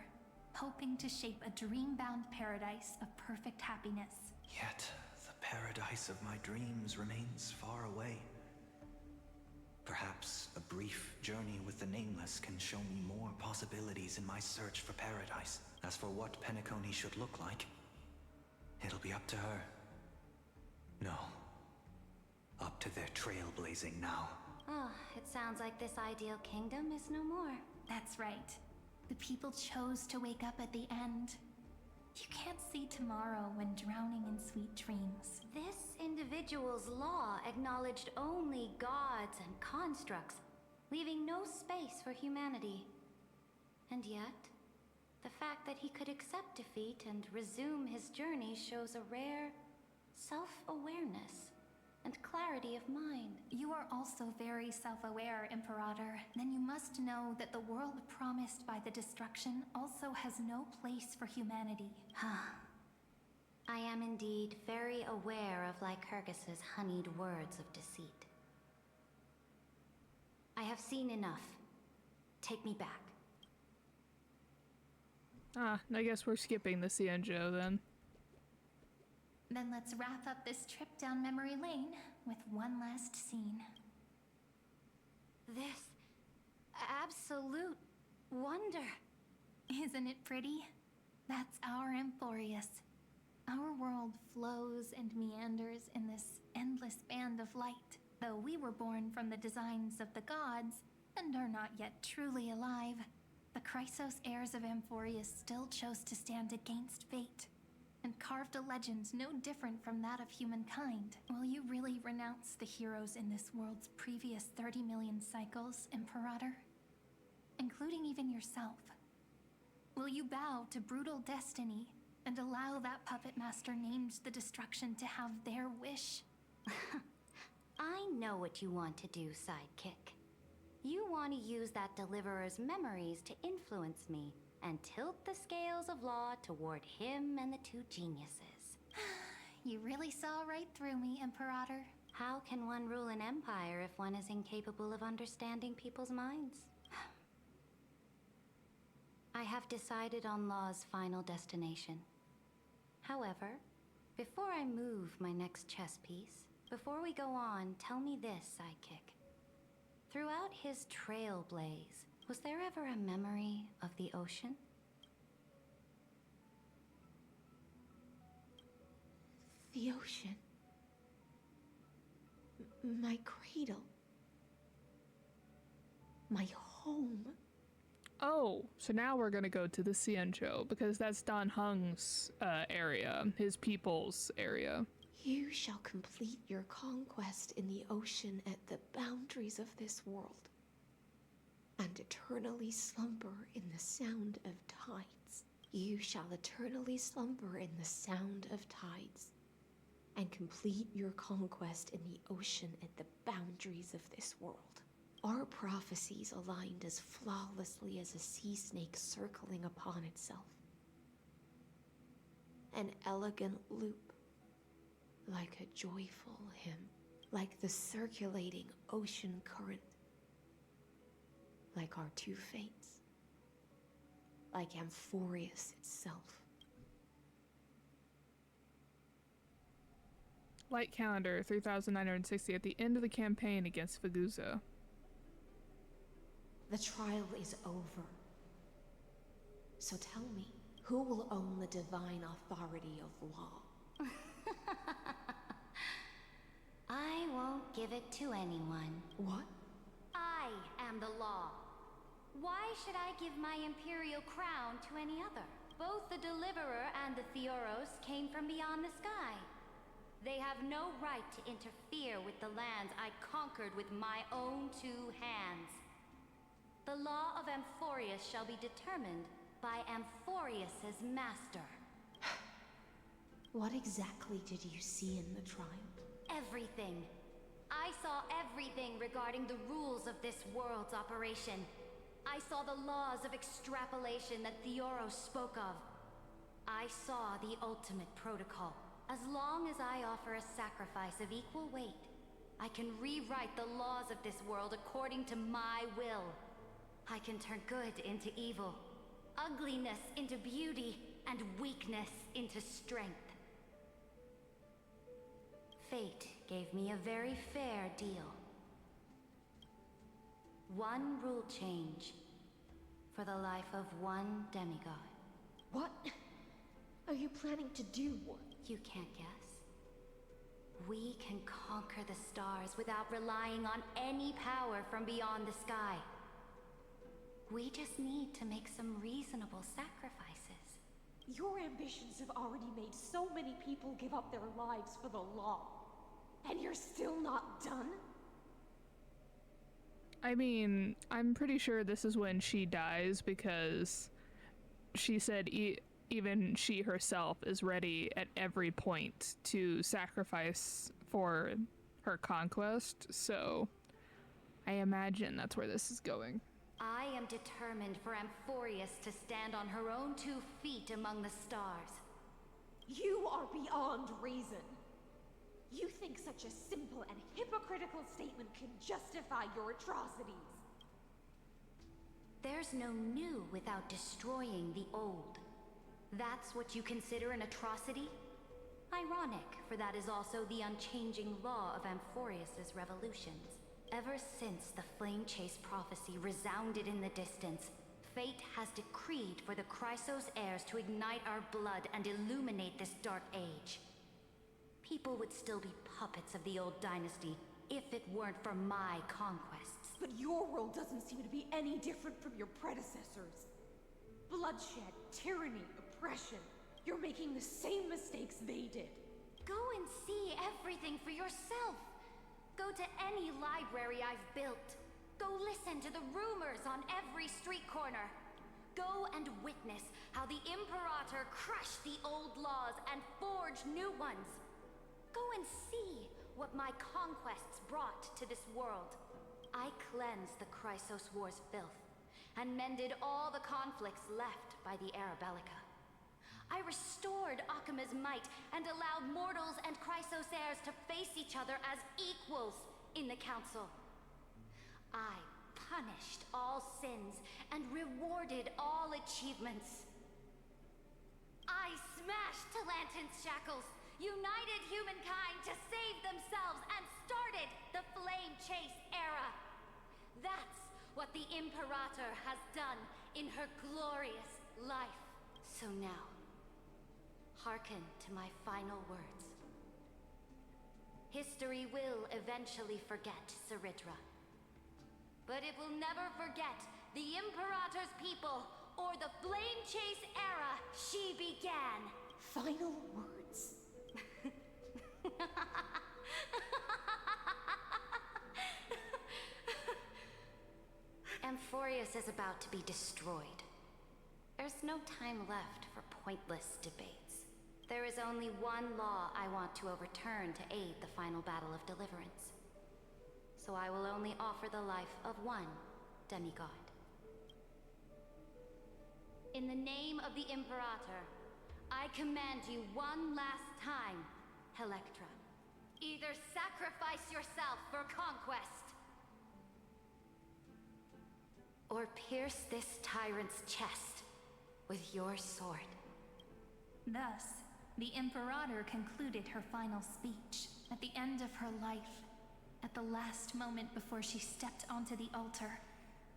hoping to shape a dream-bound paradise of perfect happiness. Yet, the paradise of my dreams remains far away. Perhaps a brief journey with the Nameless can show me more possibilities in my search for paradise. As for what Penacony should look like, it'll be up to her. No. Up to their trailblazing now. Oh, it sounds like this ideal kingdom is no more. That's right. The people chose to wake up at the end. You can't see tomorrow when drowning in sweet dreams. This individual's law acknowledged only gods and constructs, leaving no space for humanity. And yet, The fact that he could accept defeat and resume his journey shows a rare self-awareness and clarity of mind. You are also very self-aware, Imperator. Then you must know that the world promised by the destruction also has no place for humanity. I am indeed very aware of Lycurgus's honeyed words of deceit. I have seen enough. Take me back. I guess we're skipping the Cienjo then. Then let's wrap up this trip down memory lane with one last scene. This absolute wonder. Isn't it pretty? That's our Amphorius. Our world flows and meanders in this endless band of light. Though we were born from the designs of the gods and are not yet truly alive, the Chrysos heirs of Amphorius still chose to stand against fate and carved a legend no different from that of humankind. Will you really renounce the heroes in this world's previous 30 million cycles, Imperator? Including even yourself. Will you bow to brutal destiny and allow that puppet master named the destruction to have their wish? I know what you want to do, sidekick. You want to use that deliverer's memories to influence me and tilt the scales of law toward him and the two geniuses. You really saw right through me, Imperator. How can one rule an empire if one is incapable of understanding people's minds? I have decided on Law's final destination. However, before I move my next chess piece, before we go on, tell me this, sidekick. Throughout his trailblaze, was there ever a memory of the ocean? The ocean. My cradle. My home. Oh, so now we're gonna go to the Cienjo, because that's Dan Heng's area, his people's area. You shall complete your conquest in the ocean at the boundaries of this world, and eternally slumber in the sound of tides. You shall eternally slumber in the sound of tides, and complete your conquest in the ocean at the boundaries of this world. Our prophecies aligned as flawlessly as a sea snake circling upon itself. An elegant loop, like a joyful hymn, like the circulating ocean current, like our two fates, like Amphorius itself. Light calendar 3960 at the end of the campaign against Faguza. The trial is over. So tell me, who will own the divine authority of law? I won't give it to anyone. What? I am the law. Why should I give my imperial crown to any other? Both the Deliverer and the Theoros came from beyond the sky. They have no right to interfere with the lands I conquered with my own two hands. The law of Amphorius shall be determined by Amphorius's master. What exactly did you see in the trial? Everything. I saw everything regarding the rules of this world's operation. I saw the laws of extrapolation that Theoros spoke of. I saw the ultimate protocol. As long as I offer a sacrifice of equal weight, I can rewrite the laws of this world according to my will. I can turn good into evil, ugliness into beauty, and weakness into strength. Fate gave me a very fair deal. One rule change for the life of one demigod. What are you planning to do? You can't guess. We can conquer the stars without relying on any power from beyond the sky. We just need to make some reasonable sacrifices. Your ambitions have already made so many people give up their lives for the law. And you're still not done? I mean, I'm pretty sure this is when she dies, because she said even she herself is ready at every point to sacrifice for her conquest, so I imagine that's where this is going. I am determined for Amphorius to stand on her own 2 feet among the stars. You are beyond reason. You think such a simple and hypocritical statement can justify your atrocities. There's no new without destroying the old. That's what you consider an atrocity? Ironic, for that is also the unchanging law of Amphorius's revolutions. Ever since the Flame Chase prophecy resounded in the distance, fate has decreed for the Chrysos heirs to ignite our blood and illuminate this dark age. People would still be puppets of the old dynasty if it weren't for my conquests. But your world doesn't seem to be any different from your predecessors. Bloodshed, tyranny, oppression. You're making the same mistakes they did. Go and see everything for yourself. Go to any library I've built. Go listen to the rumors on every street corner. Go and witness how the Imperator crushed the old laws and forged new ones. Go and see what my conquests brought to this world. I cleansed the Chrysos War's filth, and mended all the conflicts left by the Arabellica. I restored Akima's might and allowed mortals and Chrysos heirs to face each other as equals in the Council. I punished all sins and rewarded all achievements. I smashed Talantin's shackles, united humankind to save themselves, and started the Flame Chase era. That's what the Imperator has done in her glorious life. So now, hearken to my final words. History will eventually forget Cyritra, but it will never forget the Imperator's people or the Flame Chase era she began. Final words. Amphorius is about to be destroyed. There's no time left for pointless debates. There is only one law I want to overturn to aid the final battle of deliverance. So I will only offer the life of one demigod. In the name of the Imperator, I command you one last time, Electra. Either sacrifice yourself for conquest, or pierce this tyrant's chest with your sword. Thus, the Imperator concluded her final speech at the end of her life. At the last moment before she stepped onto the altar,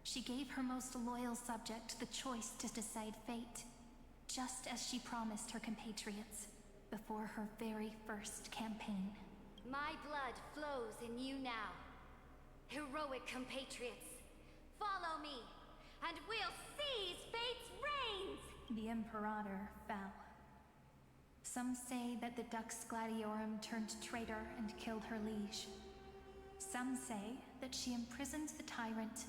she gave her most loyal subject the choice to decide fate, just as she promised her compatriots before her very first campaign. My blood flows in you now. Heroic compatriots, follow me, and we'll seize fate's reins! The Imperator fell. Some say that the Dux Gladiorum turned traitor and killed her liege. Some say that she imprisoned the tyrant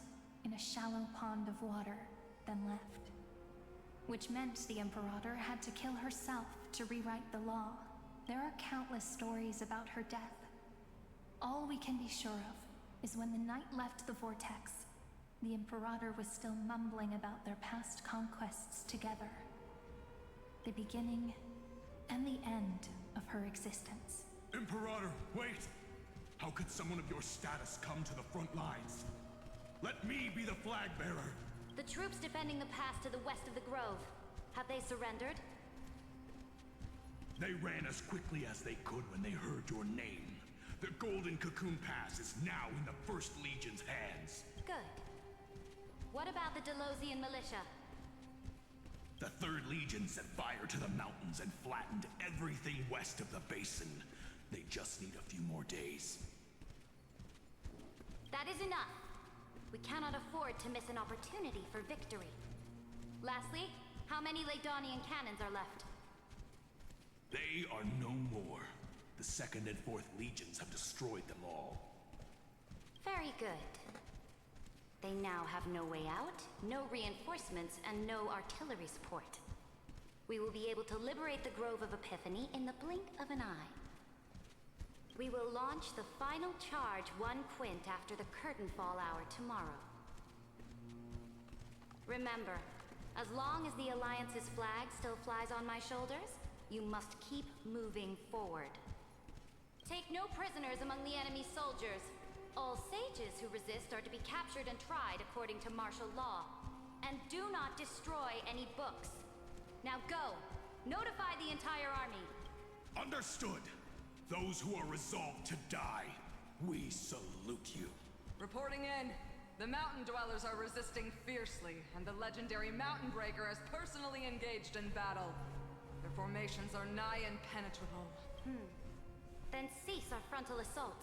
in a shallow pond of water, then left. Which meant the Imperator had to kill herself to rewrite the law. There are countless stories about her death. All we can be sure of is when the knight left the vortex, the Imperator was still mumbling about their past conquests together. The beginning and the end of her existence. Imperator, wait! How could someone of your status come to the front lines? Let me be the flag bearer! The troops defending the pass to the west of the grove, have they surrendered? They ran as quickly as they could when they heard your name. The Golden Cocoon Pass is now in the First Legion's hands. Good. What about the Delosian militia? The Third Legion set fire to the mountains and flattened everything west of the basin. They just need a few more days. That is enough. We cannot afford to miss an opportunity for victory. Lastly, how many Laedonian cannons are left? They are no more. The Second and Fourth Legions have destroyed them all. Very good. They now have no way out, no reinforcements, and no artillery support. We will be able to liberate the Grove of Epiphany in the blink of an eye. We will launch the final charge 1 quint after the curtain fall hour tomorrow. Remember, as long as the Alliance's flag still flies on my shoulders, you must keep moving forward. Take no prisoners among the enemy soldiers. All sages who resist are to be captured and tried according to martial law. And do not destroy any books. Now go! Notify the entire army! Understood! Those who are resolved to die, we salute you. Reporting in. The mountain dwellers are resisting fiercely, and the legendary Mountain Breaker has personally engaged in battle. Their formations are nigh impenetrable. Then cease our frontal assault.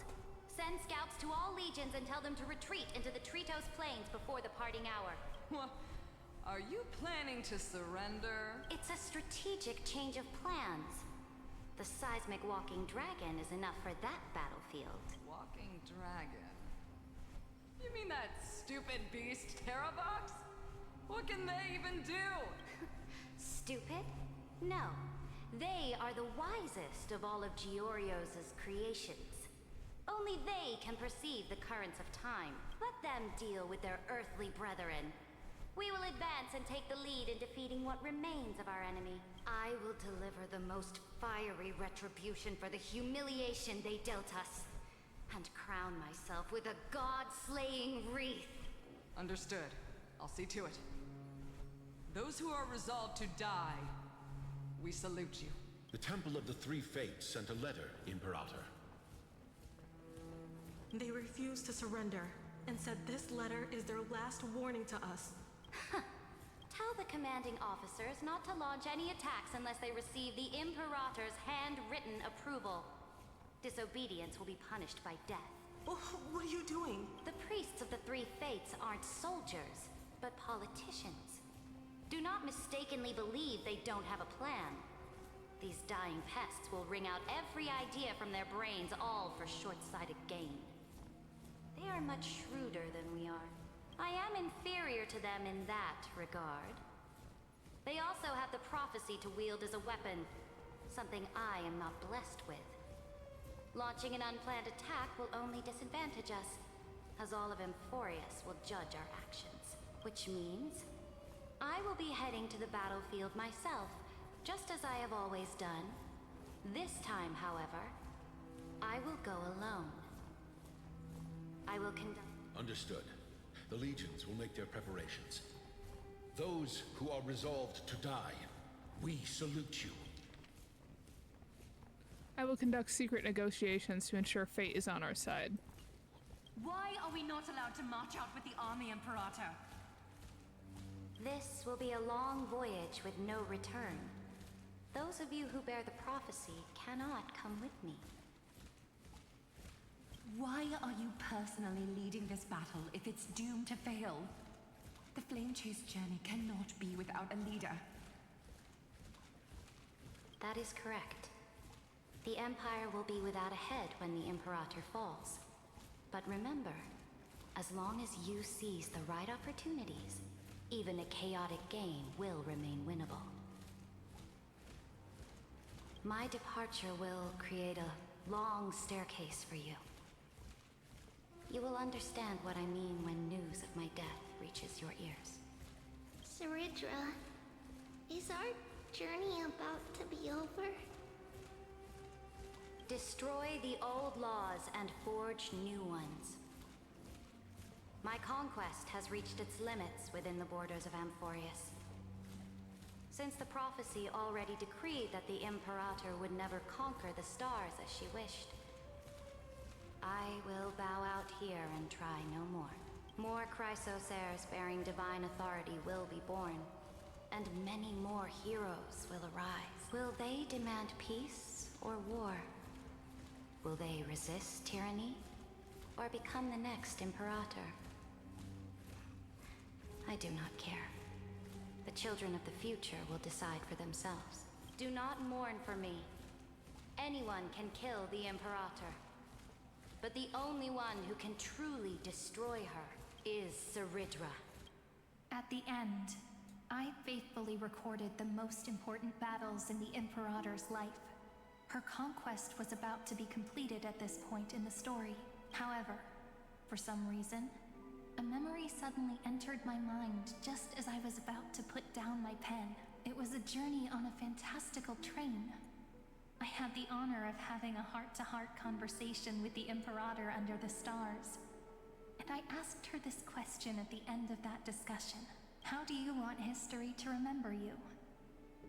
Send scouts to all legions and tell them to retreat into the Tritos Plains before the parting hour. What? Are you planning to surrender? It's a strategic change of plans. The seismic walking dragon is enough for that battlefield. Walking dragon? You mean that stupid beast, Terravox? What can they even do? Stupid? No. They are the wisest of all of Giorio's creations. Only they can perceive the currents of time. Let them deal with their earthly brethren. We will advance and take the lead in defeating what remains of our enemy. I will deliver the most fiery retribution for the humiliation they dealt us, and crown myself with a god-slaying wreath. Understood. I'll see to it. Those who are resolved to die, we salute you. The Temple of the Three Fates sent a letter, Imperator. They refused to surrender and said this letter is their last warning to us. Tell the commanding officers not to launch any attacks unless they receive the Imperator's handwritten approval. Disobedience will be punished by death. What are you doing? The priests of the Three Fates aren't soldiers, but politicians. Do not mistakenly believe they don't have a plan. These dying pests will wring out every idea from their brains, all for short-sighted gain. They are much shrewder than we are. I am inferior to them in that regard. They also have the prophecy to wield as a weapon, something I am not blessed with. Launching an unplanned attack will only disadvantage us, as all of Emphorius will judge our actions. Which means I will be heading to the battlefield myself, just as I have always done. This time, however, I will go alone. I will conduct... Understood. The legions will make their preparations. Those who are resolved to die, we salute you. I will conduct secret negotiations to ensure fate is on our side. Why are we not allowed to march out with the army, Imperator? This will be a long voyage with no return. Those of you who bear the prophecy cannot come with me. Why are you personally leading this battle if it's doomed to fail? The Flame Chase journey cannot be without a leader. That is correct. The Empire will be without a head when the Imperator falls. But remember, as long as you seize the right opportunities, even a chaotic game will remain winnable. My departure will create a long staircase for you. You will understand what I mean when news of my death reaches your ears. Saridra, is our journey about to be over? Destroy the old laws and forge new ones. My conquest has reached its limits within the borders of Amphorius. Since the prophecy already decreed that the Imperator would never conquer the stars as she wished, I will bow out here and try no more. More Chrysos heirs bearing divine authority will be born, and many more heroes will arise. Will they demand peace or war? Will they resist tyranny, or become the next Imperator? I do not care. The children of the future will decide for themselves. Do not mourn for me. Anyone can kill the Imperator. But the only one who can truly destroy her is Ceridra? At the end, I faithfully recorded the most important battles in the Imperator's life. Her conquest was about to be completed at this point in the story. However, for some reason, a memory suddenly entered my mind just as I was about to put down my pen. It was a journey on a fantastical train. I had the honor of having a heart-to-heart conversation with the Imperator under the stars. And I asked her this question at the end of that discussion. How do you want history to remember you?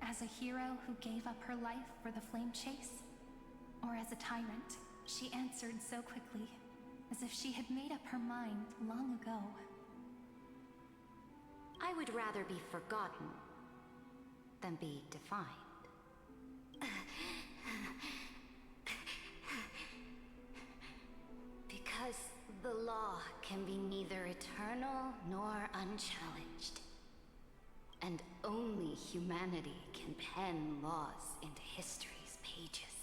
As a hero who gave up her life for the flame chase? Or as a tyrant? She answered so quickly, as if she had made up her mind long ago. I would rather be forgotten than be defined. Because the law can be neither eternal nor unchallenged. And only humanity can pen laws into history's pages.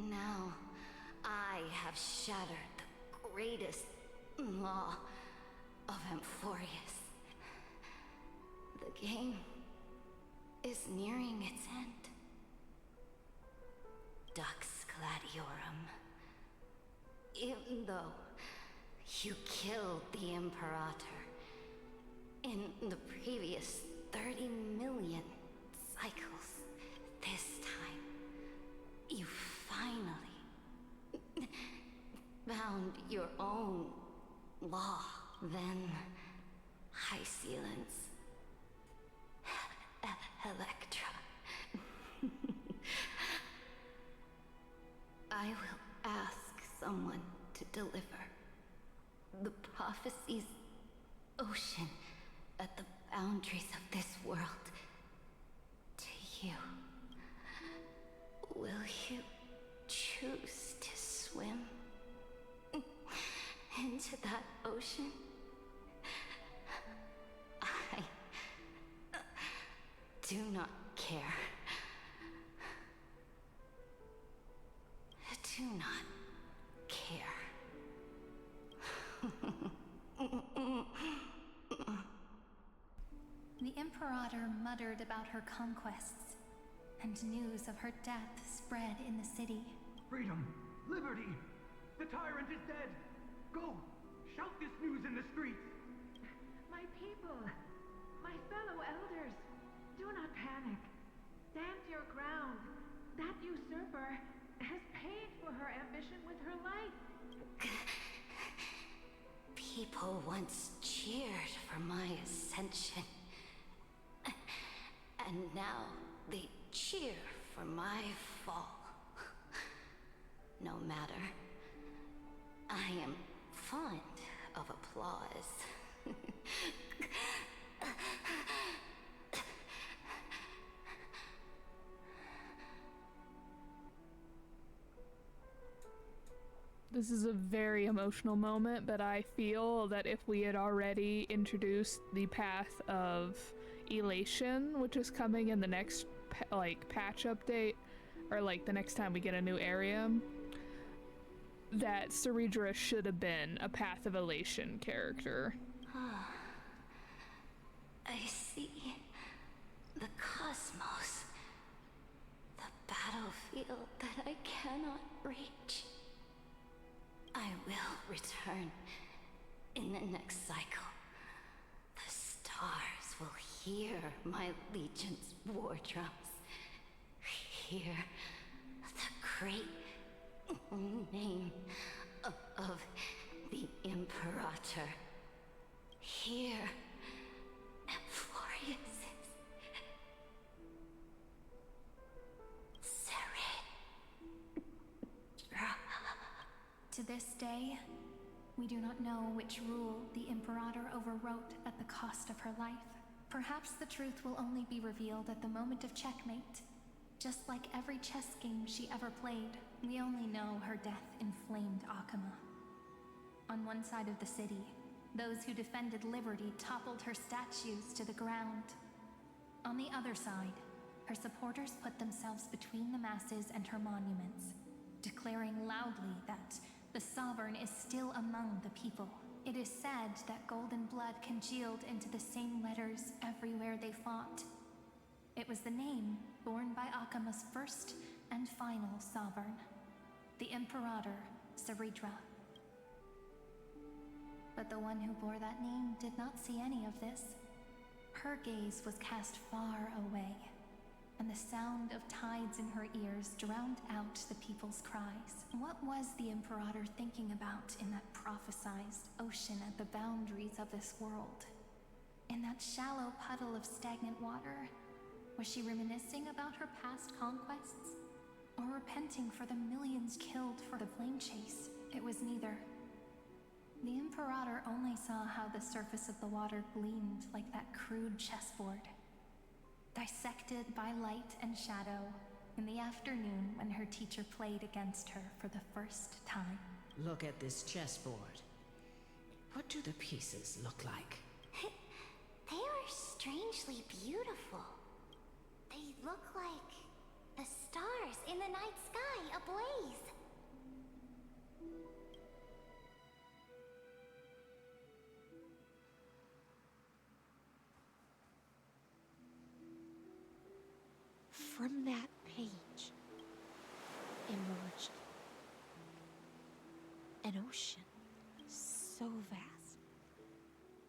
Now, I have shattered the greatest law of Amphorius. The game is nearing its end. Dux Gladiorum. Even though you killed the Imperator in the previous 30 million cycles, this time, you finally found your own law. Then, High Sealants, Electra. I will ask someone to deliver the prophecy's ocean at the boundaries of this world to you. Will you choose to swim into that ocean? I do not care. Do not care. The Imperator muttered about her conquests, and news of her death spread in the city. Freedom! Liberty! The tyrant is dead! Go! Shout this news in the streets! My people, my fellow elders, do not panic. Stand your ground. That usurper has paid for her ambition with her life. People once cheered for my ascension. And now they cheer for my fall. No matter. I am fond of applause. This is a very emotional moment, but I feel that if we had already introduced the path of elation, which is coming in the next patch update, or like the next time we get a new area, that Ceridra should have been a path of elation character. I see the cosmos, the battlefield that I cannot reach. I will return in the next cycle. The stars will hear my legion's war drums. Hear the great name of the Imperator. Hear Amphorius. To this day, we do not know which rule the Imperator overwrote at the cost of her life. Perhaps the truth will only be revealed at the moment of checkmate. Just like every chess game she ever played, we only know her death inflamed Akama. On one side of the city, those who defended liberty toppled her statues to the ground. On the other side, her supporters put themselves between the masses and her monuments, declaring loudly that the sovereign Sovereign is still among the people. It is said that golden blood congealed into the same letters everywhere they fought. It was the name borne by Akama's first and final sovereign, the Imperator Saridra. But the one who bore that name did not see any of this. Her gaze was cast far away, and the sound of tides in her ears drowned out the people's cries. What was the Imperator thinking about in that prophesized ocean at the boundaries of this world? In that shallow puddle of stagnant water, was she reminiscing about her past conquests? Or repenting for the millions killed for the flame chase? It was neither. The Imperator only saw how the surface of the water gleamed like that crude chessboard, dissected by light and shadow in the afternoon when her teacher played against her for the first time. Look at this chessboard. What do the pieces look like? They are strangely beautiful. They look like the stars in the night sky ablaze. From that page emerged an ocean so vast,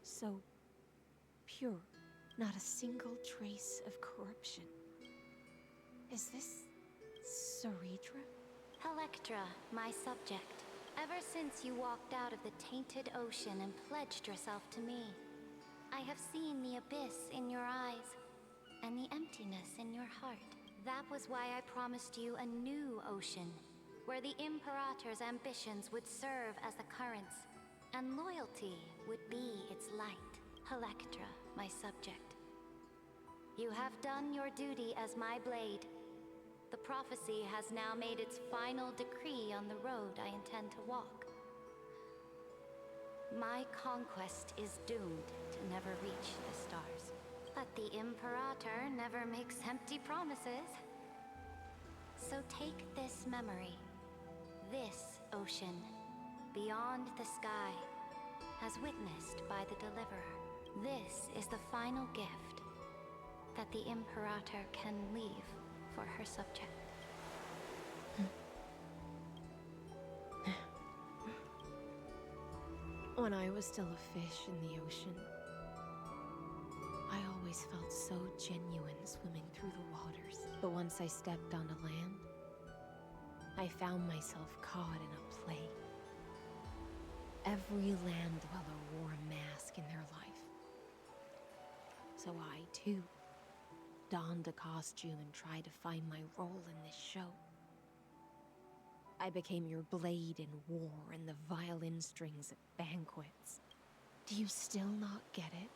so pure, not a single trace of corruption. Is this Saridra? Electra, my subject. Ever since you walked out of the tainted ocean and pledged yourself to me, I have seen the abyss in your eyes and the emptiness in your heart. That was why I promised you a new ocean, where the Imperator's ambitions would serve as the currents, and loyalty would be its light. Electra, my subject. You have done your duty as my blade. The prophecy has now made its final decree on the road I intend to walk. My conquest is doomed to never reach the stars. But the Imperator never makes empty promises. So take this memory, this ocean, beyond the sky, as witnessed by the Deliverer. This is the final gift that the Imperator can leave for her subject. When I was still a fish in the ocean, I always felt so genuine swimming through the waters. But once I stepped onto land, I found myself caught in a play. Every land dweller wore a mask in their life. So I, too, donned a costume and tried to find my role in this show. I became your blade in war and the violin strings at banquets. Do you still not get it?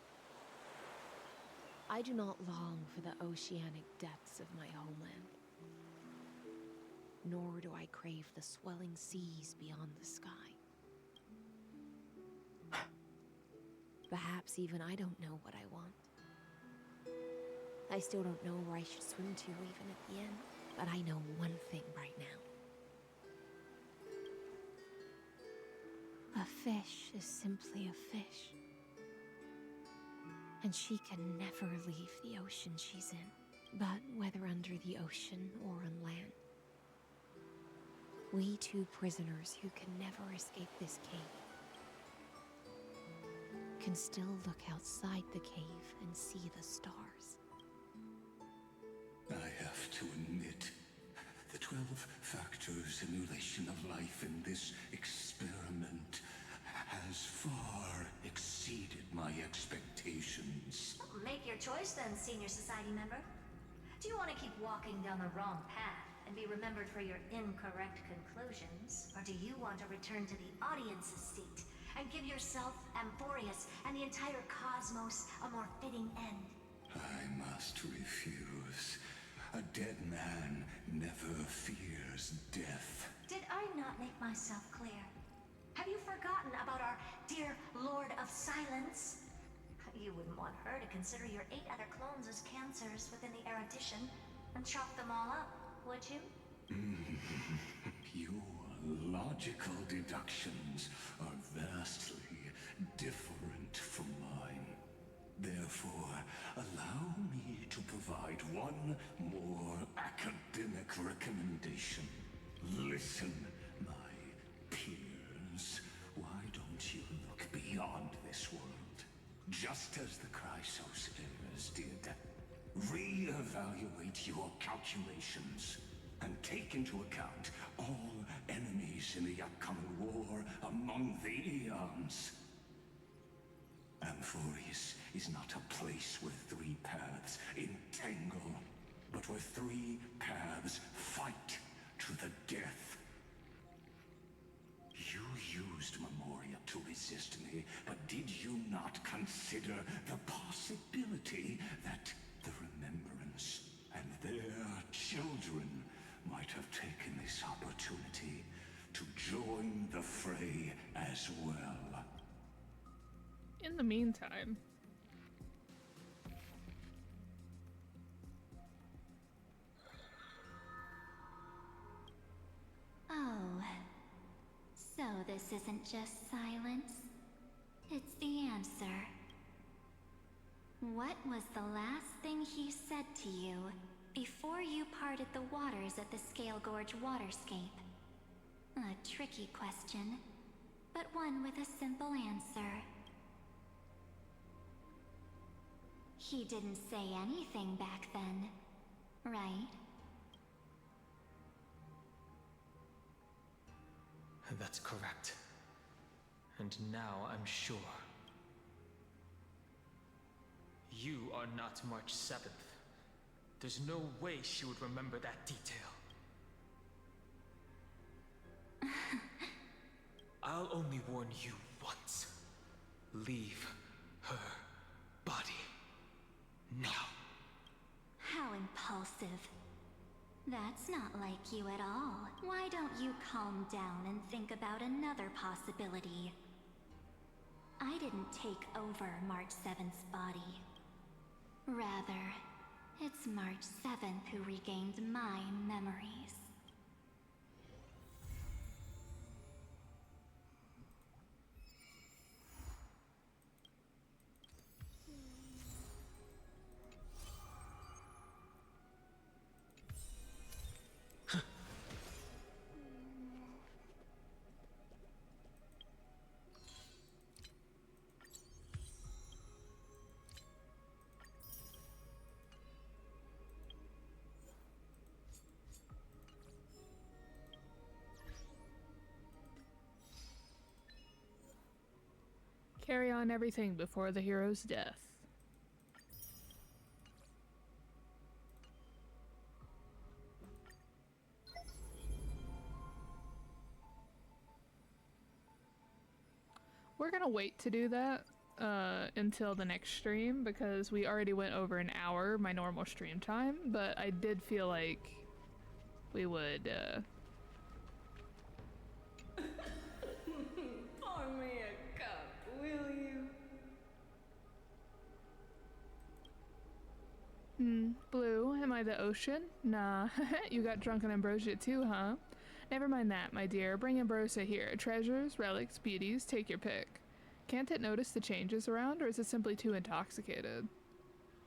I do not long for the oceanic depths of my homeland. Nor do I crave the swelling seas beyond the sky. Perhaps even I don't know what I want. I still don't know where I should swim to even at the end, but I know one thing right now. A fish is simply a fish. And she can never leave the ocean she's in. But whether under the ocean or on land, we two prisoners who can never escape this cave can still look outside the cave and see the stars. I have to admit, the 12-factor simulation of life in this experiment has far exceeded my expectations. Make your choice then, senior society member. Do you want to keep walking down the wrong path and be remembered for your incorrect conclusions? Or do you want to return to the audience's seat and give yourself, Amphorius, and the entire cosmos a more fitting end? I must refuse. A dead man never fears death. Did I not make myself clear? Have you forgotten about our dear Lord of Silence? You wouldn't want her to consider your 8 other clones as cancers within the erudition and chop them all up, would you? Your logical deductions one more academic recommendation. Listen, my peers. Why don't you look beyond this world? Just as the Chrysos heirs did. Re-evaluate your calculations and take into account all enemies in the upcoming war among the eons. Amphoris is not a place where three paths entangle, but where three paths fight to the death. You used Memoria to resist me, but did you not consider the possibility that the Remembrance and their children might have taken this opportunity to join the fray as well? In the meantime... Oh, so this isn't just silence. It's the answer. What was the last thing he said to you before you parted the waters at the Scale Gorge waterscape? A tricky question, but one with a simple answer. He didn't say anything back then, right? That's correct. And now I'm sure. You are not March 7th. There's no way she would remember that detail. I'll only warn you once. Leave her body. Now. How impulsive. That's not like you at all. Why don't you calm down and think about another possibility? I didn't take over March 7th's body. Rather, it's March 7th who regained my memories. Carry on everything before the hero's death. We're gonna wait to do that until the next stream because we already went over an hour, my normal stream time, but I did feel like we would Pour me a cup, will you? Blue, am I the ocean? Nah, you got drunk on ambrosia too, huh? Never mind that, my dear. Bring ambrosia here. Treasures, relics, beauties, take your pick. Can't it notice the changes around, or is it simply too intoxicated?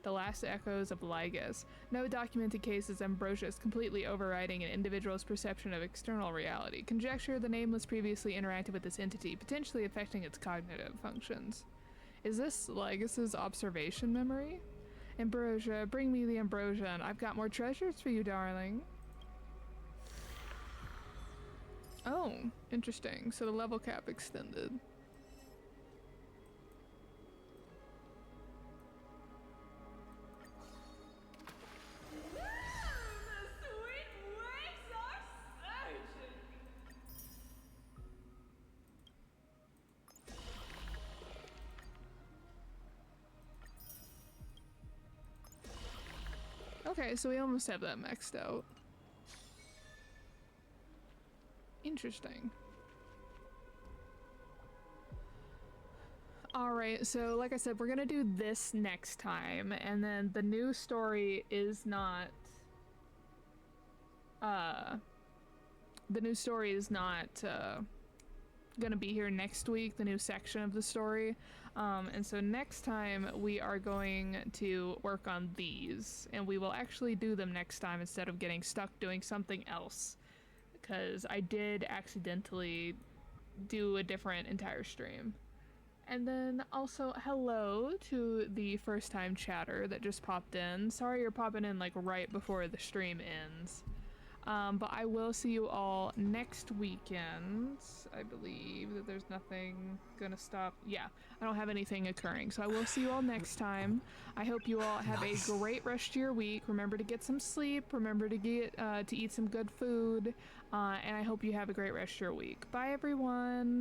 The last echoes of Lygus. No documented cases ambrosia's completely overriding an individual's perception of external reality. Conjecture the nameless previously interacted with this entity, potentially affecting its cognitive functions. Is this Lygus's observation memory? Ambrosia, bring me the ambrosia, and I've got more treasures for you, darling. Oh, interesting. So the level cap extended. Okay, so we almost have that maxed out. Interesting. Alright, so like I said, we're gonna do this next time, and then the new story is not... gonna be here next week, the new section of the story. And so next time we are going to work on these, and we will actually do them next time instead of getting stuck doing something else, because I did accidentally do a different entire stream. And then also hello to the first time chatter that just popped in. Sorry you're popping in like right before the stream ends. But I will see you all next weekend. I believe that there's nothing gonna stop. Yeah, I don't have anything occurring. So I will see you all next time. I hope you all have a great rest of your week. Remember to get some sleep. Remember to get to eat some good food. And I hope you have a great rest of your week. Bye everyone.